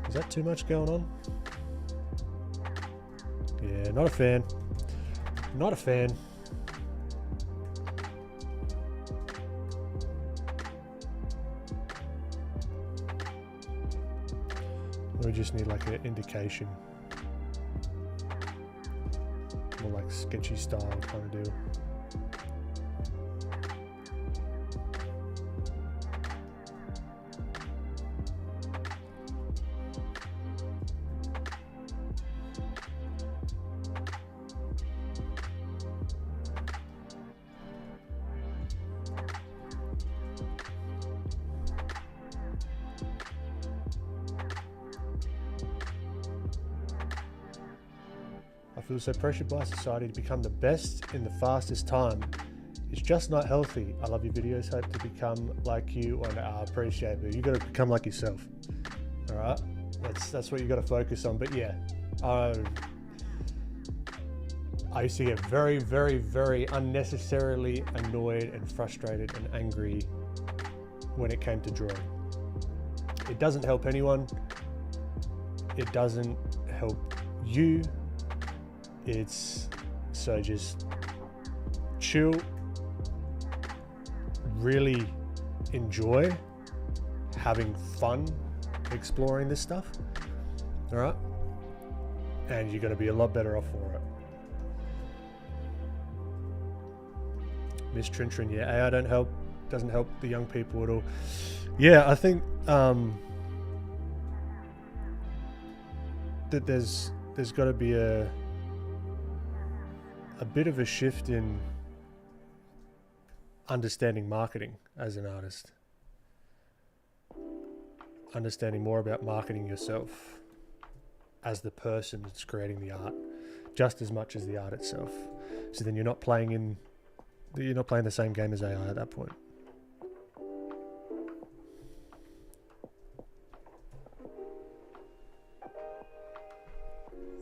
Is that too much going on? Yeah, not a fan. Not a fan. We just need like an indication. More like sketchy style kind of deal. I feel so pressured by society to become the best in the fastest time. It's just not healthy. I love your videos. Hope to become like you, and I appreciate it. You got to become like yourself. All right, that's what you got to focus on. But yeah, I used to get very, very, very unnecessarily annoyed and frustrated and angry when it came to drawing. It doesn't help anyone. It doesn't help you. It's so just chill, really enjoy having fun exploring this stuff, all right? And you're going to be a lot better off for it. Miss Trin, yeah, AI doesn't help the young people at all. Yeah, I think that there's got to be a bit of a shift in understanding marketing as an artist. Understanding more about marketing yourself as the person that's creating the art, just as much as the art itself. So then you're not playing the same game as AI at that point.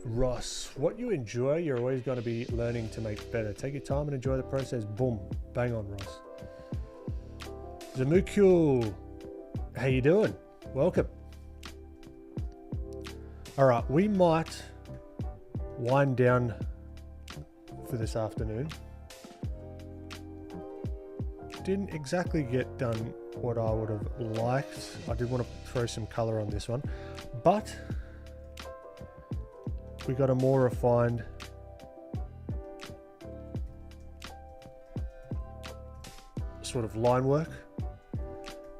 Ross, what you enjoy, you're always going to be learning to make better. Take your time and enjoy the process. Boom. Bang on, Ross. Zamukul, how you doing? Welcome. All right, we might wind down for this afternoon. Didn't exactly get done what I would have liked. I did want to throw some color on this one, but we got a more refined sort of line work.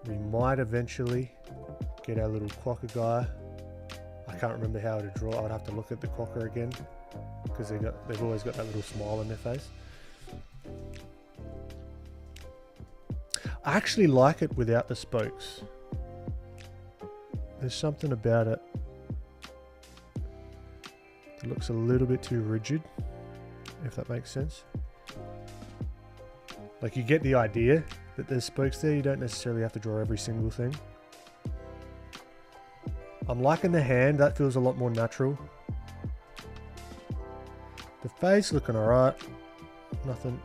We might eventually get our little quokka guy. I can't remember how to draw. I'd have to look at the quokka again because they've always got that little smile on their face. I actually like it without the spokes. There's something about it. It looks a little bit too rigid. if that makes sense. Like, you get the idea that there's spokes there, you don't necessarily have to draw every single thing. I'm liking the hand, that feels a lot more natural. The face looking alright, nothing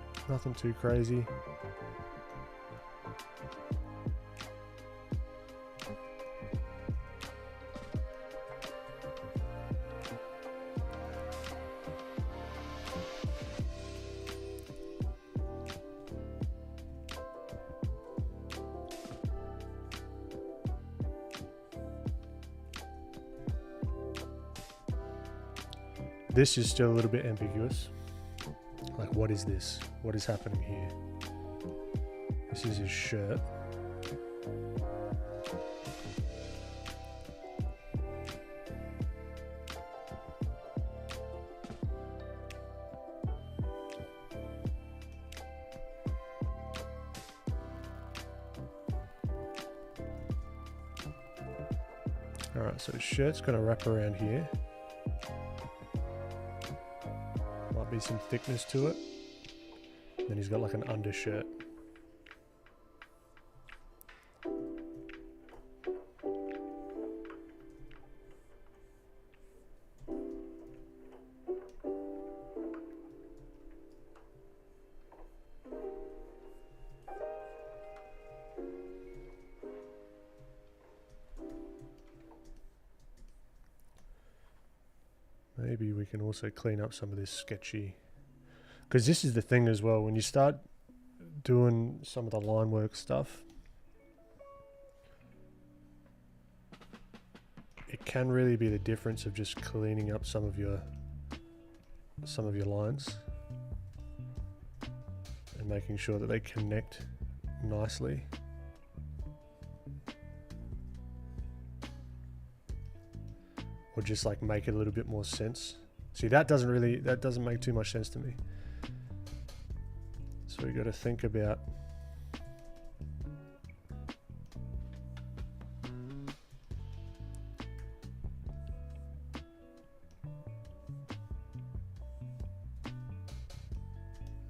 too crazy. This is still a little bit ambiguous. Like, what is this? What is happening here? This is his shirt. Alright, so his shirt's gonna wrap around here. Be some thickness to it. Then he's got like an undershirt. Maybe we can also clean up some of this sketchy, because this is the thing as well, when you start doing some of the line work stuff, it can really be the difference of just cleaning up some of your lines and making sure that they connect nicely. Or just like make it a little bit more sense. See, that doesn't make too much sense to me. So we got to think about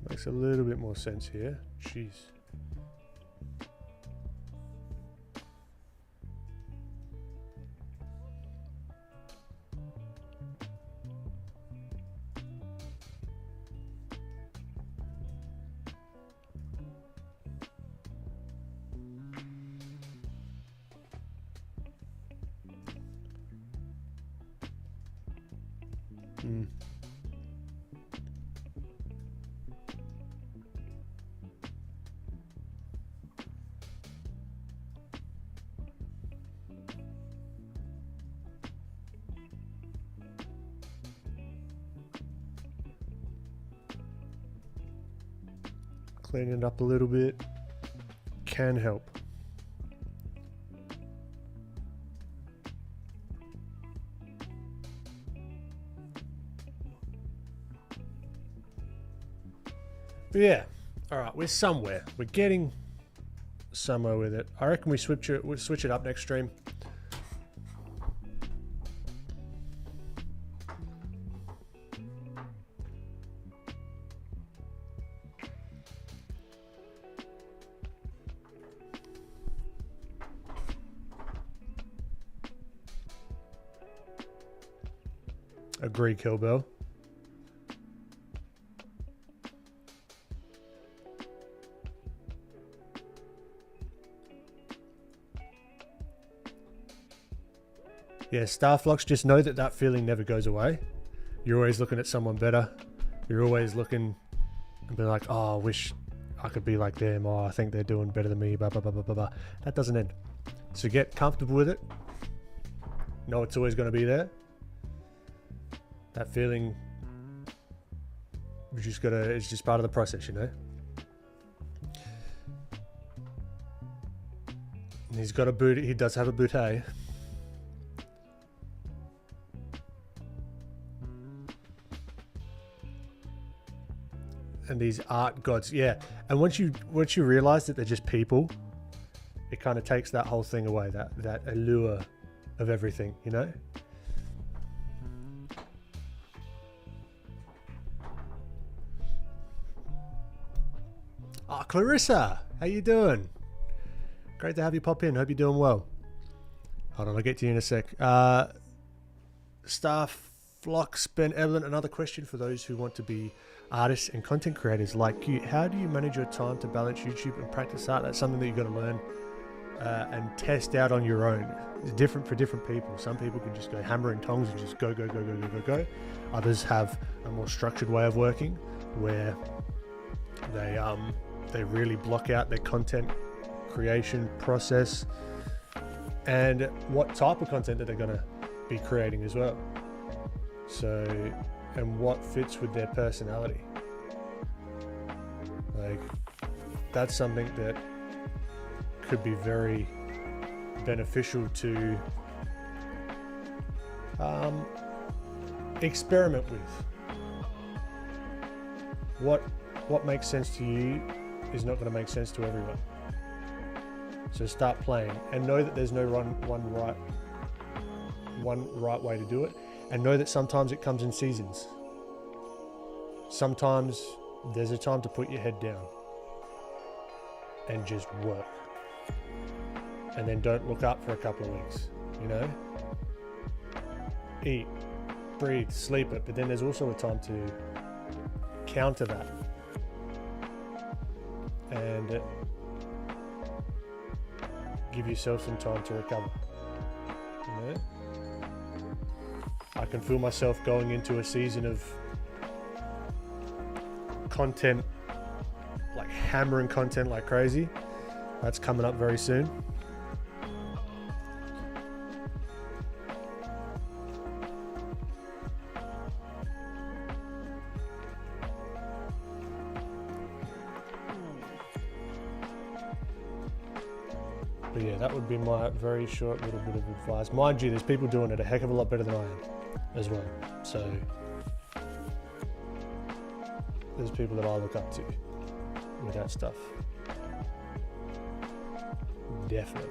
makes a little bit more sense here. Jeez. Cleaning it up a little bit can help. But yeah, all right, we're somewhere. We're getting somewhere with it. I reckon we'll switch it up next stream. Agree, Kilbell. Yeah, Starflux, just know that feeling never goes away. You're always looking at someone better. You're always looking and be like, oh, I wish I could be like them. Oh, I think they're doing better than me, blah, blah, blah, blah, blah, blah. That doesn't end. So get comfortable with it. Know it's always going to be there. That feeling, it's just part of the process, you know? And he's got a boot, he does have a bootay. And these art gods, yeah. And once you realize that they're just people, it kind of takes that whole thing away, that allure of everything, you know? Clarissa, how you doing? Great to have you pop in. Hope you're doing well. Hold on, I'll get to you in a sec. Starflux, Ben Evelyn, another question for those who want to be artists and content creators like you. How do you manage your time to balance YouTube and practice art? That's something that you've got to learn and test out on your own. It's different for different people. Some people can just go hammer and tongs and just go. Others have a more structured way of working where they really block out their content creation process and what type of content that they're going to be creating as well. So, and what fits with their personality. Like, that's something that could be very beneficial to experiment with. What makes sense to you is not going to make sense to everyone. So start playing and know that there's no one right way to do it, and know that sometimes it comes in seasons. Sometimes there's a time to put your head down and just work, and then don't look up for a couple of weeks, you know? Eat, breathe, sleep it, but then there's also a time to counter that and give yourself some time to recover, you know? I can feel myself going into a season of content, like hammering content like crazy. That's coming up very soon. But yeah, that would be my very short little bit of advice. Mind you, there's people doing it a heck of a lot better than I am as well. So there's people that I look up to with that stuff. Definitely.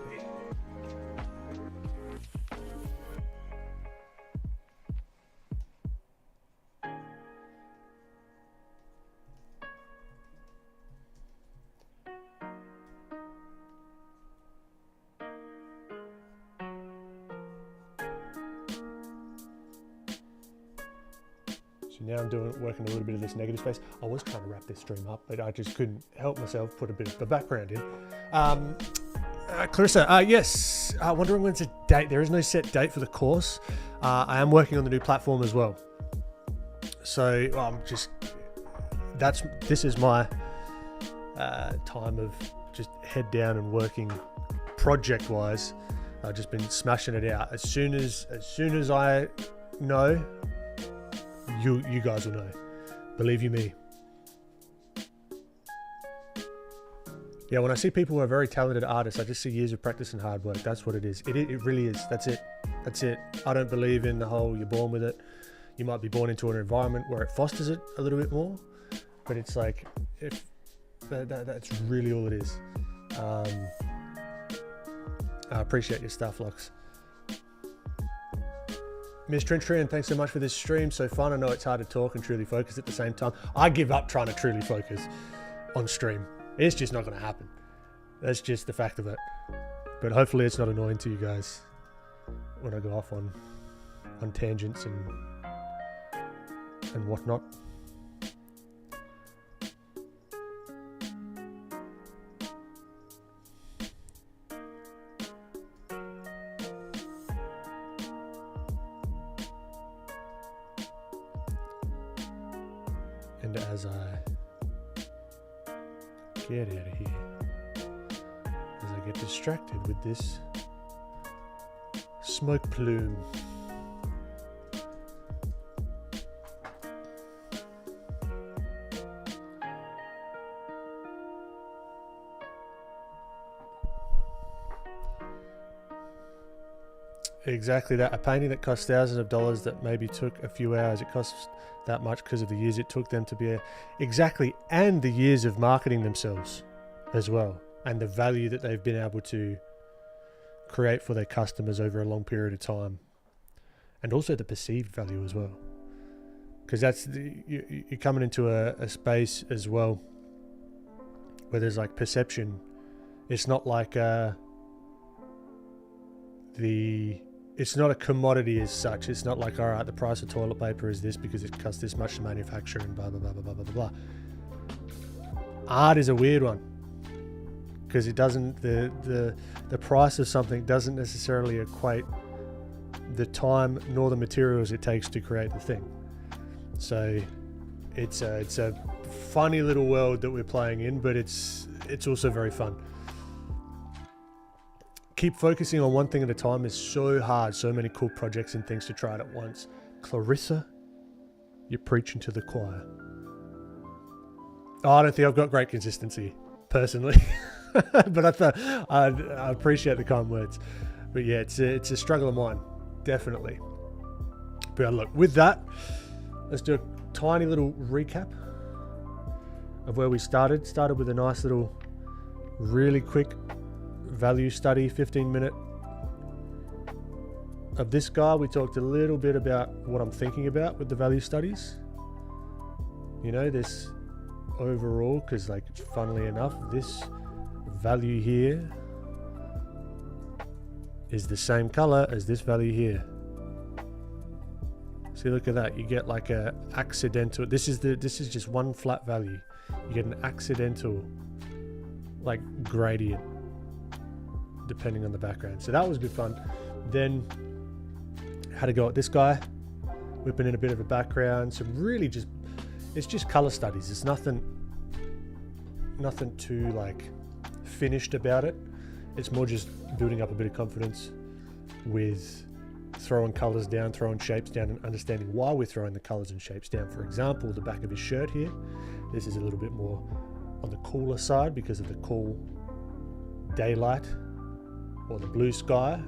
So now I'm working a little bit of this negative space. I was trying to wrap this stream up, but I just couldn't help myself put a bit of the background in. Clarissa, yes, wondering when's the date. There is no set date for the course. I am working on the new platform as well. So this is my time of just head down and working project wise. I've just been smashing it out. As soon as I know, you guys will know. Believe you me. Yeah, when I see people who are very talented artists, I just see years of practice and hard work. That's what it is. It really is. That's it. I don't believe in the whole you're born with it. You might be born into an environment where it fosters it a little bit more, but it's like, if that's really all it is. I appreciate your stuff, Lux. Miss Trintrian, thanks so much for this stream. So fun. I know it's hard to talk and truly focus at the same time. I give up trying to truly focus on stream. It's just not going to happen. That's just the fact of it. But hopefully it's not annoying to you guys when I go off on tangents and whatnot. And as I get out of here, as I get distracted with this smoke plume, exactly that. A painting that costs thousands of dollars that maybe took a few hours, it costs that much because of the years it took them to be exactly, and the years of marketing themselves as well, and the value that they've been able to create for their customers over a long period of time, and also the perceived value as well, because that's you're coming into a space as well where there's like perception. It's not like it's not a commodity as such. It's not like, all right, the price of toilet paper is this because it costs this much to manufacture and blah, blah, blah, blah, blah, blah, blah. Art is a weird one because it doesn't, the price of something doesn't necessarily equate the time nor the materials it takes to create the thing. So it's a funny little world that we're playing in, but it's also very fun. Keep focusing on one thing at a time is so hard. So many cool projects and things to try it at once. Clarissa, you're preaching to the choir. Oh, I don't think I've got great consistency, personally. But I thought I appreciate the kind words. But yeah, it's a struggle of mine, definitely. But look, with that, let's do a tiny little recap of where we started. Started with a nice little, really quick value study, 15-minute of this guy. We talked a little bit about what I'm thinking about with the value studies. You know, this overall, because like, funnily enough, this value here is the same color as this value here. See, look at that. You get like a accidental, this is just one flat value. You get an accidental like gradient depending on the background. So that was good fun. Then had to go at this guy, whipping in a bit of a background. Some really just, it's just color studies. It's nothing too like finished about it. It's more just building up a bit of confidence with throwing colors down, throwing shapes down, and understanding why we're throwing the colors and shapes down. For example, the back of his shirt here, this is a little bit more on the cooler side because of the cool daylight or the blue sky.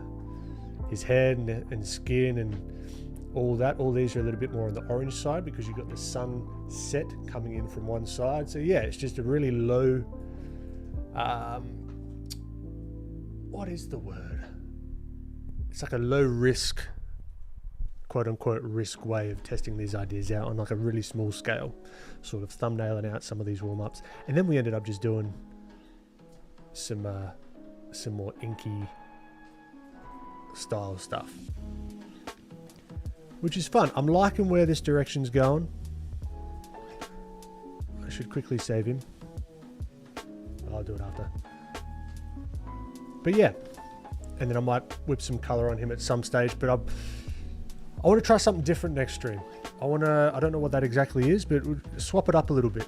His head and skin and all that, all these are a little bit more on the orange side because you've got the sunset coming in from one side. So yeah, it's just a really low, what is the word? It's like a low risk, quote unquote risk way of testing these ideas out on like a really small scale, sort of thumbnailing out some of these warm-ups. And then we ended up just doing some more inky style stuff, which is fun. I'm liking where this direction's going. I should quickly save him. I'll do it after. But yeah, and then I might whip some color on him at some stage, but I want to try something different next stream. I don't know what that exactly is, but we'll swap it up a little bit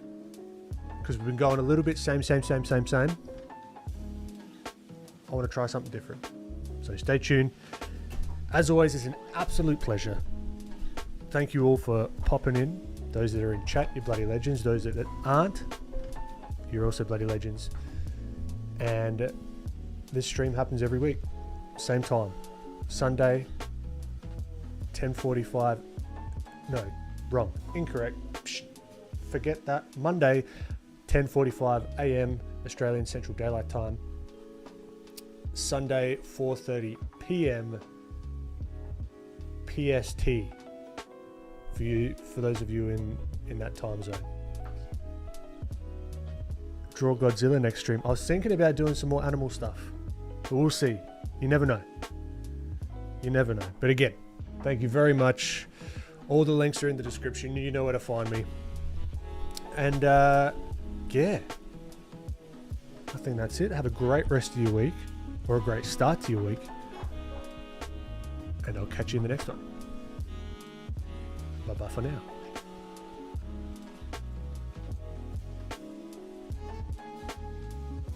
because we've been going a little bit same. I want to try something different. So stay tuned. As always, it's an absolute pleasure. Thank you all for popping in. Those that are in chat, you're bloody legends. Those that aren't, you're also bloody legends. And this stream happens every week. Same time. Sunday, 10:45. No, wrong. Incorrect. Psh, forget that. Monday, 10:45 a.m. Australian Central Daylight Time. Sunday, 4:30 p.m. PST for those of you in that time zone. Draw Godzilla next stream. I was thinking about doing some more animal stuff, but we'll see. You never know. But again, thank you very much. All the links are in the description. You know where to find me. And yeah, I think that's it. Have a great rest of your week, or a great start to your week, and I'll catch you in the next one. Bye bye for now.